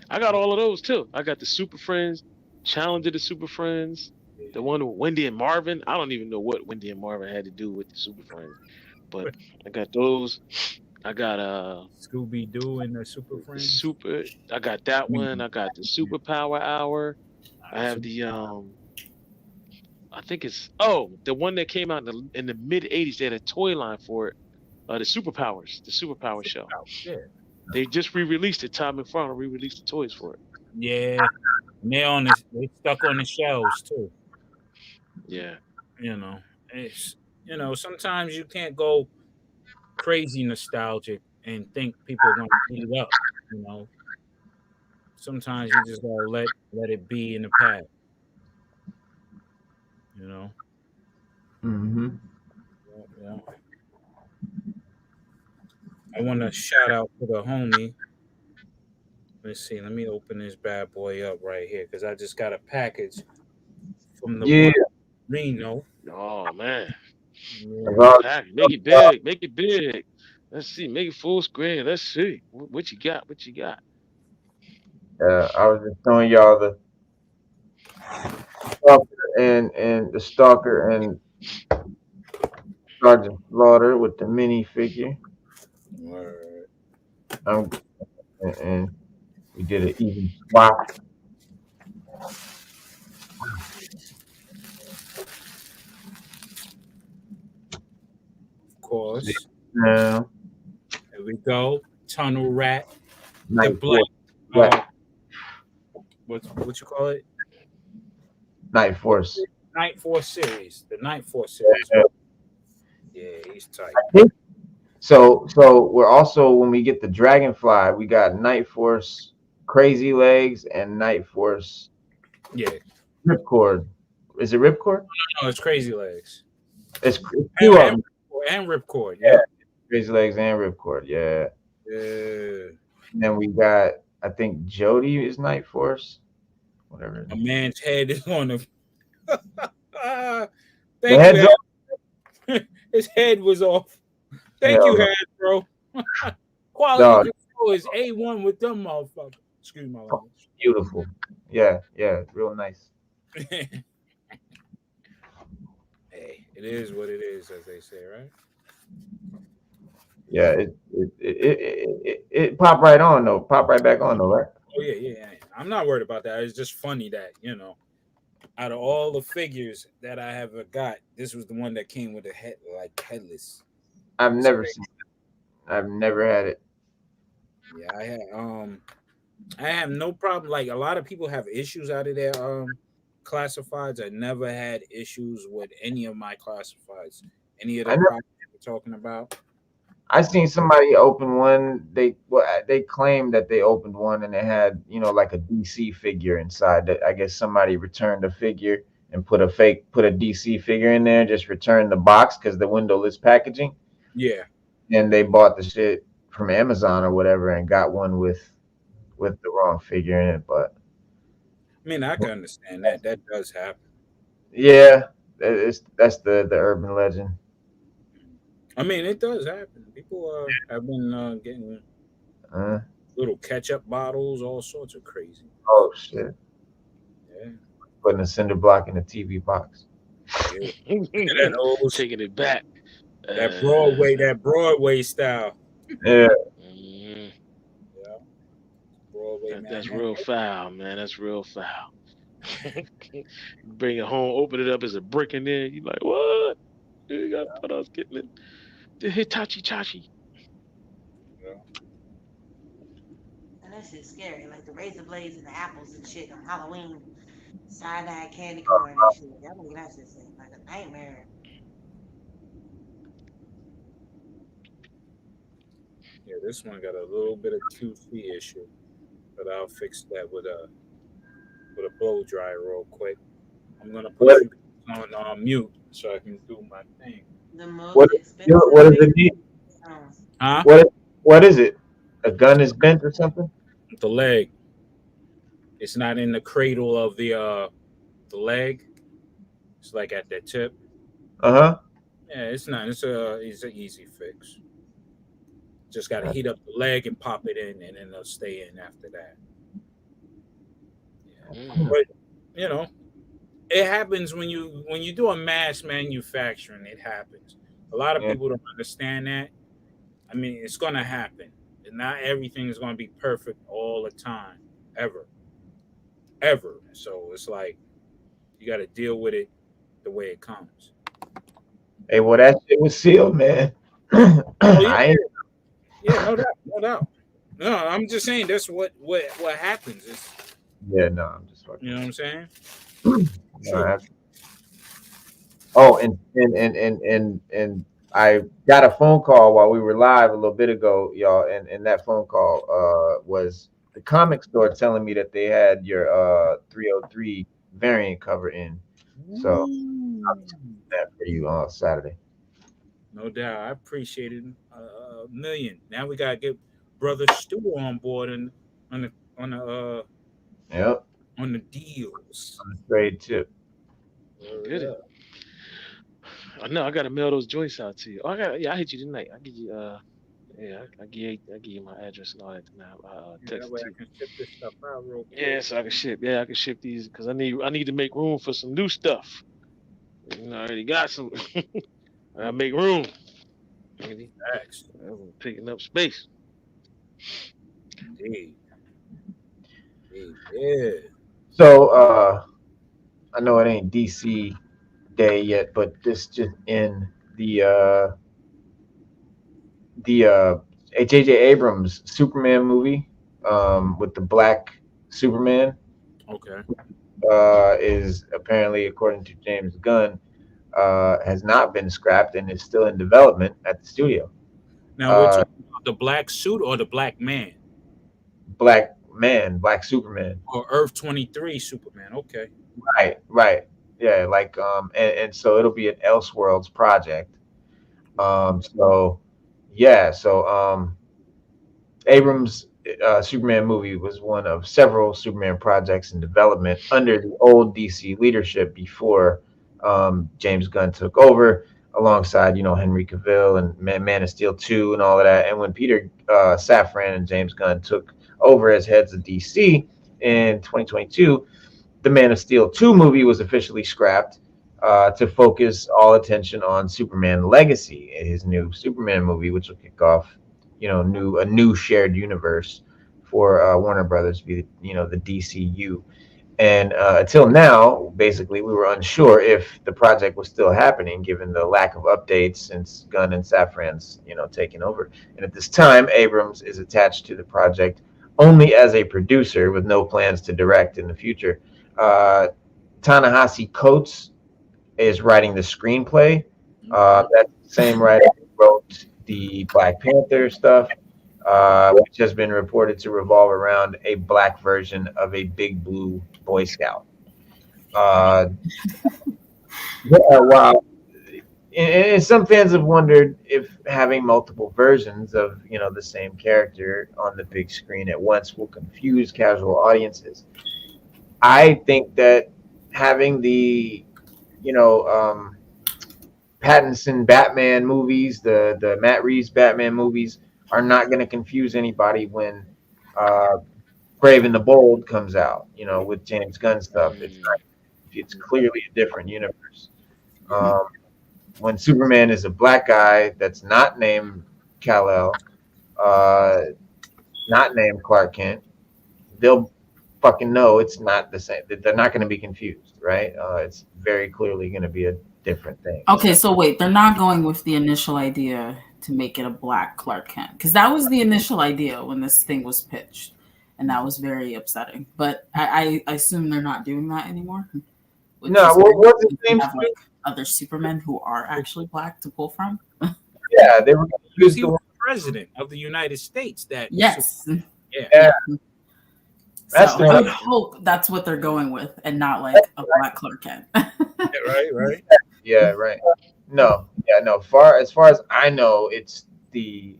[SPEAKER 3] I got all of those too. I got the Super Friends, Challenge of the Super Friends, the one with Wendy and Marvin. I don't even know what Wendy and Marvin had to do with the Super Friends, but I got those. I got
[SPEAKER 5] Scooby Doo and the Super
[SPEAKER 3] the
[SPEAKER 5] Friends.
[SPEAKER 3] super. I got that one. I got the Superpower Hour. I have the I think it's the one that came out in the mid '80s. They had a toy line for it. The Superpower show.
[SPEAKER 5] Yeah.
[SPEAKER 3] They just re-released it. Todd McFarlane re-released the toys for it.
[SPEAKER 5] Yeah. And they stuck on the shelves too.
[SPEAKER 3] Yeah.
[SPEAKER 5] It's sometimes you can't go crazy nostalgic and think people are gonna eat it up. Sometimes you just gotta let it be in the past.
[SPEAKER 1] Mm-hmm.
[SPEAKER 5] Yeah. I want to shout out to the homie. Let's see. Let me open this bad boy up right here because I just got a package from the
[SPEAKER 1] Yeah.
[SPEAKER 5] one Reno.
[SPEAKER 3] Oh man.
[SPEAKER 1] About-
[SPEAKER 3] Make it big. Make it big. Let's see. Make it full screen. Let's see. What you got? What you got?
[SPEAKER 1] I was just showing y'all the stalker and the stalker and Sergeant Slaughter with the mini figure.
[SPEAKER 5] Word.
[SPEAKER 1] And we did an even swap.
[SPEAKER 5] Of course.
[SPEAKER 1] Now,
[SPEAKER 5] Here we go. Tunnel Rat. The
[SPEAKER 1] Night
[SPEAKER 5] black.
[SPEAKER 1] Force.
[SPEAKER 5] What you call it?
[SPEAKER 1] Night Force.
[SPEAKER 5] Night Force series. The Night Force series. Yeah, he's tight.
[SPEAKER 1] So we're also, when we get the Dragonfly, we got Night Force Crazy Legs and Night Force
[SPEAKER 5] Yeah.
[SPEAKER 1] Ripcord. Is it Ripcord?
[SPEAKER 5] No, it's Crazy Legs.
[SPEAKER 1] It's two of them.
[SPEAKER 5] And Ripcord. Yeah.
[SPEAKER 1] Crazy Legs and Ripcord. Yeah.
[SPEAKER 5] Yeah.
[SPEAKER 1] And then we got, I think Jody is Night Force. Whatever.
[SPEAKER 5] A man's head is on the.
[SPEAKER 1] The head's
[SPEAKER 5] Thank you. His head was off. Thank you, head, bro. Quality control is A1 with them motherfuckers. Excuse my language.
[SPEAKER 1] Beautiful. Yeah, real nice.
[SPEAKER 5] Hey, it is what it is, as they say, right?
[SPEAKER 1] Yeah, it popped right on though. Pop right back on though, right?
[SPEAKER 5] Oh yeah. I'm not worried about that. It's just funny that out of all the figures that I have got, this was the one that came with a head, like headless.
[SPEAKER 1] I've never seen it. I've never had it.
[SPEAKER 5] Yeah, I have no problem. Like a lot of people have issues out of their classifieds. I never had issues with any of my classifieds. Any of the products we're talking about.
[SPEAKER 1] I seen somebody open one. They claimed that they opened one and it had like a DC figure inside. That I guess somebody returned a figure and put a DC figure in there. Just returned the box because the windowless packaging.
[SPEAKER 5] Yeah.
[SPEAKER 1] And they bought the shit from Amazon or whatever and got one with the wrong figure in it. But
[SPEAKER 5] I mean, I can understand that. That does happen.
[SPEAKER 1] Yeah, that's the urban legend.
[SPEAKER 5] I mean, it does happen. People have been getting little ketchup bottles, all sorts of crazy.
[SPEAKER 1] Oh shit!
[SPEAKER 5] Yeah,
[SPEAKER 1] putting a cinder block in the TV box.
[SPEAKER 5] Yeah.
[SPEAKER 3] Taking it back.
[SPEAKER 5] That Broadway style.
[SPEAKER 1] Yeah.
[SPEAKER 5] Yeah.
[SPEAKER 3] Broadway. That's real foul, man. That's real foul. Bring it home, open it up as a brick in there. You like what? You got put us getting it. The Hitachi Chachi.
[SPEAKER 2] Yeah. And that shit's scary. Like the razor blades and the apples and shit on Halloween. Cyanide candy corn and shit. That shit's like a nightmare.
[SPEAKER 5] Yeah, this one got a little bit of QC issue, but I'll fix that with a blow dryer real quick. I'm gonna put you on mute so I can do my thing.
[SPEAKER 2] The most expensive.
[SPEAKER 1] What is it need?
[SPEAKER 5] Huh?
[SPEAKER 1] What is it? A gun is bent or something?
[SPEAKER 5] The leg. It's not in the cradle of the leg. It's like at the tip.
[SPEAKER 1] Yeah,
[SPEAKER 5] it's not. It's an easy fix. Just got to heat up the leg and pop it in, and then they'll stay in after that. Yeah. But it happens when you do a mass manufacturing. It happens. A lot of people don't understand that. I mean, it's going to happen. And not everything is going to be perfect all the time, ever. So it's like you got to deal with it the way it comes.
[SPEAKER 1] Hey, well, that shit was sealed, man.
[SPEAKER 5] No doubt. No, I'm just saying that's what happens.
[SPEAKER 1] No, I'm just fucking.
[SPEAKER 5] You know what I'm saying?
[SPEAKER 1] And I got a phone call while we were live a little bit ago, y'all, and that phone call was the comic store telling me that they had your 303 variant cover in. So I'll do that for you on Saturday.
[SPEAKER 5] No doubt. I appreciate it a million. Now we gotta get Brother Stu on board and on the deals.
[SPEAKER 1] On the trade tip.
[SPEAKER 3] Get it. I know I gotta mail those joints out to you. I hit you tonight. I give you I give you my address and all that tonight. Text
[SPEAKER 5] that way
[SPEAKER 3] it to
[SPEAKER 5] I
[SPEAKER 3] you.
[SPEAKER 5] can ship this stuff out real quick.
[SPEAKER 3] Yeah, so I can ship. Yeah, I can ship these because I need to make room for some new stuff. I already got some. I make room. Maybe. I'm picking up space.
[SPEAKER 5] Indeed. Yeah.
[SPEAKER 1] So I know it ain't DC Day yet, but this just in the J.J. Abrams Superman movie with the black Superman.
[SPEAKER 5] Okay.
[SPEAKER 1] Is apparently, according to James Gunn, has not been scrapped and is still in development at the studio.
[SPEAKER 5] Now we're talking about the black suit or the black man?
[SPEAKER 1] Black Superman.
[SPEAKER 5] Or Earth 23 Superman. Okay.
[SPEAKER 1] Right. Yeah, like and so it'll be an Elseworlds project. Abrams' Superman movie was one of several Superman projects in development under the old DC leadership before James Gunn took over, alongside Henry Cavill and Man of Steel 2 and all of that. And when Peter Safran and James Gunn took over as heads of DC in 2022, the Man of Steel 2 movie was officially scrapped to focus all attention on Superman Legacy, his new Superman movie, which will kick off a new shared universe for Warner Brothers, the DCU. And until now, basically, we were unsure if the project was still happening, given the lack of updates since Gunn and Safran's taken over. And at this time, Abrams is attached to the project only as a producer with no plans to direct in the future. Ta-Nehisi Coates is writing the screenplay. That's the same writer who wrote the Black Panther stuff, which has been reported to revolve around a black version of a Big Blue Boy Scout. Wow. And some fans have wondered if having multiple versions of the same character on the big screen at once will confuse casual audiences. I think that having the Pattinson Batman movies, the Matt Reeves Batman movies, are not going to confuse anybody when Brave and the Bold comes out, with James Gunn stuff. It's clearly a different universe. When Superman is a black guy that's not named Kal-El, not named Clark Kent, they'll fucking know it's not the same. They're not going to be confused, right? It's very clearly going to be a different thing.
[SPEAKER 4] Okay, so wait, they're not going with the initial idea to make it a black Clark Kent, because that was the initial idea when this thing was pitched, and that was very upsetting. But I assume they're not doing that anymore.
[SPEAKER 1] No, what's his name?
[SPEAKER 4] Have like other Supermen who are actually black to pull from.
[SPEAKER 1] Yeah, they were going to use
[SPEAKER 5] the president of the United States.
[SPEAKER 4] Yes.
[SPEAKER 1] Yeah.
[SPEAKER 4] So I would hope that's what they're going with, and not like a black Clark Kent.
[SPEAKER 5] Right.
[SPEAKER 1] Yeah, right. No. As far as I know, it's the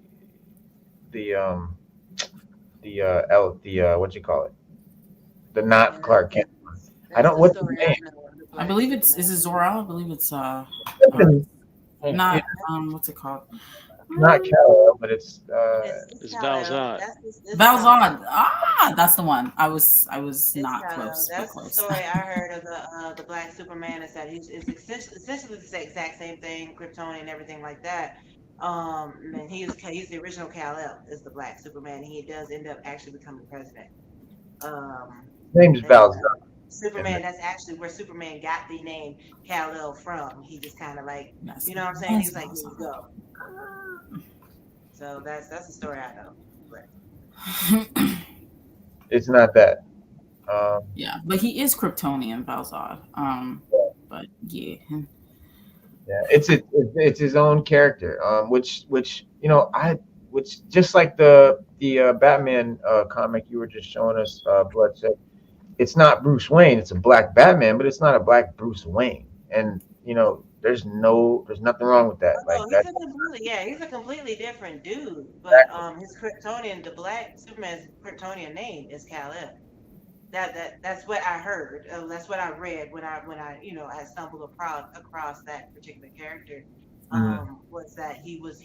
[SPEAKER 1] what you call it? The not Clark Kent one. I don't. What's the name?
[SPEAKER 4] I believe is it Zor-El? I believe it's not. What's it called?
[SPEAKER 1] not Kal-El, but it's
[SPEAKER 3] It's
[SPEAKER 2] Kal-El.
[SPEAKER 3] Val-Zod.
[SPEAKER 2] It's
[SPEAKER 4] Valzad.
[SPEAKER 2] Kal-El.
[SPEAKER 4] That's the one. I was
[SPEAKER 2] It's
[SPEAKER 4] not
[SPEAKER 2] Kal-El.
[SPEAKER 4] close, but
[SPEAKER 2] That's the
[SPEAKER 4] close.
[SPEAKER 2] story I heard of the Black Superman. Is that it's essentially the exact same thing, Kryptonian and everything like that. And he's the original Kal-El is the Black Superman. He does end up actually becoming president.
[SPEAKER 1] name's
[SPEAKER 2] And
[SPEAKER 1] Val.
[SPEAKER 2] Superman, that's actually where Superman got the name Kal-El from. He just kind of like,
[SPEAKER 4] Yes,
[SPEAKER 2] you know what I'm saying? He was
[SPEAKER 4] yes,
[SPEAKER 2] like, here you go. So that's the story I know. But
[SPEAKER 1] It's not that.
[SPEAKER 4] yeah, but he is Kryptonian, Valzad. But yeah,
[SPEAKER 1] Yeah, it's his own character. Which which just like the Batman comic you were just showing us, Bloodshed. It's not Bruce Wayne. It's a black Batman, but it's not a black Bruce Wayne. And there's nothing wrong with that. Like
[SPEAKER 2] oh,
[SPEAKER 1] that.
[SPEAKER 2] he's a completely different dude. But his Kryptonian, the Black Superman's Kryptonian name is Kal-El. That's what I heard. That's what I read when I I stumbled across that particular character. Was that he was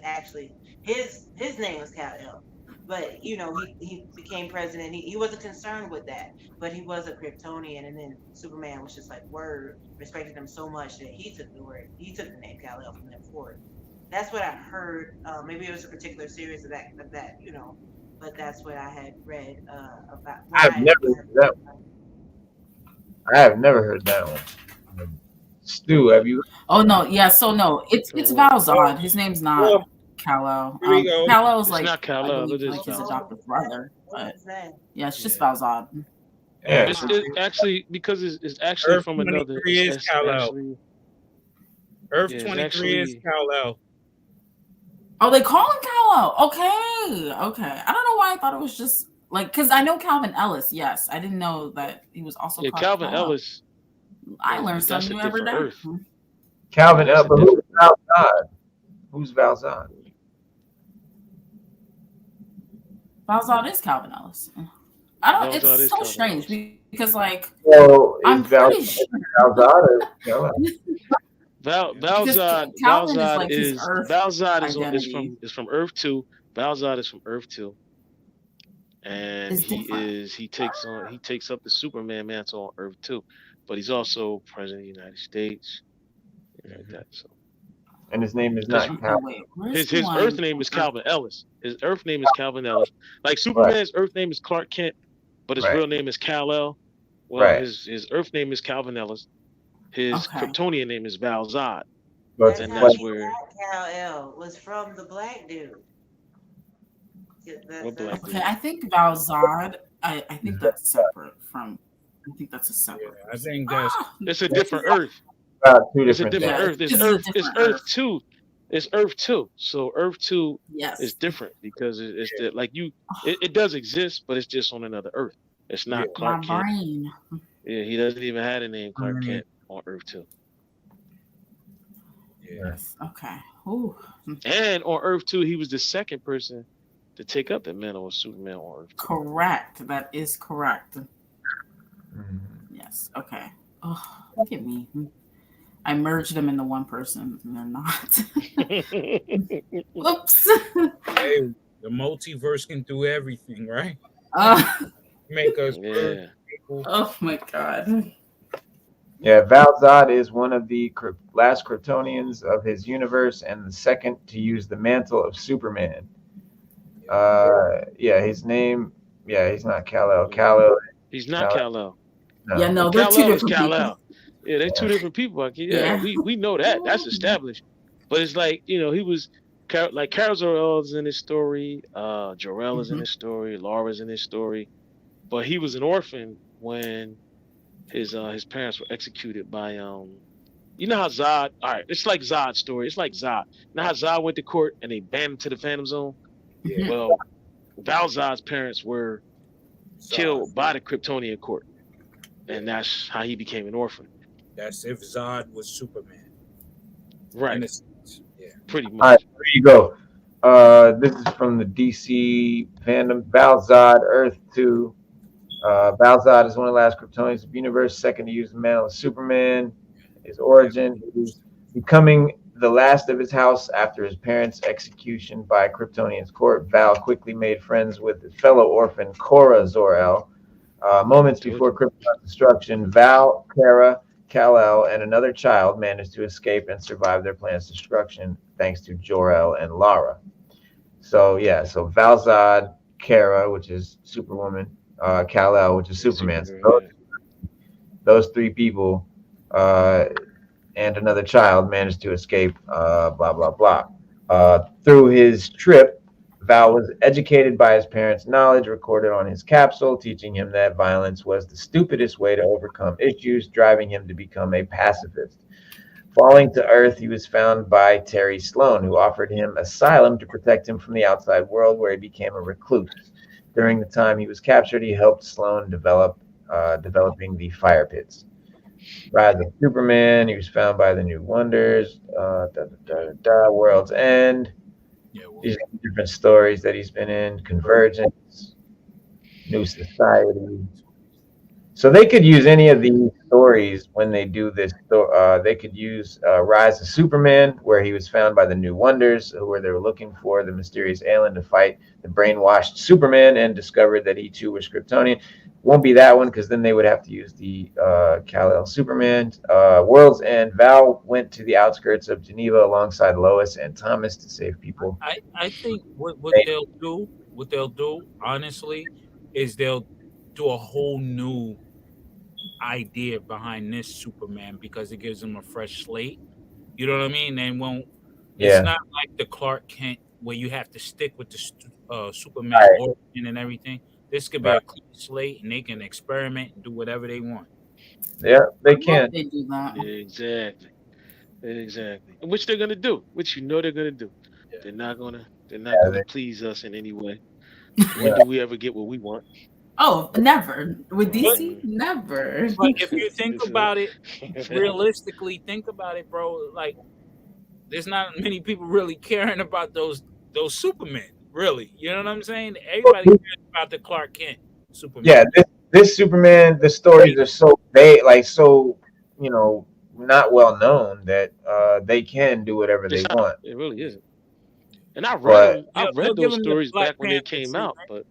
[SPEAKER 2] actually his name was Kal-El, but he became president. He wasn't concerned with that, but he was a Kryptonian, and then Superman was just like word respected him so much that he took the name Kal-El from that forward. That's what I heard. Maybe it was a particular series of that but that's what I had read about.
[SPEAKER 1] I have never heard that one. Stu, have you?
[SPEAKER 4] oh no, yeah. So no, it's Valzad. His name's not Kal-El.
[SPEAKER 5] Here we go.
[SPEAKER 4] Kal-El is
[SPEAKER 3] It's
[SPEAKER 4] like
[SPEAKER 3] not Kal-El,
[SPEAKER 4] I believe,
[SPEAKER 3] it is
[SPEAKER 4] like his
[SPEAKER 3] Valzad.
[SPEAKER 4] adopted brother,
[SPEAKER 2] What's
[SPEAKER 4] but
[SPEAKER 2] his name?
[SPEAKER 4] yeah, it's just
[SPEAKER 5] Yeah.
[SPEAKER 4] Valzad.
[SPEAKER 1] Yeah.
[SPEAKER 3] It's actually because it's actually
[SPEAKER 5] Earth
[SPEAKER 3] from another.
[SPEAKER 5] 23 is
[SPEAKER 3] It's
[SPEAKER 5] Kal-El.
[SPEAKER 3] actually
[SPEAKER 5] Earth
[SPEAKER 3] Yeah, it's
[SPEAKER 5] 23 is
[SPEAKER 3] actually-
[SPEAKER 5] Kal-El.
[SPEAKER 4] Oh, they call him Kal-El. Okay. I don't know why I thought it was just like because I know Calvin Ellis. Yes, I didn't know that he was also
[SPEAKER 3] yeah,
[SPEAKER 4] called
[SPEAKER 3] Calvin
[SPEAKER 4] Kal-El.
[SPEAKER 3] Ellis.
[SPEAKER 4] I learned
[SPEAKER 3] That's
[SPEAKER 4] something
[SPEAKER 3] a
[SPEAKER 4] new every day.
[SPEAKER 3] different Earth.
[SPEAKER 1] Calvin,
[SPEAKER 3] That's a
[SPEAKER 1] but who's Valzad? Who's Valzad?
[SPEAKER 4] Valzad is Calvin Ellis. I don't.
[SPEAKER 3] Valzad
[SPEAKER 4] It's
[SPEAKER 3] is
[SPEAKER 4] so
[SPEAKER 3] Calvin
[SPEAKER 4] strange because like
[SPEAKER 1] So
[SPEAKER 4] I'm
[SPEAKER 1] is
[SPEAKER 4] pretty sure
[SPEAKER 1] Valzad or Kal-El?
[SPEAKER 3] Valzad.
[SPEAKER 4] Calvin is
[SPEAKER 3] Valzad
[SPEAKER 4] like his
[SPEAKER 3] is
[SPEAKER 4] Earth
[SPEAKER 3] Valzad
[SPEAKER 4] identity.
[SPEAKER 3] is from Earth 2. Valzad is from Earth 2, and
[SPEAKER 4] It's different.
[SPEAKER 3] he takes up the Superman mantle on Earth 2, but he's also president of the United States, things like that. So
[SPEAKER 1] And his name is
[SPEAKER 3] Because
[SPEAKER 1] not
[SPEAKER 4] Okay,
[SPEAKER 1] Kal-El.
[SPEAKER 4] wait, where's
[SPEAKER 3] his
[SPEAKER 4] the
[SPEAKER 3] Earth
[SPEAKER 4] one?
[SPEAKER 3] name is Calvin Ellis. His Earth name is Calvin Ellis. Like Superman's Earth name is Clark Kent, but his
[SPEAKER 1] Right.
[SPEAKER 3] real name is Kal-El. Well,
[SPEAKER 1] Right.
[SPEAKER 3] his Earth name is Calvin Ellis. His
[SPEAKER 4] Okay.
[SPEAKER 3] Kryptonian name is Valzad.
[SPEAKER 1] But,
[SPEAKER 3] And
[SPEAKER 2] That's
[SPEAKER 3] that's
[SPEAKER 2] how
[SPEAKER 3] where-
[SPEAKER 2] Kal-El was from the black dude.
[SPEAKER 3] What black
[SPEAKER 4] Okay, I think Valzad. I think that's separate from. I think that's a
[SPEAKER 5] Yeah,
[SPEAKER 4] separate.
[SPEAKER 5] I think that's
[SPEAKER 3] It's a different Earth.
[SPEAKER 1] two
[SPEAKER 3] It's a
[SPEAKER 1] different
[SPEAKER 3] different
[SPEAKER 4] Yeah,
[SPEAKER 3] Earth.
[SPEAKER 4] this is a
[SPEAKER 3] It's
[SPEAKER 4] different
[SPEAKER 3] Earth
[SPEAKER 4] Earth.
[SPEAKER 3] 2. It's Earth 2. So Earth 2
[SPEAKER 4] Yes.
[SPEAKER 3] is different because it's like it does exist, but it's just on another Earth. It's not
[SPEAKER 5] Yeah.
[SPEAKER 3] Clark
[SPEAKER 4] My
[SPEAKER 3] Kent.
[SPEAKER 4] brain.
[SPEAKER 3] Yeah, he doesn't even have a name Clark
[SPEAKER 5] Mhm.
[SPEAKER 3] Kent on Earth 2.
[SPEAKER 5] yeah.
[SPEAKER 4] Okay. Ooh.
[SPEAKER 3] And on Earth 2, he was the second person to take up the mantle of Superman on Earth 2.
[SPEAKER 4] Correct. That is correct.
[SPEAKER 1] Mhm.
[SPEAKER 4] Yes. Okay. Oh, look at me. I merged them into one person, and they're not. Oops.
[SPEAKER 5] Hey, the multiverse can do everything, right?
[SPEAKER 4] Uh,
[SPEAKER 5] Make us
[SPEAKER 3] Yeah.
[SPEAKER 5] people.
[SPEAKER 4] oh my god.
[SPEAKER 1] Yeah, Valzad is one of the last Kryptonians of his universe and the second to use the mantle of Superman. Yeah, his name. Yeah, he's not Kal-El. Kal-El.
[SPEAKER 3] He's not Kal-El.
[SPEAKER 1] No.
[SPEAKER 4] Yeah, no, they're two
[SPEAKER 3] Kal-El is
[SPEAKER 4] different
[SPEAKER 3] Kal-El.
[SPEAKER 4] people.
[SPEAKER 3] Yeah, they're two different people. Like, yeah,
[SPEAKER 4] Yeah.
[SPEAKER 3] we know that. That's established. But it's like, he was like Carol Zor-El is in his story, Jor-El is in his story, Laura's in his story. But he was an orphan when his parents were executed by you know how Zod, all right, it's like Zod's story. It's like Zod. You know how Zod went to court and they banned him to the Phantom Zone?
[SPEAKER 5] Yeah.
[SPEAKER 3] Well, Valzad's parents were killed by the Kryptonian court. And that's how he became an orphan.
[SPEAKER 5] That's if Zod was Superman.
[SPEAKER 3] Right.
[SPEAKER 5] In a sense. Yeah.
[SPEAKER 3] Pretty
[SPEAKER 1] All
[SPEAKER 3] much.
[SPEAKER 1] right, there you go. This is from the DC fandom. Valzad, Earth 2. Valzad is one of the last Kryptonians of the universe, second to use the mantle of Superman. His origin, he's becoming the last of his house after his parents' execution by Kryptonian's court, Val quickly made friends with his fellow orphan Cora Zor-El. Moments before Krypton's destruction, Val, Kara, Kal-El, and another child managed to escape and survive their plan's destruction thanks to Jor-El and Lara. So Val-Zod, Kara, which is Superwoman, Kal-El, which is Superman. So those three people and another child managed to escape, blah, blah, blah. Through his trip, Val was educated by his parents' knowledge recorded on his capsule, teaching him that violence was the stupidest way to overcome issues, driving him to become a pacifist. Falling to Earth, he was found by Terry Sloan, who offered him asylum to protect him from the outside world, where he became a recluse. During the time he was captured, he helped Sloan developing the fire pits. Rise of Superman, he was found by the New Wonders, World's End. These are different stories that he's been in. Convergence, New Society. So they could use any of these stories when they do this. They could use Rise of Superman, where he was found by the New Wonders, where they were looking for the mysterious alien to fight the brainwashed Superman, and discovered that he too was Kryptonian. Won't be that one, because then they would have to use the Kal-El Superman. World's End, Val went to the outskirts of Geneva alongside Lois and Thomas to save people.
[SPEAKER 5] I think what they'll do, honestly, is they'll do a whole new idea behind this Superman, because it gives him a fresh slate. You know what I mean? And it's not like the Clark Kent where you have to stick with the Superman origin and everything. This could be a clean slate, and they can experiment and do whatever they want.
[SPEAKER 1] Yeah, they can.
[SPEAKER 4] They do that.
[SPEAKER 3] Exactly. Which they're gonna do. Which they're gonna do. Yeah. They're not gonna please us in any way. When do we ever get what we want?
[SPEAKER 4] Oh, never. With DC, never.
[SPEAKER 5] But if you think about it, realistically, bro. Like, there's not many people really caring about those Supermen. Really, you know what I'm saying? Everybody cares about the Clark Kent Superman.
[SPEAKER 1] Yeah, this Superman, the stories are so not well known that they can do whatever they want.
[SPEAKER 3] It really isn't. And I read those stories back when they came out. But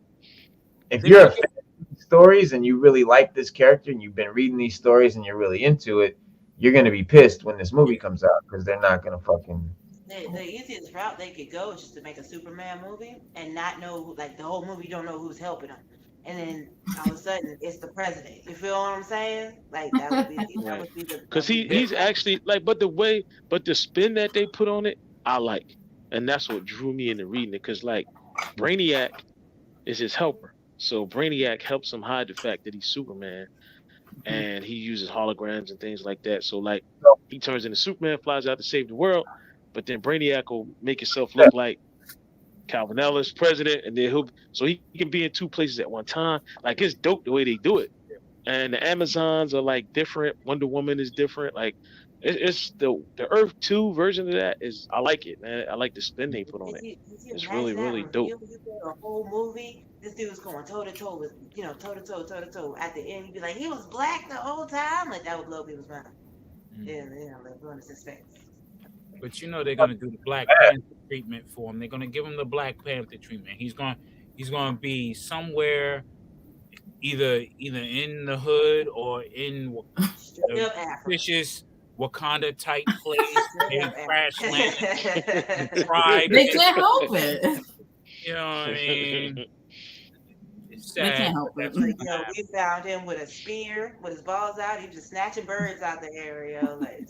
[SPEAKER 1] if you're a fan of these stories and you really like this character and you've been reading these stories and you're really into it, you're gonna be pissed when this movie comes out, because they're not gonna fucking.
[SPEAKER 2] The easiest route they could go is just to make a Superman movie and not know, like, the whole movie you don't know who's helping them, and then all of a sudden it's the president. You feel what I'm saying? Like, that would be the
[SPEAKER 3] because he's actually like, but the spin that they put on it, I like, and that's what drew me into reading it. Because like, Brainiac is his helper, so Brainiac helps him hide the fact that he's Superman. And he uses holograms and things like that. So like, he turns into Superman, flies out to save the world, but then Brainiac will make himself look like Calvin Ellis, president, and then he can be in two places at one time. Like, it's dope the way they do it. And the Amazons are like different. Wonder Woman is different. Like, it's the Earth 2 version of that is, I like it, man. I like the spin they put on it. It's really, really dope.
[SPEAKER 2] You a whole movie, this dude was going toe to toe with, toe to toe. At the end, you'd be like, he was black the whole time. Like, that would blow people's mind. Yeah, like, going to suspense.
[SPEAKER 5] But they're gonna do the Black Panther treatment for him. They're gonna give him the Black Panther treatment. He's gonna be somewhere, either in the hood or in the vicious Wakanda type place. They crash land.
[SPEAKER 4] They can't help it.
[SPEAKER 5] You know what I mean? It's sad.
[SPEAKER 4] They can't help it.
[SPEAKER 2] Like, we found him with a spear, with his balls out. He was just snatching birds out the area. Like,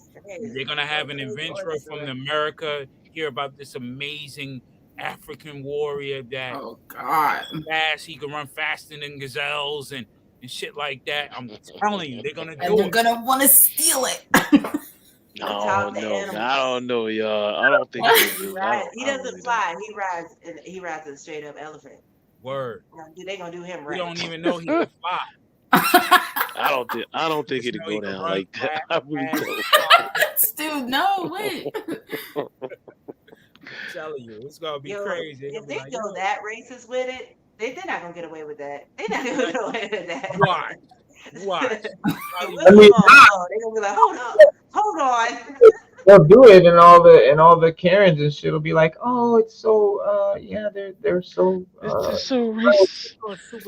[SPEAKER 5] they're gonna have an adventurer from America hear about this amazing African warrior that he can run faster than gazelles and shit like that. I'm telling you, they're gonna do it.
[SPEAKER 4] They're gonna want to steal it.
[SPEAKER 3] No, I don't know, y'all. I don't think
[SPEAKER 2] he doesn't fly. He rides a straight up elephant.
[SPEAKER 5] Word.
[SPEAKER 2] They gonna do him right.
[SPEAKER 5] We don't even know he can fly.
[SPEAKER 3] I don't think it'd go down like that. I really don't.
[SPEAKER 4] Dude, no, wait.
[SPEAKER 5] I'm telling you, it's gonna be crazy.
[SPEAKER 2] If they go that racist with it, they're not gonna get away with that. They're not gonna get away with that.
[SPEAKER 5] Why?
[SPEAKER 2] They're gonna be like, hold on.
[SPEAKER 1] they'll do it, and all the Karens and shit will be like, oh, it's so yeah, they're so
[SPEAKER 3] This is so racist.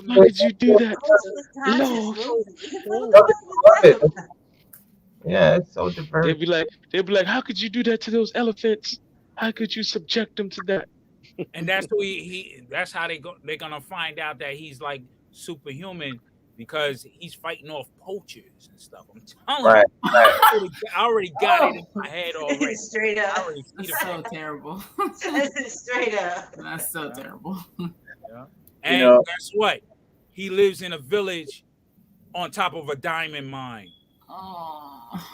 [SPEAKER 3] Why could you do that?
[SPEAKER 2] Socialist conscious
[SPEAKER 3] Lord.
[SPEAKER 2] movie.
[SPEAKER 1] love
[SPEAKER 2] What are you
[SPEAKER 1] it.
[SPEAKER 2] talking about?
[SPEAKER 1] Yeah, it's so
[SPEAKER 3] They'll
[SPEAKER 1] diverse.
[SPEAKER 3] be like, how could you do that to those elephants? How could you subject them to that?
[SPEAKER 5] And that's who that's how they're gonna find out that he's like superhuman because he's fighting off poachers and stuff. I'm telling
[SPEAKER 1] Right,
[SPEAKER 5] you,
[SPEAKER 1] right.
[SPEAKER 5] I already got it in my head already.
[SPEAKER 2] Straight
[SPEAKER 5] I
[SPEAKER 2] up.
[SPEAKER 5] already see
[SPEAKER 4] That's so terrible.
[SPEAKER 2] Straight up.
[SPEAKER 4] That's so terrible.
[SPEAKER 5] Yeah. And
[SPEAKER 1] know-
[SPEAKER 5] guess what? He lives in a village on top of a diamond mine.
[SPEAKER 4] Oh.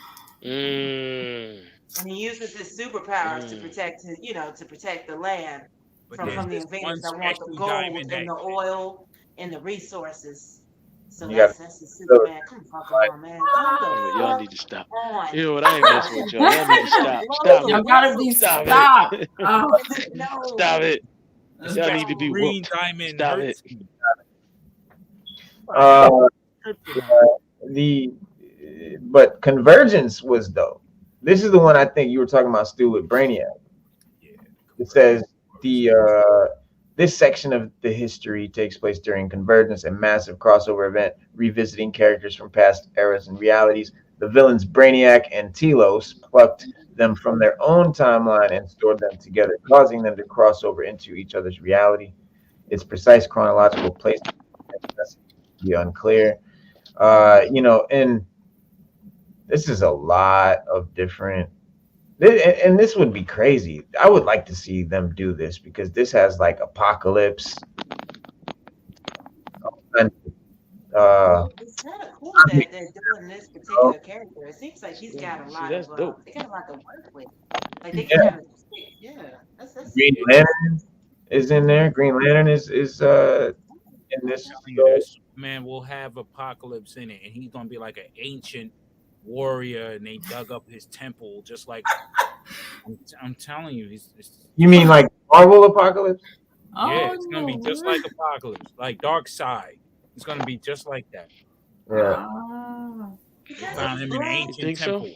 [SPEAKER 2] And he uses his superpowers to protect his, to protect the land
[SPEAKER 5] But
[SPEAKER 2] from
[SPEAKER 5] there's
[SPEAKER 2] the
[SPEAKER 5] this one
[SPEAKER 2] invaders that want the
[SPEAKER 5] special
[SPEAKER 2] gold
[SPEAKER 5] diamond
[SPEAKER 2] and
[SPEAKER 5] that
[SPEAKER 2] the oil and the resources. So
[SPEAKER 1] You
[SPEAKER 2] that's the Superman. Come fuck on, man.
[SPEAKER 3] Y'all need to stop.
[SPEAKER 2] On.
[SPEAKER 3] You know what? I ain't messing with y'all. Y'all need to stop. Stop
[SPEAKER 2] Blow
[SPEAKER 3] it.
[SPEAKER 2] the
[SPEAKER 4] You gotta be
[SPEAKER 3] Stop it.
[SPEAKER 4] stop. Oh.
[SPEAKER 2] No.
[SPEAKER 3] Stop it.
[SPEAKER 4] That's
[SPEAKER 3] Y'all
[SPEAKER 4] bad.
[SPEAKER 3] need to be
[SPEAKER 5] green
[SPEAKER 3] whooped.
[SPEAKER 5] diamond
[SPEAKER 3] Stop
[SPEAKER 5] hurts
[SPEAKER 3] it.
[SPEAKER 5] me.
[SPEAKER 1] Uh, but Convergence was dope. This is the one I think you were talking about, Stu, with Brainiac.
[SPEAKER 5] Yeah.
[SPEAKER 1] It says this section of the history takes place during Convergence, a massive crossover event revisiting characters from past eras and realities. The villains Brainiac and Telos plucked them from their own timeline and stored them together, causing them to cross over into each other's reality. Its precise chronological placement is unclear. And this is a lot of different. And this would be crazy. I would like to see them do this because this has like Apocalypse.
[SPEAKER 2] It's kind of cool that they're doing this particular character. It seems like he's got a lot
[SPEAKER 3] that's
[SPEAKER 2] of
[SPEAKER 3] dope.
[SPEAKER 2] they got a lot to work with. Like they can kind of that's
[SPEAKER 1] Green Lantern is in there. Green Lantern is in this.
[SPEAKER 5] That Superman will have Apocalypse in it, and he's gonna be like an ancient warrior, and they dug up his temple, just like I'm telling you,
[SPEAKER 1] You mean like Marvel Apocalypse?
[SPEAKER 5] yeah, it's gonna be
[SPEAKER 4] Oh.
[SPEAKER 5] just like Apocalypse, like Dark Side. It's gonna be just like that.
[SPEAKER 1] Yeah.
[SPEAKER 2] because
[SPEAKER 5] Found him in an ancient
[SPEAKER 3] think so?
[SPEAKER 5] temple.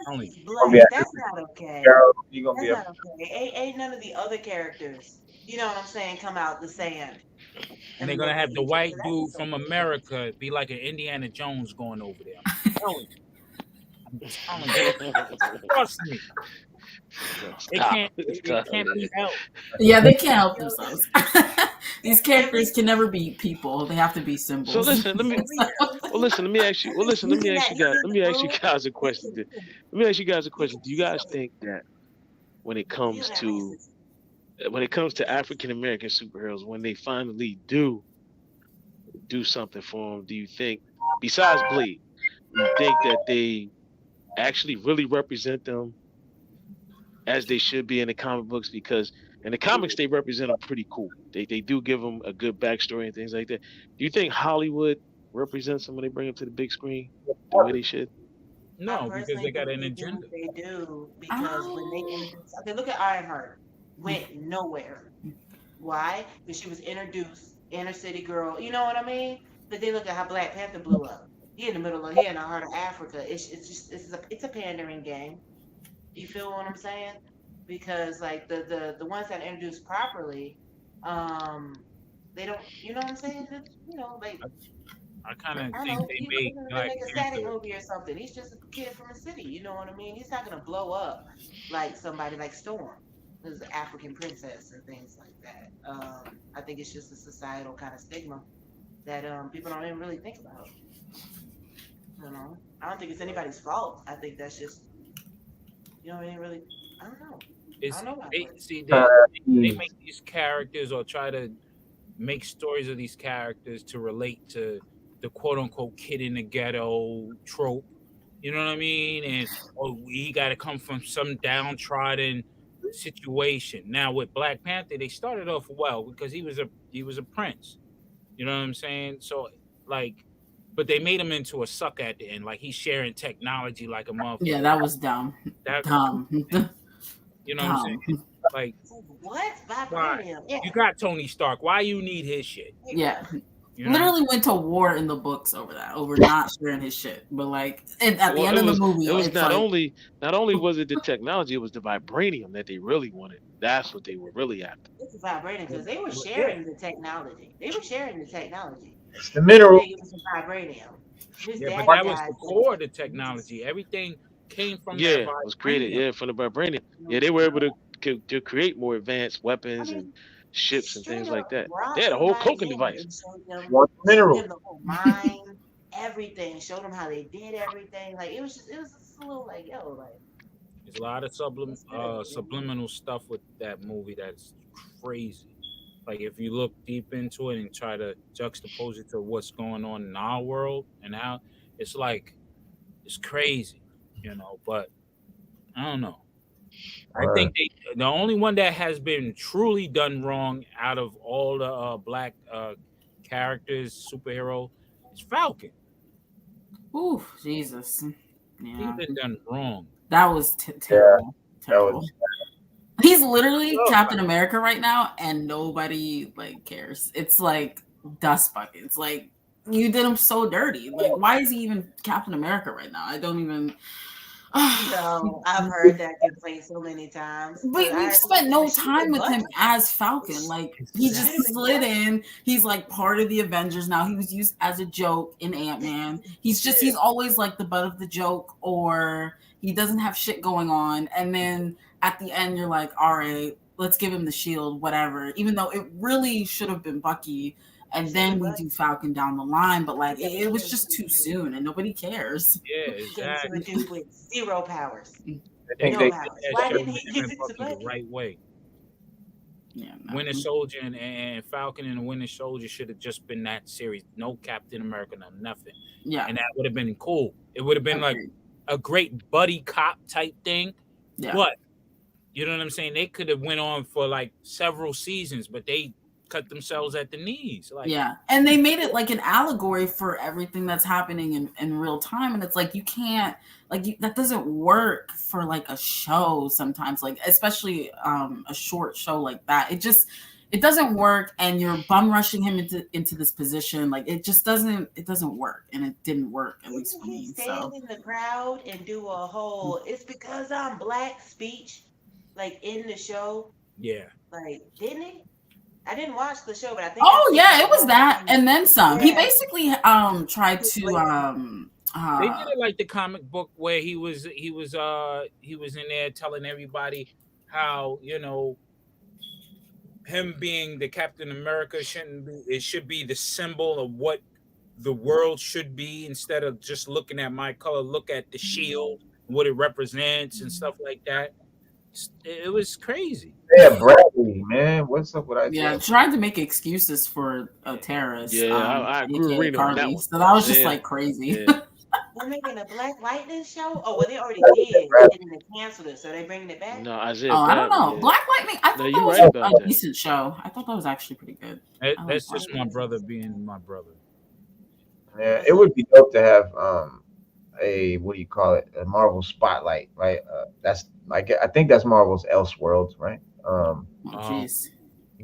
[SPEAKER 5] Only
[SPEAKER 2] he's black.
[SPEAKER 1] Yeah.
[SPEAKER 2] That's not okay.
[SPEAKER 1] You gonna
[SPEAKER 2] That's
[SPEAKER 1] be
[SPEAKER 2] not okay. Ain't none of the other characters, you know what I'm saying, come out the sand.
[SPEAKER 5] and they're gonna have the white dude from America be like an Indiana Jones going over there. I'm telling you. Trust me. It can't be helped.
[SPEAKER 4] Yeah, they can't help themselves. These characters can never be people. They have to be symbols.
[SPEAKER 3] So listen, let me ask you. Well, listen, let me ask you guys a question. Let me ask you guys a question. Do you guys think that when it comes to African American superheroes, when they finally do something for them, do you think, besides Blade, do you think that they actually really represent them as they should be in the comic books? Because in the comics they represent them pretty cool. They do give them a good backstory and things like that. Do you think Hollywood represents them when they bring them to the big screen the way they should?
[SPEAKER 5] No, because they got an
[SPEAKER 2] do
[SPEAKER 5] agenda.
[SPEAKER 2] what they do because when they introduce, okay, look at Ironheart, went nowhere. Why? Because she was introduced, inner city girl. You know what I mean? But then look at how Black Panther blew up. He in the heart of Africa. It's a pandering game. You feel what I'm saying? Because like the ones that are introduced properly, they don't. You know what I'm saying? Like
[SPEAKER 5] I kind of
[SPEAKER 2] I
[SPEAKER 5] think
[SPEAKER 2] know
[SPEAKER 5] they
[SPEAKER 2] he's
[SPEAKER 5] made
[SPEAKER 2] gonna
[SPEAKER 5] Black
[SPEAKER 2] make a static
[SPEAKER 5] Panther.
[SPEAKER 2] movie or something. He's just a kid from the city. You know what I mean? He's not gonna blow up like somebody like Storm, who's an African princess and things like that. I think it's just a societal kind of stigma that people don't even really think about. I don't think it's anybody's fault. I think that's just I don't know.
[SPEAKER 5] It's,
[SPEAKER 2] I don't know.
[SPEAKER 5] they make these characters or try to make stories of these characters to relate to the quote unquote kid in the ghetto trope. You know what I mean? And he got to come from some downtrodden situation. Now with Black Panther, they started off well because he was a prince. You know what I'm saying? So like, but they made him into a sucker at the end. Like he's sharing technology like a motherfucker.
[SPEAKER 4] Yeah, that was dumb. Dumb.
[SPEAKER 5] You know what I'm saying? Like
[SPEAKER 2] what?
[SPEAKER 5] why? Yeah. You got Tony Stark. Why you need his shit?
[SPEAKER 4] Yeah.
[SPEAKER 5] You know?
[SPEAKER 4] Literally went to war in the books over that, over not sharing his shit. But like at the end of the movie,
[SPEAKER 3] it was
[SPEAKER 4] it's like
[SPEAKER 3] not only was it the technology, it was the vibranium that they really wanted. That's what they were really after.
[SPEAKER 2] It's vibranium because they were
[SPEAKER 5] But
[SPEAKER 2] sharing the technology. They were sharing the technology.
[SPEAKER 1] It's the mineral.
[SPEAKER 2] It was vibranium. His
[SPEAKER 5] yeah, but
[SPEAKER 2] daddy
[SPEAKER 5] that was
[SPEAKER 2] died.
[SPEAKER 5] the core of the technology. Everything came from that
[SPEAKER 3] Yeah, was created.
[SPEAKER 5] vibranium.
[SPEAKER 3] Yeah, from the vibranium. Yeah, they were able to create more advanced
[SPEAKER 2] I
[SPEAKER 3] weapons and
[SPEAKER 2] mean,
[SPEAKER 3] ships and
[SPEAKER 2] straight
[SPEAKER 3] things like
[SPEAKER 2] up
[SPEAKER 3] that. They
[SPEAKER 2] brought
[SPEAKER 3] had a whole
[SPEAKER 2] somebody
[SPEAKER 3] cloaking
[SPEAKER 2] in
[SPEAKER 3] device.
[SPEAKER 2] and
[SPEAKER 1] One
[SPEAKER 2] showed
[SPEAKER 1] mineral.
[SPEAKER 2] him the whole mine, everything. Showed him how they did everything. Like it was just a little like, yo, like
[SPEAKER 5] There's a lot of
[SPEAKER 2] it's good.
[SPEAKER 5] subliminal stuff with that movie that's crazy. Like if you look deep into it and try to juxtapose it to what's going on in our world and how it's like it's crazy, But I don't know. I
[SPEAKER 1] Word.
[SPEAKER 5] think the only one that has been truly done wrong out of all the black characters, superhero, is Falcon.
[SPEAKER 4] ooh, Jesus.
[SPEAKER 5] He's
[SPEAKER 4] Yeah.
[SPEAKER 5] been done wrong.
[SPEAKER 4] That was
[SPEAKER 1] Yeah,
[SPEAKER 4] terrible.
[SPEAKER 1] that
[SPEAKER 4] Terrible.
[SPEAKER 1] was.
[SPEAKER 4] He's literally
[SPEAKER 5] Oh,
[SPEAKER 4] Captain America right now, and nobody like cares. It's like dust buckets. Like you did him so dirty. Like why is he even Captain America right now? I don't even.
[SPEAKER 2] No, I've heard that complaint so many times.
[SPEAKER 4] But
[SPEAKER 2] I
[SPEAKER 4] we've
[SPEAKER 2] heard
[SPEAKER 4] spent
[SPEAKER 2] people
[SPEAKER 4] no
[SPEAKER 2] say, "Shoot
[SPEAKER 4] time
[SPEAKER 2] the
[SPEAKER 4] with him
[SPEAKER 2] button."
[SPEAKER 4] as Falcon. Like he
[SPEAKER 2] Shoot
[SPEAKER 4] just
[SPEAKER 2] him in the
[SPEAKER 4] slid
[SPEAKER 2] button.
[SPEAKER 4] in. He's like part of the Avengers now. He was used as a joke in Ant-Man. He's
[SPEAKER 5] yeah,
[SPEAKER 4] always like the butt of the joke, or he doesn't have shit going on. And then at the end, you're like, all right, let's give him the shield, whatever. Even though it really should have been Bucky. And
[SPEAKER 2] Shoot the
[SPEAKER 4] then we
[SPEAKER 2] button.
[SPEAKER 4] do Falcon down the line, but like
[SPEAKER 2] Yeah,
[SPEAKER 4] it was
[SPEAKER 2] give
[SPEAKER 4] just
[SPEAKER 2] it to
[SPEAKER 4] too
[SPEAKER 2] a dude.
[SPEAKER 4] soon, and nobody cares.
[SPEAKER 5] yeah,
[SPEAKER 2] Give it to a
[SPEAKER 5] exactly.
[SPEAKER 2] dude with zero powers.
[SPEAKER 1] I
[SPEAKER 5] They
[SPEAKER 1] think
[SPEAKER 2] No
[SPEAKER 1] they.
[SPEAKER 5] did
[SPEAKER 2] powers.
[SPEAKER 5] that
[SPEAKER 2] Why
[SPEAKER 5] shit
[SPEAKER 2] didn't
[SPEAKER 5] with
[SPEAKER 2] he
[SPEAKER 5] him
[SPEAKER 2] give
[SPEAKER 5] and
[SPEAKER 2] it to
[SPEAKER 5] Bucky the
[SPEAKER 2] Bucky?
[SPEAKER 5] right way.
[SPEAKER 4] Yeah, no.
[SPEAKER 5] Winter Soldier and Falcon and the Winter Soldier should have just been that series. No Captain America, no nothing.
[SPEAKER 4] Yeah,
[SPEAKER 5] And that would have been cool. It would have been like
[SPEAKER 4] agreed.
[SPEAKER 5] a great buddy cop type thing.
[SPEAKER 4] Yeah.
[SPEAKER 5] But you know what I'm saying? They could have went on for like several seasons, but they cut themselves at the knees. Like
[SPEAKER 4] Yeah. And they made it like an allegory for everything that's happening in real time. And it's like, you can't, like, that doesn't work for like a show sometimes, like, especially a short show like that. It doesn't work. And you're bum rushing him into this position. Like, it doesn't work. And it didn't work, at least
[SPEAKER 2] Didn't
[SPEAKER 4] for
[SPEAKER 2] he
[SPEAKER 4] me.
[SPEAKER 2] stand
[SPEAKER 4] So,
[SPEAKER 2] in the crowd and do a whole "It's because I'm black" speech, like in the show?
[SPEAKER 5] yeah.
[SPEAKER 2] Like, didn't he? I didn't watch the show, but I think I
[SPEAKER 4] oh
[SPEAKER 2] seen
[SPEAKER 4] yeah,
[SPEAKER 2] the
[SPEAKER 4] it was
[SPEAKER 2] whole
[SPEAKER 4] that.
[SPEAKER 2] thing.
[SPEAKER 4] And then some. He
[SPEAKER 2] Yeah,
[SPEAKER 4] basically tried
[SPEAKER 2] his
[SPEAKER 4] to
[SPEAKER 2] blatant.
[SPEAKER 5] They did it like the comic book where he was in there telling everybody how, him being the Captain America shouldn't be it should be the symbol of what the world should be instead of just looking at my color, look at the shield, what it represents and stuff like that. It was crazy.
[SPEAKER 1] Yeah, Bradley, man. What's up with
[SPEAKER 4] yeah,
[SPEAKER 1] Isaiah?
[SPEAKER 4] tried to make excuses for a terrorist,
[SPEAKER 3] Yeah, I agree with
[SPEAKER 4] aka
[SPEAKER 3] Reno on that
[SPEAKER 4] Carly.
[SPEAKER 3] one.
[SPEAKER 4] So that was just
[SPEAKER 3] Yeah,
[SPEAKER 4] like crazy.
[SPEAKER 3] yeah.
[SPEAKER 2] They're making a Black Lightning show. Oh well, they already did,
[SPEAKER 1] Bradley.
[SPEAKER 2] and then they canceled it. So they bringing it back.
[SPEAKER 3] No, Isaiah
[SPEAKER 4] Oh, I don't
[SPEAKER 3] Bradley.
[SPEAKER 4] know.
[SPEAKER 3] Yeah.
[SPEAKER 4] Black Lightning. I
[SPEAKER 3] No,
[SPEAKER 4] thought that
[SPEAKER 3] you're
[SPEAKER 4] was
[SPEAKER 3] right about
[SPEAKER 4] a
[SPEAKER 3] that.
[SPEAKER 4] decent show. I thought that was actually pretty good. I like
[SPEAKER 5] That's
[SPEAKER 4] Black
[SPEAKER 5] just my brother being my brother.
[SPEAKER 1] Yeah, it would be dope to have a what do you call it? A Marvel Spotlight, right? That's like I think that's Marvel's Elseworlds, right?
[SPEAKER 4] Oh,
[SPEAKER 5] Um,
[SPEAKER 4] jeez.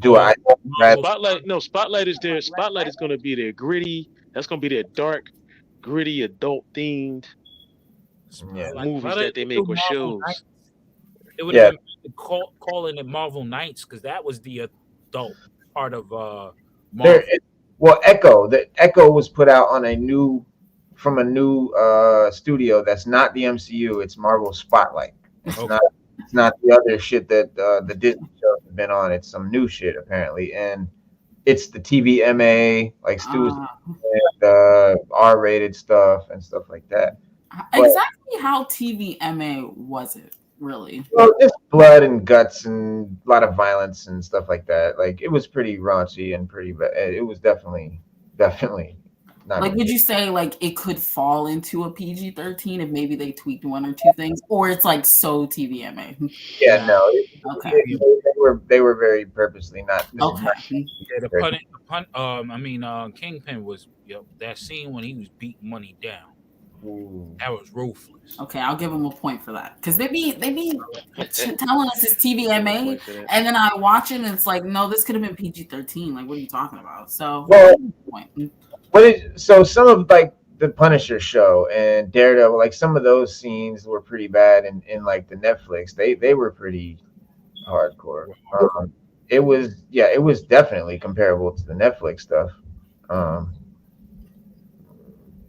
[SPEAKER 1] Do I
[SPEAKER 5] Marvel
[SPEAKER 3] Spotlight. No, Spotlight is there.
[SPEAKER 2] Black
[SPEAKER 3] Spotlight is going to be their gritty. That's going to be their dark, gritty, adult themed
[SPEAKER 1] Yeah.
[SPEAKER 5] like,
[SPEAKER 3] movies
[SPEAKER 5] brother,
[SPEAKER 3] that they
[SPEAKER 5] do
[SPEAKER 3] make or
[SPEAKER 5] Marvel
[SPEAKER 3] shows.
[SPEAKER 5] Knights. It would have
[SPEAKER 1] Yeah.
[SPEAKER 5] been calling it Marvel Knights because that was the adult part of
[SPEAKER 1] There,
[SPEAKER 5] Marvel.
[SPEAKER 1] well, The Echo was put out on a new studio that's not the MCU. It's Marvel Spotlight. It's
[SPEAKER 5] Okay.
[SPEAKER 1] not. It's not the other shit that the Disney shows have been on. It's some new shit apparently, and it's the TVMA like Stu's R-rated stuff and stuff like that. But
[SPEAKER 4] Exactly how TVMA was it really?
[SPEAKER 1] well, just blood and guts and a lot of violence and stuff like that. Like it was pretty raunchy and pretty. It was definitely not.
[SPEAKER 4] Like, would you say like it could fall into a PG-13 if maybe they tweaked one or two things, or it's like so TVMA?
[SPEAKER 1] Yeah, no.
[SPEAKER 4] Okay.
[SPEAKER 1] They were very purposely not. This is not
[SPEAKER 4] Okay.
[SPEAKER 5] Yeah, Kingpin was that scene when he was beating money down.
[SPEAKER 1] Ooh.
[SPEAKER 5] That was ruthless.
[SPEAKER 4] Okay, I'll give them a point for that because they be telling us it's TVMA,
[SPEAKER 3] Point for that.
[SPEAKER 4] and then I watch it and it's like, no, this could have been PG-13. Like, what are you talking about? So,
[SPEAKER 1] Well,
[SPEAKER 4] point.
[SPEAKER 1] so some of like the Punisher show and Daredevil, like some of those scenes were pretty bad, and in like the Netflix, they were pretty hardcore. It was definitely comparable to the Netflix stuff. Um,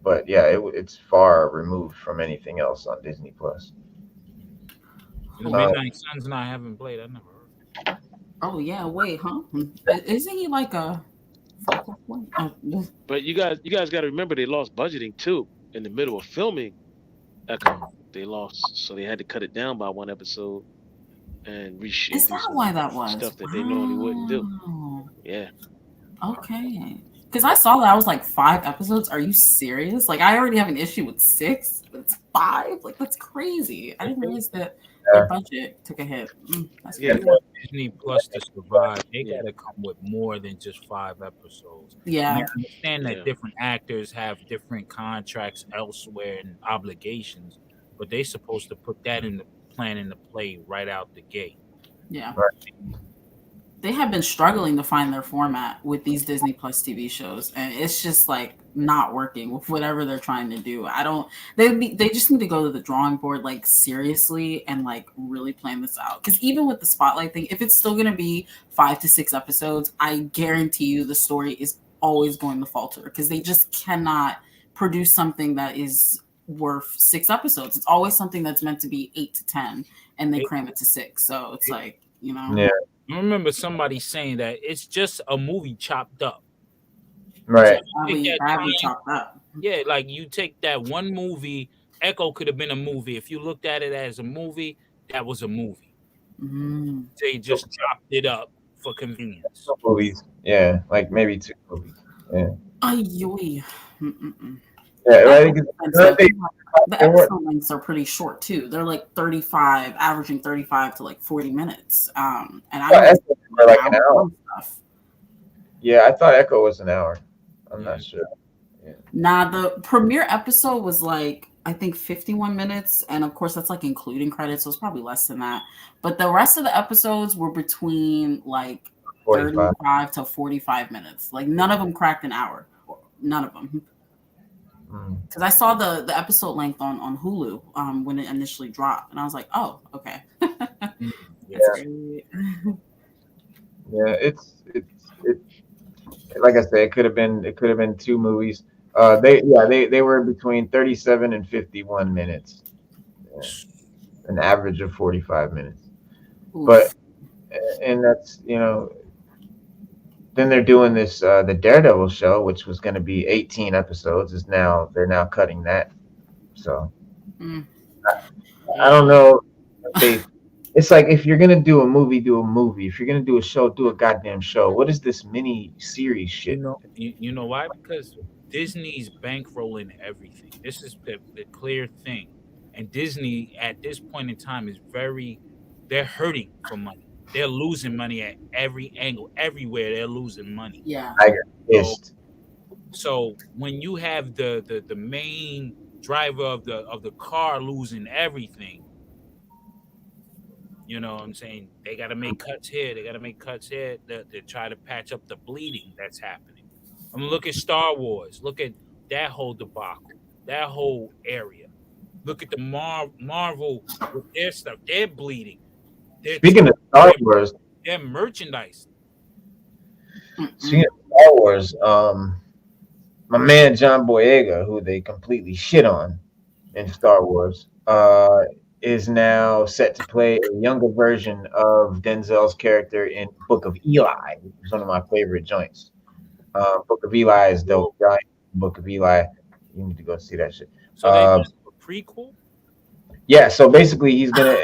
[SPEAKER 1] but yeah, it's far removed from anything else on Disney Plus.
[SPEAKER 5] Midnight Suns and I haven't played. I never heard.
[SPEAKER 4] Oh yeah, wait, huh? Isn't he like a focal point?
[SPEAKER 3] But you guys got to remember they lost budgeting too in the middle of filming Echo. They lost, so they had to cut it down by one episode and reshoot.
[SPEAKER 4] Is that why that was?
[SPEAKER 3] Stuff that they normally wouldn't do.
[SPEAKER 4] Oh.
[SPEAKER 3] Yeah.
[SPEAKER 4] Okay. Because I saw that I was like 5 episodes. Are you serious? Like I already have an issue with 6, but it's 5. Like that's crazy. I didn't realize that their budget took a hit. That's crazy.
[SPEAKER 5] Disney Plus to survive, they gotta come with more than just 5 episodes.
[SPEAKER 4] Yeah.
[SPEAKER 5] I understand that different actors have different contracts elsewhere and obligations, but they're supposed to put that in the plan into play right out the gate.
[SPEAKER 4] Yeah.
[SPEAKER 1] Right.
[SPEAKER 4] They have been struggling to find their format with these Disney Plus TV shows, and it's just like not working with whatever they're trying to do. They just need to go to the drawing board like seriously and like really plan this out. Because even with the Spotlight thing, if it's still going to be 5 to 6 episodes, I guarantee you the story is always going to falter because they just cannot produce something that is worth 6 episodes. It's always something that's meant to be 8 to 10, and they cram it to 6. So it's like, you know.
[SPEAKER 1] Yeah.
[SPEAKER 5] I remember somebody saying that it's just a movie chopped up.
[SPEAKER 1] Right.
[SPEAKER 4] Chopped up.
[SPEAKER 5] Yeah, like you take that one movie, Echo could have been a movie. If you looked at it as a movie, that was a movie.
[SPEAKER 4] Mm.
[SPEAKER 5] They just chopped it up for convenience.
[SPEAKER 1] 2 movies. Yeah, like maybe 2 movies. Yeah.
[SPEAKER 4] Ay,
[SPEAKER 1] Yeah, right.
[SPEAKER 4] The episode lengths are pretty short too. They're like 35, averaging 35 to like 40 minutes. And I
[SPEAKER 1] for like an hour. Stuff. Yeah, I thought Echo was an hour. I'm not sure. Yeah.
[SPEAKER 4] Nah, the premiere episode was like I think 51 minutes, and of course that's like including credits, so it's probably less than that. But the rest of the episodes were between like 35 to 45 minutes. Like none of them cracked an hour. None of them. Because I saw the episode length on Hulu when it initially dropped, and I was like, "Oh, okay."
[SPEAKER 1] Yeah, it's like I said, it could have been 2 movies. They were between 37 and 51 minutes, an average of 45 minutes. Oof. But and that's then they're doing this the Daredevil show, which was going to be 18 episodes. They're now cutting that. So I don't know. It's like if you're gonna do a movie, do a movie. If you're gonna do a show, do a goddamn show. What is this mini series shit?
[SPEAKER 5] You know why? Because Disney's bankrolling everything. This is the clear thing, and Disney at this point in time they're hurting for money. They're losing money at every angle, everywhere. They're losing money.
[SPEAKER 4] Yeah.
[SPEAKER 5] So when you have the main driver of the car losing everything, you know what I'm saying? They got to make cuts here. They got to make cuts here to try to patch up the bleeding that's happening. I mean, look at Star Wars. Look at that whole debacle, that whole area. Look at the Marvel with their stuff. They're bleeding.
[SPEAKER 1] Speaking of Star Wars,
[SPEAKER 5] their merchandise.
[SPEAKER 1] Speaking of Star Wars, my man John Boyega, who they completely shit on in Star Wars, is now set to play a younger version of Denzel's character in Book of Eli, which is one of my favorite joints. Book of Eli is dope. Book of Eli, you need to go see that shit.
[SPEAKER 5] So they do a prequel?
[SPEAKER 1] Yeah, so basically he's gonna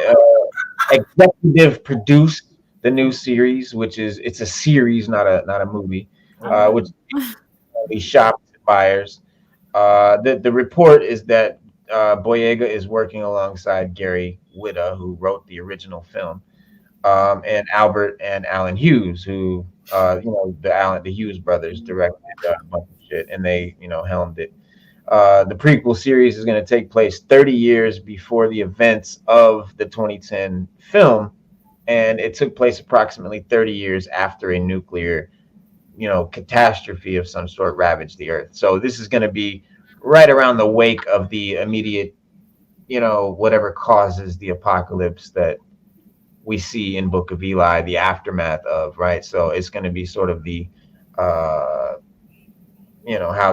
[SPEAKER 1] executive produce the new series, it's a series, not a movie, which be shop buyers. The report is that Boyega is working alongside Gary Whitta, who wrote the original film, and Albert and Alan Hughes, who the Hughes brothers directed a bunch of shit, and they helmed it. The prequel series is going to take place 30 years before the events of the 2010 film, and it took place approximately 30 years after a nuclear, catastrophe of some sort ravaged the Earth. So this is going to be right around the wake of the immediate, whatever causes the apocalypse that we see in Book of Eli, the aftermath of, right? So it's going to be sort of the, how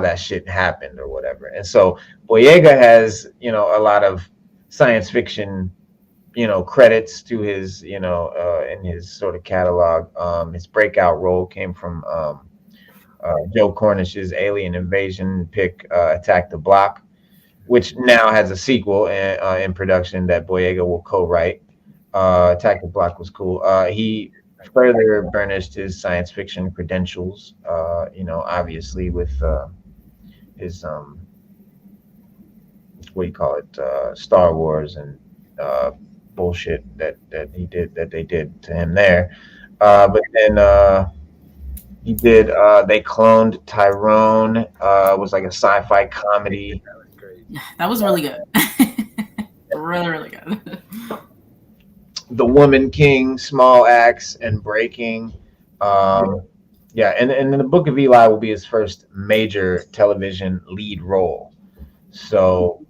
[SPEAKER 1] that shit happened or whatever. And so Boyega has, a lot of science fiction, credits to his, in his sort of catalog. His breakout role came from Joe Cornish's Alien Invasion pick, Attack the Block, which now has a sequel in production that Boyega will co-write. Attack the Block was cool. He further burnished his science fiction credentials, obviously with his what do you call it, Star Wars and bullshit that they did to him there. But then he did they cloned Tyrone, was like a sci-fi comedy.
[SPEAKER 5] That was great.
[SPEAKER 4] That was really good. Really, really good.
[SPEAKER 1] The Woman King, Small Axe, and Breaking. Yeah, and then the Book of Eli will be his first major television lead role. So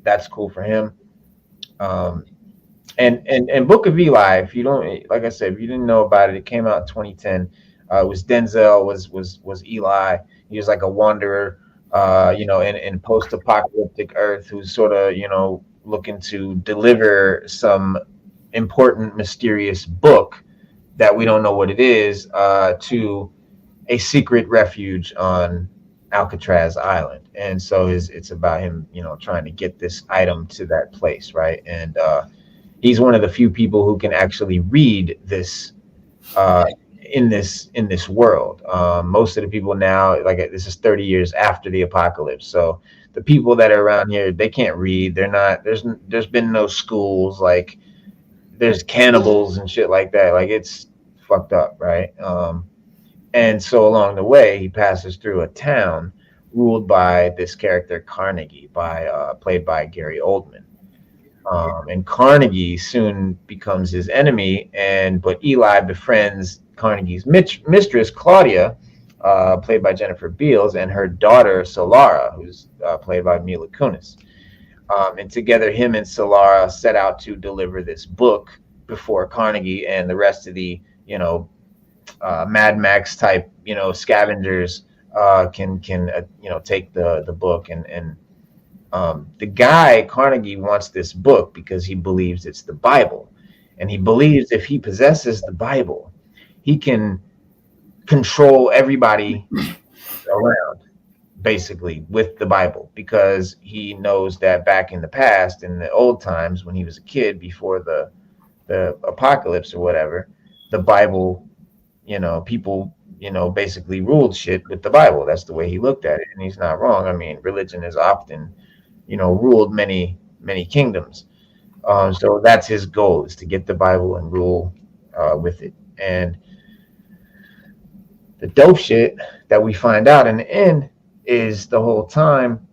[SPEAKER 1] that's cool for him. And Book of Eli, if you don't, like I said, if you didn't know about it, it came out in 2010. It was Denzel, was Eli. He was like a wanderer, in post-apocalyptic Earth, who's sort of, looking to deliver some important, mysterious book that we don't know what it is, to a secret refuge on Alcatraz Island. And so it's about him, trying to get this item to that place, right? And he's one of the few people who can actually read this in this world. Most of the people now, like, this is 30 years after the apocalypse, so the people that are around here, they can't read. They're not. There's been no schools. Like, there's cannibals and shit like that. Like, it's fucked up, right? And so along the way, he passes through a town ruled by this character Carnegie, played by Gary Oldman. And Carnegie soon becomes his enemy, but Eli befriends Carnegie's mistress Claudia, played by Jennifer Beals, and her daughter Solara, who's played by Mila Kunis. And together, him and Solara set out to deliver this book before Carnegie and the rest of the, Mad Max type, scavengers can take the book. And the guy Carnegie wants this book because he believes it's the Bible, and he believes if he possesses the Bible, he can control everybody around, basically, with the Bible, because he knows that back in the past, in the old times when he was a kid, before the apocalypse or whatever, the Bible, people, basically ruled shit with the Bible. That's the way he looked at it, and he's not wrong. I mean, religion has often, ruled many kingdoms. So that's his goal, is to get the Bible and rule with it. And the dope shit that we find out in the end is the whole time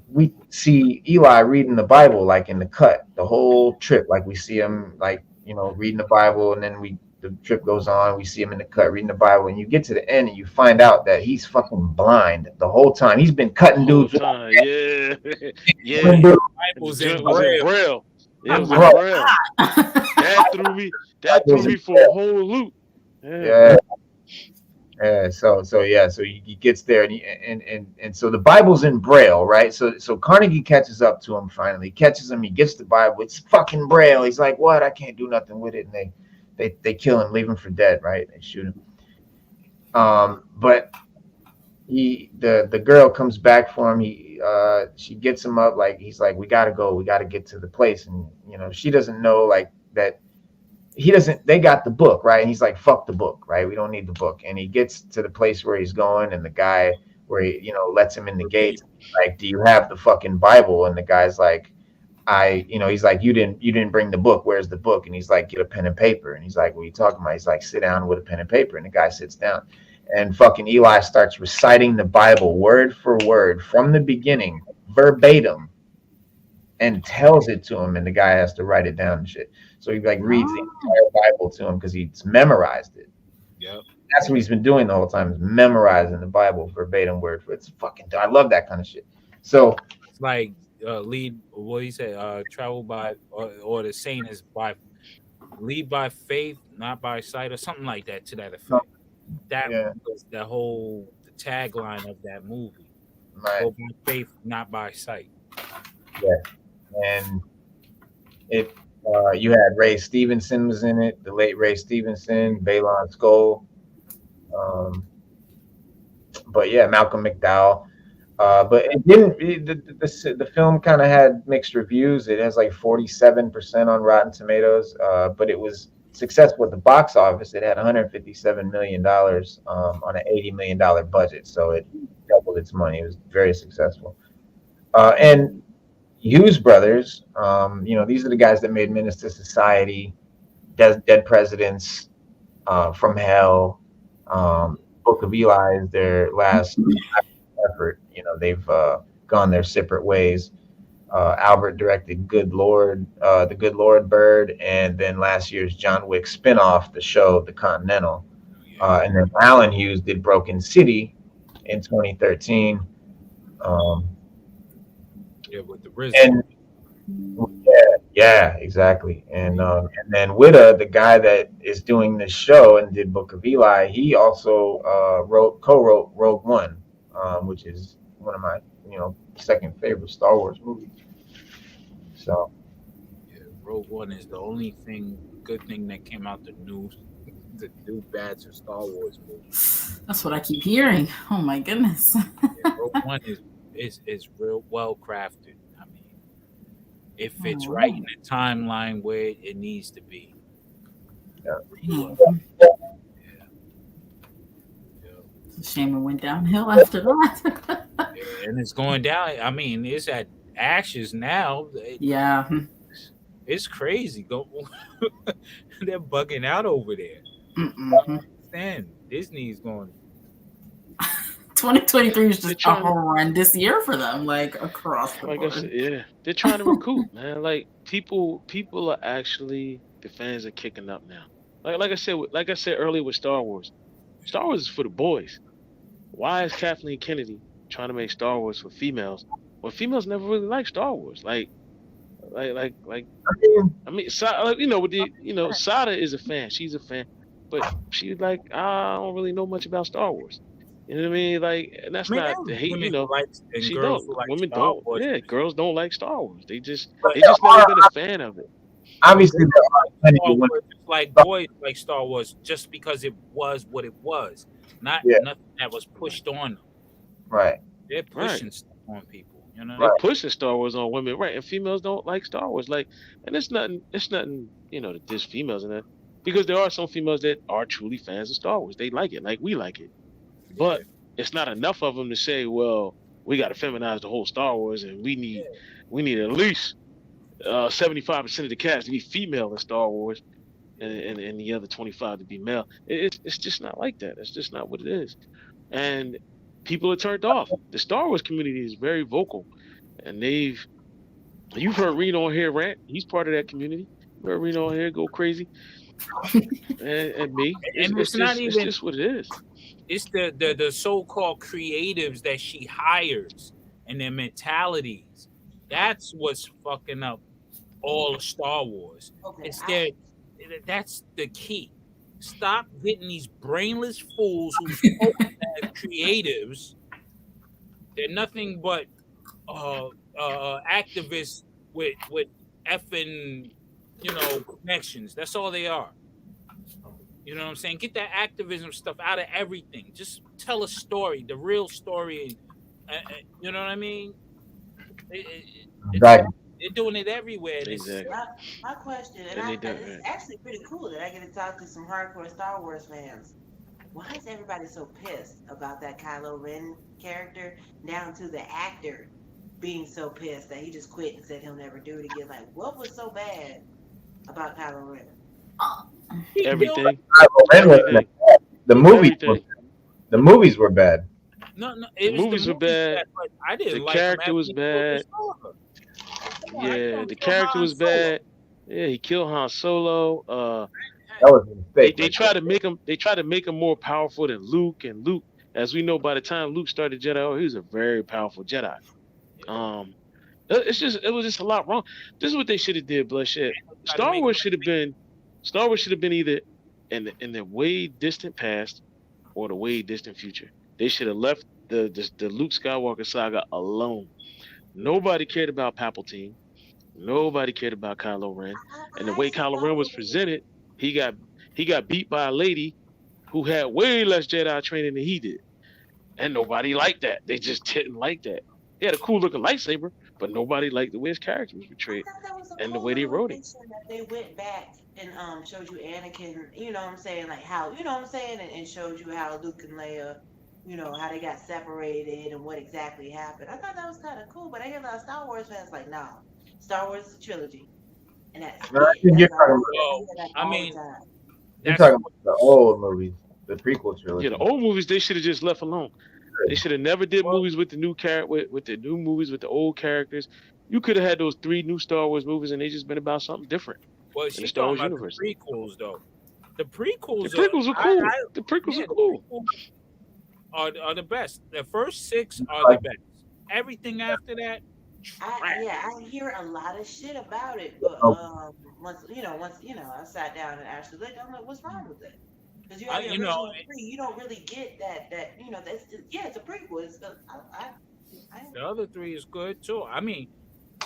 [SPEAKER 1] we see Eli reading the Bible, like in the cut, the whole trip. Like, we see him, like, reading the Bible, and then the trip goes on. We see him in the cut reading the Bible, and you get to the end and you find out that he's fucking blind the whole time. He's been cutting dudes.
[SPEAKER 3] Yeah.
[SPEAKER 5] Bible's in Braille.
[SPEAKER 3] Yeah, it was in Braille. That threw me for a whole loop.
[SPEAKER 1] Yeah. So he gets there, and so the Bible's in Braille, right? So Carnegie catches up to him finally. He catches him. He gets the Bible. It's fucking Braille. He's like, "What? I can't do nothing with it." And they kill him, leave him for dead, right? They shoot him. But the girl comes back for him. She gets him up. Like, he's like, "We gotta go. We gotta get to the place." And she doesn't know, like, that. They got the book, right? And he's like, "Fuck the book, right? We don't need the book." And he gets to the place where he's going, and the guy where he, lets him in the gate, like, "Do you have the fucking Bible?" And the guy's like, he's like, you didn't bring the book. Where's the book? And he's like, "Get a pen and paper." And he's like, "What are you talking about?" He's like, "Sit down with a pen and paper." And the guy sits down. and fucking Eli starts reciting the Bible word for word from the beginning, verbatim, and tells it to him, and the guy has to write it down and shit. So he like reads the entire Bible to him because he's memorized it.
[SPEAKER 5] Yep.
[SPEAKER 1] That's what he's been doing the whole time, is memorizing the Bible verbatim word for it. It's fucking. I love that kind of shit. So
[SPEAKER 5] it's like lead. What do you say? Travel by, or the saying is by lead by faith, not by sight, or something like that to that effect. That was the whole tagline of that movie.
[SPEAKER 1] Right.
[SPEAKER 5] Go by faith, not by sight.
[SPEAKER 1] Yeah, and it. You had Ray Stevenson was in it, the late Ray Stevenson, Balon Skoll. But yeah, Malcolm McDowell. But it didn't. The film kind of had mixed reviews. It has like 47% on Rotten Tomatoes. But it was successful at the box office. It had $157 million on an $80 million budget, so it doubled its money. It was very successful. And Hughes Brothers, these are the guys that made Menace to Society, Dead Presidents, From Hell, Book of Eli is their last effort. They've gone their separate ways. Albert directed Good Lord, The Good Lord Bird, and then last year's John Wick spinoff, the show The Continental. And then Alan Hughes did Broken City in 2013.
[SPEAKER 5] With the RZA.
[SPEAKER 1] Yeah, exactly. And then Witta, the guy that is doing this show and did Book of Eli, he also co-wrote Rogue One, which is one of my second favorite Star Wars movies. So
[SPEAKER 5] Rogue One is the only good thing that came out the new batch of Star Wars movies.
[SPEAKER 4] That's what I keep hearing. Oh my goodness.
[SPEAKER 5] Rogue One is real well crafted. I mean, it fits right in the timeline where it needs to be.
[SPEAKER 4] It's a shame it went downhill after that.
[SPEAKER 5] And it's going down. I mean, it's at ashes now.
[SPEAKER 4] Yeah.
[SPEAKER 5] It's crazy. They're bugging out over there. Understand? Disney's going.
[SPEAKER 4] 2023 is just a horrendous year for them, like across the board.
[SPEAKER 3] I said, they're trying to recoup, man. Like people are actually, the fans are kicking up now. Like I said earlier with Star Wars. Star Wars is for the boys. Why is Kathleen Kennedy trying to make Star Wars for females? Well, females never really like Star Wars. I mean, Sada is a fan. She's a fan, but she's like, I don't really know much about Star Wars. You know what I mean? Like, and that's not the hate. She don't. Women don't. Yeah, girls don't like Star Wars. They just never been a fan of it.
[SPEAKER 1] Obviously,
[SPEAKER 5] like boys like Star Wars just because it was what it was, not nothing that was pushed on them.
[SPEAKER 1] Right.
[SPEAKER 5] They're pushing stuff on people.
[SPEAKER 3] They're pushing Star Wars on women, right? And females don't like Star Wars. Like, and it's nothing. To diss females in that, because there are some females that are truly fans of Star Wars. They like it, like we like it. But it's not enough of them to say, well, we got to feminize the whole Star Wars, and we need at least 75% of the cast to be female in Star Wars, and the other 25 to be male. It's just not like that. It's just not what it is, and people are turned off. The Star Wars community is very vocal, and you've heard Reno on here rant. He's part of that community. You heard Reno on here go crazy, and me. It's just what it is.
[SPEAKER 5] It's the so-called creatives that she hires and their mentalities. That's what's fucking up all of Star Wars. Okay, that's the key. Stop getting these brainless fools who as creatives. They're nothing but activists with effing connections. That's all they are. You know what I'm saying? Get that activism stuff out of everything. Just tell a story, the real story. You know what I mean? They're doing it everywhere.
[SPEAKER 3] Exactly.
[SPEAKER 2] My question, and it's actually pretty cool that I get to talk to some hardcore Star Wars fans. Why is everybody so pissed about that Kylo Ren character, down to the actor being so pissed that he just quit and said he'll never do it again? Like, what was so bad about Kylo Ren?
[SPEAKER 3] Everything.
[SPEAKER 1] The movie. The movies were bad.
[SPEAKER 5] No,
[SPEAKER 3] The movies were bad.
[SPEAKER 5] but I didn't
[SPEAKER 3] The
[SPEAKER 5] like him
[SPEAKER 3] character
[SPEAKER 5] after
[SPEAKER 3] was
[SPEAKER 5] he killed
[SPEAKER 3] bad.
[SPEAKER 5] his father. Come on, how you
[SPEAKER 3] Yeah,
[SPEAKER 5] gonna
[SPEAKER 3] the
[SPEAKER 5] kill
[SPEAKER 3] character
[SPEAKER 5] Han
[SPEAKER 3] was
[SPEAKER 5] Solo?
[SPEAKER 3] bad. Yeah, he killed Han Solo.
[SPEAKER 1] That was a mistake.
[SPEAKER 3] They try to make him. They try to make him more powerful than Luke. And Luke, as we know, by the time Luke started Jedi, he was a very powerful Jedi. Um, it was just a lot wrong. This is what they should have did. Bloodshed.
[SPEAKER 5] Try to
[SPEAKER 3] Star
[SPEAKER 5] make
[SPEAKER 3] Wars
[SPEAKER 5] him
[SPEAKER 3] should have been. Star Wars should have been either in the way distant past or the way distant future. They should have left the Luke Skywalker saga alone. Nobody cared about Palpatine. Nobody cared about Kylo Ren. And the
[SPEAKER 2] I
[SPEAKER 3] way
[SPEAKER 2] actually
[SPEAKER 3] Kylo
[SPEAKER 2] thought
[SPEAKER 3] Ren was presented, he got he got beat by a lady who had way less Jedi training than he did. And nobody liked that. They just didn't like that. He had a cool looking lightsaber, but nobody liked the way his character was
[SPEAKER 2] I
[SPEAKER 3] portrayed
[SPEAKER 2] thought that was a
[SPEAKER 3] and the
[SPEAKER 2] cool
[SPEAKER 3] way they
[SPEAKER 2] little
[SPEAKER 3] wrote him.
[SPEAKER 2] addition that they went back and showed you Anakin, you know what I'm saying, like how, you know what I'm saying, and showed you how Luke and Leia, you know, how they got separated and what exactly happened. I thought that was kind of cool, but I hear a lot of Star Wars fans like, nah, Star Wars is a trilogy, and that's
[SPEAKER 1] No, I
[SPEAKER 2] it.
[SPEAKER 1] think
[SPEAKER 2] That's all.
[SPEAKER 5] Well,
[SPEAKER 2] I hear that
[SPEAKER 5] I
[SPEAKER 2] all
[SPEAKER 5] mean,
[SPEAKER 2] the time.
[SPEAKER 1] You're
[SPEAKER 5] that's
[SPEAKER 1] talking about the old movies, the prequel trilogy.
[SPEAKER 3] Yeah, the old movies they should have just left alone. They should have never did
[SPEAKER 5] well,
[SPEAKER 3] movies with the new with the new movies with the old characters. You could have had those 3 new Star Wars movies and they just been about something different
[SPEAKER 5] well,
[SPEAKER 3] in the
[SPEAKER 5] she's
[SPEAKER 3] Star
[SPEAKER 5] talking
[SPEAKER 3] Wars
[SPEAKER 5] about
[SPEAKER 3] universe.
[SPEAKER 5] the prequels though. The
[SPEAKER 3] The
[SPEAKER 5] prequels
[SPEAKER 3] prequels are cool. The prequels
[SPEAKER 5] yeah,
[SPEAKER 3] are cool.
[SPEAKER 5] the prequels are the best. The first 6 are
[SPEAKER 1] Like,
[SPEAKER 5] the best. Everything after that, trash.
[SPEAKER 2] I hear a lot of shit about it, but
[SPEAKER 1] oh,
[SPEAKER 2] once I sat down and actually looked, I'm like, what's wrong with it? Because you
[SPEAKER 5] I,
[SPEAKER 2] have the
[SPEAKER 5] you know,
[SPEAKER 2] original three, you don't really get that that's yeah, it's a prequel. It's
[SPEAKER 5] the other 3 is good too. I mean,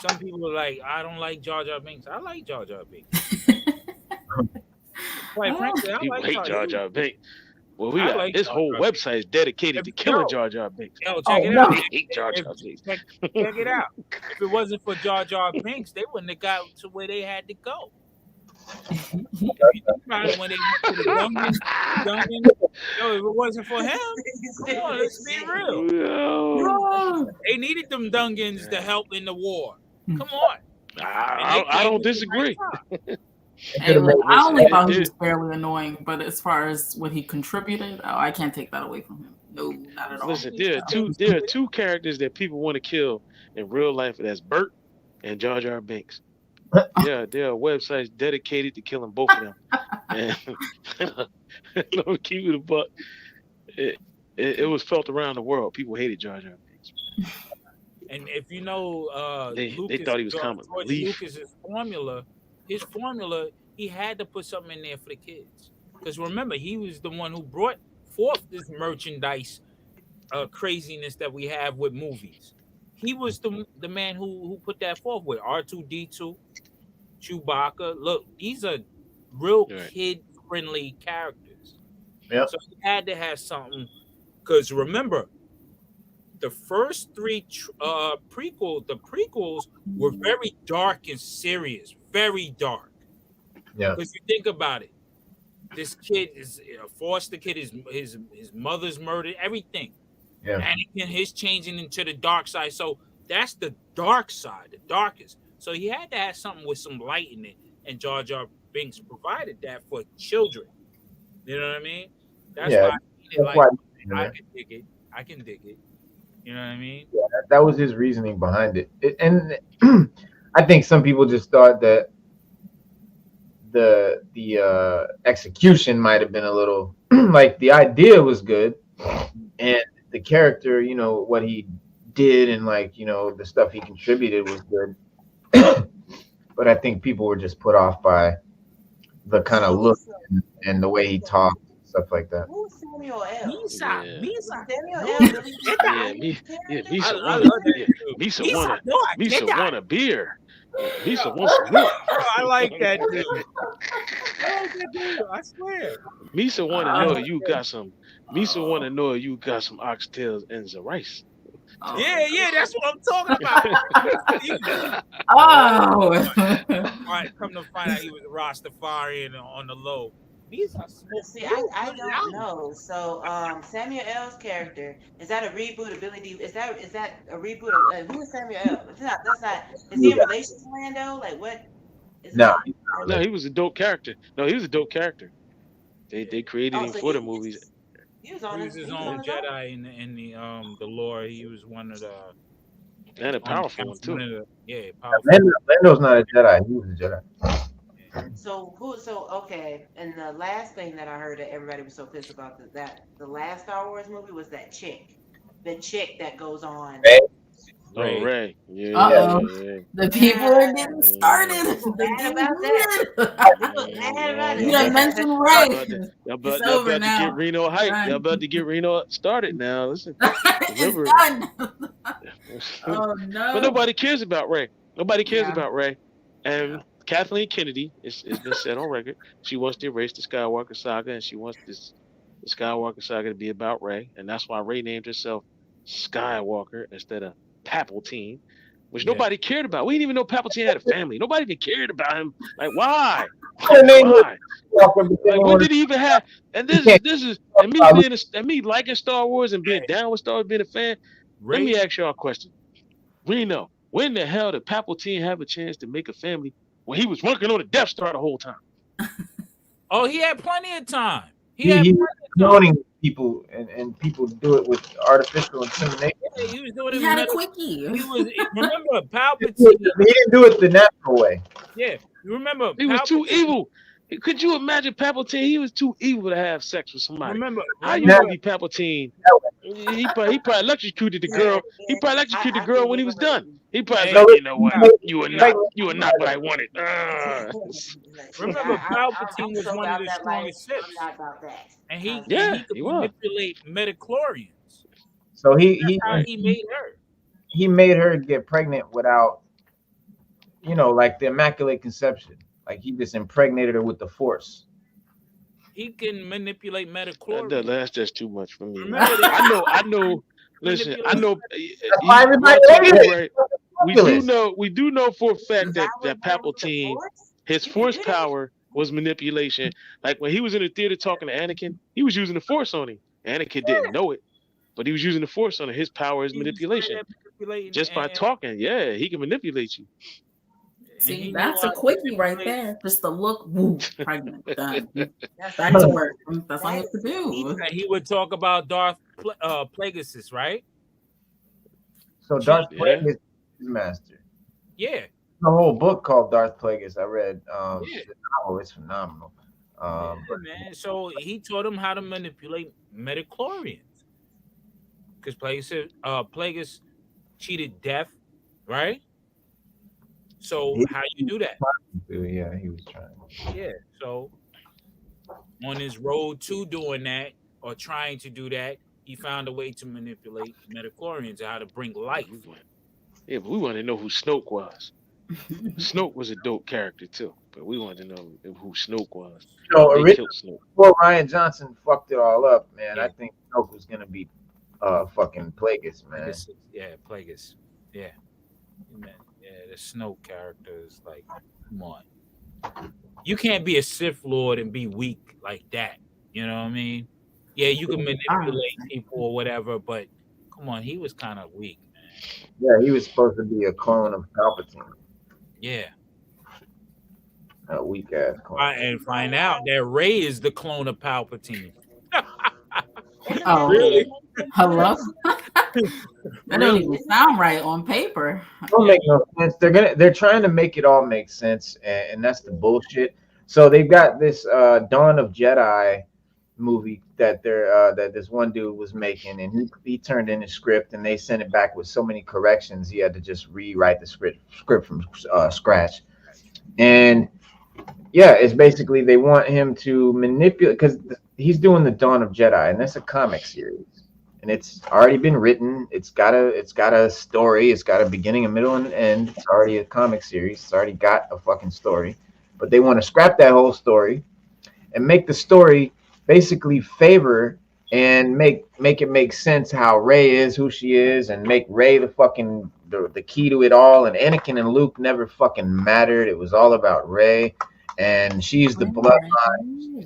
[SPEAKER 5] some people are like, I don't like Jar Jar Binks. I like Jar Jar Binks. Quite frankly, I
[SPEAKER 3] People
[SPEAKER 5] like
[SPEAKER 3] hate Jar Jar Binks. Well, we
[SPEAKER 5] I
[SPEAKER 3] got
[SPEAKER 5] like
[SPEAKER 3] this
[SPEAKER 5] Jar
[SPEAKER 3] whole
[SPEAKER 5] Jar Binks.
[SPEAKER 3] website is dedicated to killing Jar Jar Binks.
[SPEAKER 5] Yo, check
[SPEAKER 4] Oh
[SPEAKER 5] it
[SPEAKER 4] no!
[SPEAKER 5] out.
[SPEAKER 3] They hate Jar
[SPEAKER 5] If,
[SPEAKER 3] Jar Binks.
[SPEAKER 5] check it out. If it wasn't for Jar Jar Binks, they wouldn't have got to where they had to go. If you think about it, when they went to the Dungeon, yo, if it wasn't for him, come on, let's be real.
[SPEAKER 3] No.
[SPEAKER 5] They needed them Dungans to help in the war. Come on.
[SPEAKER 3] I don't disagree.
[SPEAKER 4] Hey, look, I
[SPEAKER 3] Listen,
[SPEAKER 4] only thought he
[SPEAKER 3] it-
[SPEAKER 4] was fairly annoying, but as far as what he contributed, oh, I can't take that away from him. No, not at all.
[SPEAKER 3] Listen, there are two characters that people want to kill in real life. That's Bert and Jar Jar Binks. There are websites dedicated to killing both of them. And no, keep it a buck. It was felt around the world. People hated Jar Jar Binks.
[SPEAKER 5] And if you know,
[SPEAKER 3] They
[SPEAKER 5] Lucas,
[SPEAKER 3] thought he was
[SPEAKER 5] George
[SPEAKER 3] comic relief.
[SPEAKER 5] Lucas's formula, he had to put something in there for the kids. Because remember, he was the one who brought forth this merchandise craziness that we have with movies. He was the man who put that forth with R2D2, Chewbacca. Look, these are real
[SPEAKER 3] Right.
[SPEAKER 5] kid friendly characters.
[SPEAKER 1] Yep.
[SPEAKER 5] So he had to have something. Because remember, the first 3 the prequels were very dark and serious, very dark.
[SPEAKER 1] Yeah.
[SPEAKER 5] Because you think about it, this kid is a foster kid. His mother's murdered. Everything.
[SPEAKER 1] Yeah.
[SPEAKER 5] Anakin, his changing into the dark side. So that's the dark side, the darkest. So he had to have something with some light in it, and Jar Jar Binks provided that for children. You know what I mean? That's
[SPEAKER 1] Yeah,
[SPEAKER 5] why
[SPEAKER 1] That's why,
[SPEAKER 5] I can dig it. I can dig it. You know what I mean?
[SPEAKER 1] that was his reasoning behind it. And I think some people just thought that the execution might have been a little like the idea was good, and the character, what he did and the stuff he contributed was good. But I think people were just put off by the kind of look and the way he talked, stuff like that.
[SPEAKER 2] Who's Samuel L?
[SPEAKER 5] Misa.
[SPEAKER 2] Samuel L. Really
[SPEAKER 3] Misa want a beer. Misa wants some milk.
[SPEAKER 5] I like that dude. I swear.
[SPEAKER 3] Misa want to know you got some. Misa want to know you got some oxtails and some rice.
[SPEAKER 4] Oh.
[SPEAKER 5] Yeah, that's what I'm talking about.
[SPEAKER 4] Oh.
[SPEAKER 5] Right, come to find out he was a Rastafarian on the low. These are
[SPEAKER 2] See, I don't know. So, Samuel L's character, is that a reboot of Billy D? Is that a reboot of who is Samuel L? That's not. Is he in relation to Lando? Like what?
[SPEAKER 1] No.
[SPEAKER 3] No, he was a dope character. They created him
[SPEAKER 2] so
[SPEAKER 3] for the movies.
[SPEAKER 2] He was on
[SPEAKER 5] He was
[SPEAKER 2] his
[SPEAKER 5] his
[SPEAKER 2] he was
[SPEAKER 5] own
[SPEAKER 2] on his own.
[SPEAKER 5] Jedi in the lore. He was one of the
[SPEAKER 3] And a
[SPEAKER 5] on the
[SPEAKER 3] powerful one
[SPEAKER 5] council,
[SPEAKER 3] too.
[SPEAKER 5] powerful.
[SPEAKER 1] Lando's not a Jedi. He was a Jedi.
[SPEAKER 2] So okay, and the last thing that I heard that everybody was so pissed about that the last Star Wars movie was that chick. The chick that goes on.
[SPEAKER 1] Ray?
[SPEAKER 3] Oh,
[SPEAKER 5] Ray.
[SPEAKER 3] Ray. Yeah,
[SPEAKER 4] Uh-oh.
[SPEAKER 3] yeah.
[SPEAKER 4] The people are getting
[SPEAKER 3] Yeah.
[SPEAKER 4] started.
[SPEAKER 2] People
[SPEAKER 4] They're
[SPEAKER 2] mad
[SPEAKER 4] getting
[SPEAKER 2] about that.
[SPEAKER 4] weird.
[SPEAKER 2] People mad about
[SPEAKER 4] You
[SPEAKER 3] Y'all
[SPEAKER 4] done
[SPEAKER 3] about to,
[SPEAKER 2] it.
[SPEAKER 4] mentioned
[SPEAKER 3] y'all
[SPEAKER 4] Ray.
[SPEAKER 3] about to,
[SPEAKER 4] It's
[SPEAKER 3] y'all
[SPEAKER 4] over
[SPEAKER 3] about to get
[SPEAKER 4] now.
[SPEAKER 3] Reno hype. Y'all
[SPEAKER 4] Done.
[SPEAKER 3] about to get Reno started now. Listen,
[SPEAKER 4] It's
[SPEAKER 3] remember,
[SPEAKER 4] done. Oh
[SPEAKER 3] but
[SPEAKER 4] no.
[SPEAKER 3] nobody cares about Ray. Nobody cares
[SPEAKER 4] Yeah.
[SPEAKER 3] about Ray. And
[SPEAKER 4] Yeah.
[SPEAKER 3] Kathleen Kennedy it's been said on record. She wants to erase the Skywalker saga, and she wants the Skywalker saga to be about Ray, and that's why Ray named herself Skywalker instead of Palpatine, which
[SPEAKER 5] Yeah.
[SPEAKER 3] nobody cared about. We didn't even know Palpatine had a family. Nobody even cared about him. Like, why?
[SPEAKER 1] Her name was
[SPEAKER 3] Why?
[SPEAKER 1] Walker, but they
[SPEAKER 3] Like,
[SPEAKER 1] didn't
[SPEAKER 3] when
[SPEAKER 1] want
[SPEAKER 3] did he even have? And
[SPEAKER 1] to can't
[SPEAKER 3] this is
[SPEAKER 1] talk
[SPEAKER 3] and me
[SPEAKER 1] about
[SPEAKER 3] being and me liking Star Wars and being down with Star Wars, being a fan. Let
[SPEAKER 5] Ray.
[SPEAKER 3] me ask y'all a question. Reno, when the hell did Palpatine have a chance to make a family when he was working on the Death Star the whole time?
[SPEAKER 5] Oh, he had plenty of time. He
[SPEAKER 1] He
[SPEAKER 5] had
[SPEAKER 1] was
[SPEAKER 5] plenty of time.
[SPEAKER 1] cloning people, and people do it with artificial insemination.
[SPEAKER 5] Yeah, he was doing
[SPEAKER 4] He
[SPEAKER 5] it.
[SPEAKER 4] had a quickie.
[SPEAKER 5] He was. Remember
[SPEAKER 1] He
[SPEAKER 5] Palpatine?
[SPEAKER 1] didn't do it the natural way.
[SPEAKER 5] Yeah, you remember
[SPEAKER 3] He was too
[SPEAKER 5] Palpatine?
[SPEAKER 3] evil. Could you imagine Palpatine? He was too evil to have sex with somebody. How you
[SPEAKER 1] Now,
[SPEAKER 3] gonna be Palpatine? He probably electrocuted the girl. He probably electrocuted the
[SPEAKER 2] I
[SPEAKER 3] girl
[SPEAKER 2] can
[SPEAKER 3] when he was
[SPEAKER 2] remember.
[SPEAKER 3] done. He probably was
[SPEAKER 5] Hey,
[SPEAKER 3] like,
[SPEAKER 1] so
[SPEAKER 3] you know what? You are not what I wanted.
[SPEAKER 5] remember Palpatine
[SPEAKER 2] I'm
[SPEAKER 5] was
[SPEAKER 2] so
[SPEAKER 5] one of
[SPEAKER 2] about
[SPEAKER 5] the
[SPEAKER 2] that life.
[SPEAKER 5] strongest
[SPEAKER 2] I'm
[SPEAKER 5] Siths,
[SPEAKER 2] not about that.
[SPEAKER 5] and
[SPEAKER 3] Yeah,
[SPEAKER 5] he could
[SPEAKER 3] he was.
[SPEAKER 5] manipulate midichlorians.
[SPEAKER 1] so
[SPEAKER 5] How he made her.
[SPEAKER 1] he made her get pregnant without, like the Immaculate Conception. Like he just impregnated her with the Force.
[SPEAKER 5] He can manipulate midichlorians.
[SPEAKER 3] That's just too much for me, man.
[SPEAKER 5] Remember that?
[SPEAKER 3] I know. Listen, I know.
[SPEAKER 1] That's why everybody
[SPEAKER 3] Martha,
[SPEAKER 1] hated
[SPEAKER 3] you
[SPEAKER 1] it.
[SPEAKER 3] right.
[SPEAKER 1] Ridiculous.
[SPEAKER 3] We do know for a fact
[SPEAKER 2] Is that
[SPEAKER 3] that
[SPEAKER 2] what happened with the
[SPEAKER 3] Palpatine,
[SPEAKER 2] Force?
[SPEAKER 3] his
[SPEAKER 2] You can
[SPEAKER 3] Force
[SPEAKER 2] do that?
[SPEAKER 3] power was manipulation. Like when he was in the theater talking to Anakin, he was using the Force on him. Anakin didn't know it, but he was using the Force on him. His power is
[SPEAKER 5] he was straight
[SPEAKER 3] manipulation.
[SPEAKER 5] up manipulating,
[SPEAKER 3] Just by talking, yeah, he can manipulate you.
[SPEAKER 5] and
[SPEAKER 4] See,
[SPEAKER 5] he knew
[SPEAKER 4] that's
[SPEAKER 5] how
[SPEAKER 4] a
[SPEAKER 5] to
[SPEAKER 4] quickie right
[SPEAKER 5] manipulate.
[SPEAKER 4] there. Just the look, woo, pregnant, done.
[SPEAKER 2] That's
[SPEAKER 4] Back to
[SPEAKER 2] deep.
[SPEAKER 4] work. That's all you have to
[SPEAKER 2] That is
[SPEAKER 4] do.
[SPEAKER 2] deep.
[SPEAKER 5] And he would talk about Darth Plagueis, right?
[SPEAKER 1] So Darth
[SPEAKER 3] Yeah.
[SPEAKER 1] Plagueis is his master.
[SPEAKER 5] Yeah.
[SPEAKER 1] The whole book called Darth Plagueis. I read.
[SPEAKER 5] Yeah.
[SPEAKER 1] The novel is phenomenal.
[SPEAKER 5] Yeah, man. So he taught him how to manipulate midichlorians. Because Plagueis cheated death, right? So how you do that?
[SPEAKER 1] Yeah, he was trying.
[SPEAKER 5] Yeah. So on his road to doing that or trying to do that, he found a way to manipulate midichlorians and how to bring life.
[SPEAKER 3] Yeah, but we want to know who Snoke was. Snoke was a dope character too, but we wanted to know who Snoke was.
[SPEAKER 1] So
[SPEAKER 3] They
[SPEAKER 1] originally,
[SPEAKER 3] killed Snoke.
[SPEAKER 1] before Ryan Johnson fucked it all up, man,
[SPEAKER 5] Yeah.
[SPEAKER 1] I think Snoke was gonna be fucking Plagueis, man.
[SPEAKER 5] Plagueis. Yeah. Yeah, the Snoke character is like, come on. You can't be a Sith Lord and be weak like that. You know what I mean? Yeah, you can manipulate people or whatever, but come on, he was kind of weak, man.
[SPEAKER 1] Yeah, he was supposed to be a clone of Palpatine.
[SPEAKER 5] Yeah.
[SPEAKER 1] A weak ass clone.
[SPEAKER 5] And find out that Rey is the clone of Palpatine.
[SPEAKER 4] Oh,
[SPEAKER 5] Really?
[SPEAKER 4] hello? That don't even sound right on paper.
[SPEAKER 1] Don't make no sense. They're trying to make it all make sense, and that's the bullshit. So they've got this Dawn of Jedi movie that that this one dude was making, and he turned in his script, and they sent it back with so many corrections he had to just rewrite the script from scratch. And yeah, it's basically they want him to manipulate because he's doing the Dawn of Jedi, and that's a comic series. And it's already been written. It's got a story. It's got a beginning, a middle, and an end. It's already a comic series. It's already got a fucking story. But they want to scrap that whole story and make the story basically favor and make it make sense how Rey is who she is, and make Rey the fucking the key to it all. And Anakin and Luke never fucking mattered. It was all about Rey, and she's the bloodline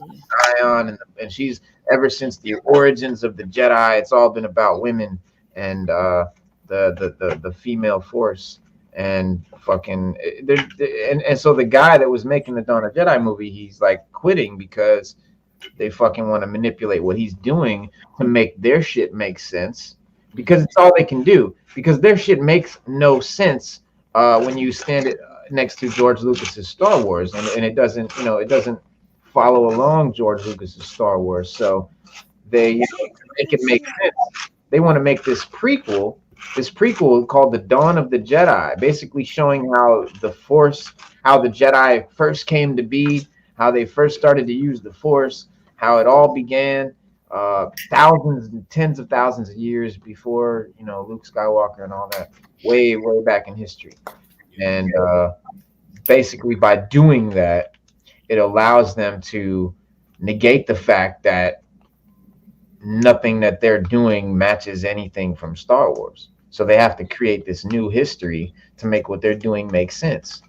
[SPEAKER 1] Zion, and she's ever since the origins of the Jedi, it's all been about women and the female force, and fucking and so the guy that was making the Dawn of Jedi movie, he's like quitting because They fucking want to manipulate what he's doing to make their shit make sense because it's all they can do. Because their shit makes no sense when you stand it next to George Lucas's Star Wars, and it doesn't, it doesn't follow along George Lucas's Star Wars. So they, to make it make sense, they want to make this prequel called The Dawn of the Jedi, basically showing how how the Jedi first came to be, how they first started to use the Force, how it all began thousands and tens of thousands of years before, Luke Skywalker and all that, way, way back in history. And basically by doing that, it allows them to negate the fact that nothing that they're doing matches anything from Star Wars. So they have to create this new history to make what they're doing make sense.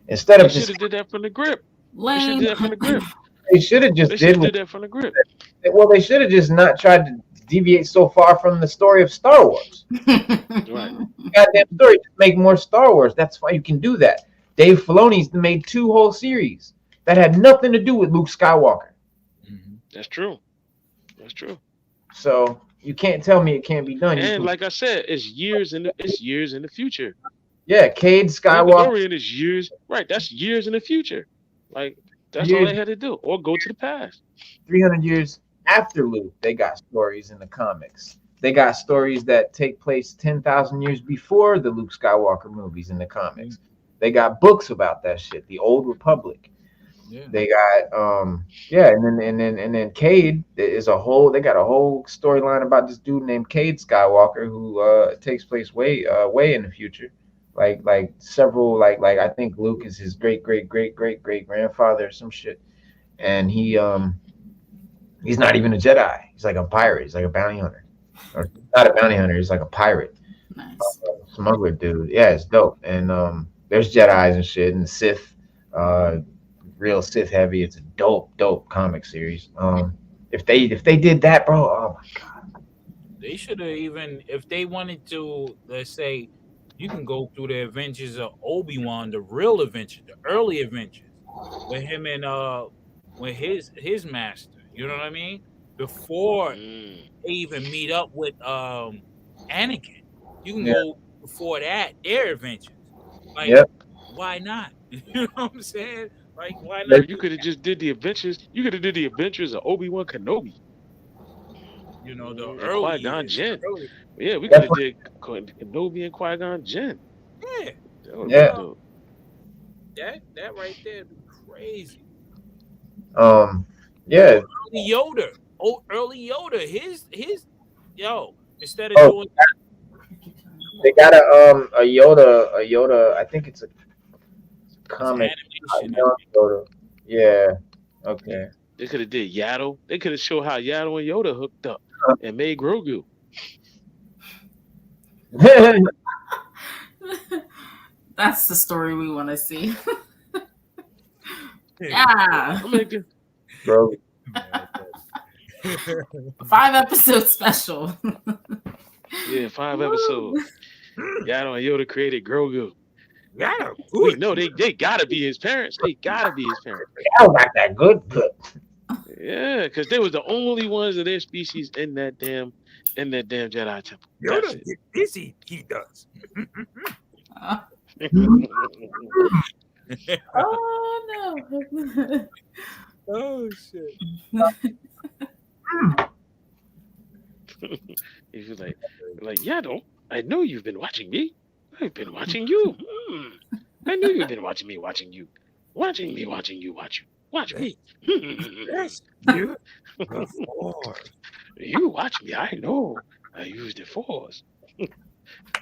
[SPEAKER 1] Instead of just
[SPEAKER 3] did that from the grip.
[SPEAKER 4] Lame.
[SPEAKER 3] They should have did that from the grip.
[SPEAKER 1] They should have just
[SPEAKER 3] did that from the grip.
[SPEAKER 1] Well, they should have just not tried to deviate so far from the story of Star Wars.
[SPEAKER 3] Right.
[SPEAKER 1] Goddamn story, just make more Star Wars. That's why you can do that. Dave Filoni's made 2 whole series that had nothing to do with Luke Skywalker.
[SPEAKER 3] That's true. That's true.
[SPEAKER 1] So you can't tell me it can't be done.
[SPEAKER 3] And like I said, it's years in the future.
[SPEAKER 1] Yeah, Cade Skywalker.
[SPEAKER 3] Is years, right? That's years in the future. Like that's all they had to do, or go to the past.
[SPEAKER 1] 300 years after Luke, they got stories in the comics. They got stories that take place 10,000 years before the Luke Skywalker movies in the comics. They got books about that shit. The Old Republic. Yeah. They got and then Cade is they got a whole storyline about this dude named Cade Skywalker who takes place way in the future. Like several like I think Luke is his great grandfather or some shit. And he's not even a Jedi. He's like a pirate. He's like a bounty hunter. Or not a bounty hunter, he's like a pirate.
[SPEAKER 4] Nice.
[SPEAKER 1] Smuggler dude. Yeah, it's dope. And there's Jedis and shit and Sith, real Sith heavy. It's a dope comic series. If they did that, bro, oh my god.
[SPEAKER 5] They should have even, if they wanted to, let's say, you can go through the adventures of Obi-Wan, the real adventures, the early adventures, with him and with his master. You know what I mean? Before they even meet up with Anakin, you can go before that, their adventures. Like, why not? You know what I'm saying? Like, why not?
[SPEAKER 3] You could have just did the adventures. You could have did the adventures of Obi-Wan Kenobi.
[SPEAKER 5] You know, the early
[SPEAKER 3] Qui-Gon Jinn. Yeah, we could have did Kenobi and Qui-Gon Jinn.
[SPEAKER 5] Yeah. That right there would be crazy.
[SPEAKER 1] Yeah.
[SPEAKER 5] Early Yoda. His instead of doing
[SPEAKER 1] they got a Yoda, I think it's a comic. Yoda. Yeah. Okay.
[SPEAKER 3] They could have did Yaddle. They could have showed how Yaddle and Yoda hooked up and made Grogu.
[SPEAKER 4] That's the story we want to see. Yeah.
[SPEAKER 1] Bro.
[SPEAKER 4] 5-episode special.
[SPEAKER 3] Yeah, 5 episodes. Yaddle and Yoda created Grogu.
[SPEAKER 5] Yeah,
[SPEAKER 3] we know they gotta be his parents. They gotta be his parents.
[SPEAKER 1] Yaddle got that good.
[SPEAKER 3] Yeah, because they was the only ones of their species in that damn Jedi temple.
[SPEAKER 5] Yoda get busy, he does.
[SPEAKER 4] Oh no.
[SPEAKER 5] Oh shit.
[SPEAKER 3] He was like, Yaddle, I know you've been watching me. I've been watching you. I knew you've been watching me, watching you. Watching me, watching you, watch you. Watch me.
[SPEAKER 5] Yes, you.
[SPEAKER 3] You watch me, I know. I used the Force.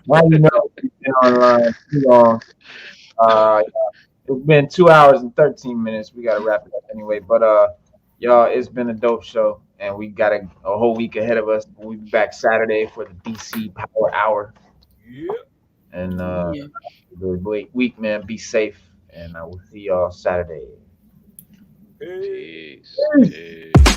[SPEAKER 1] Why you know you've been online too long? It's been 2 hours and 13 minutes. We gotta wrap it up anyway. But y'all, it's been a dope show, and we got a whole week ahead of us. We'll be back Saturday for the DC Power Hour.
[SPEAKER 5] Yeah.
[SPEAKER 1] And the week, man. Be safe, and I will see y'all Saturday.
[SPEAKER 3] Peace. Peace.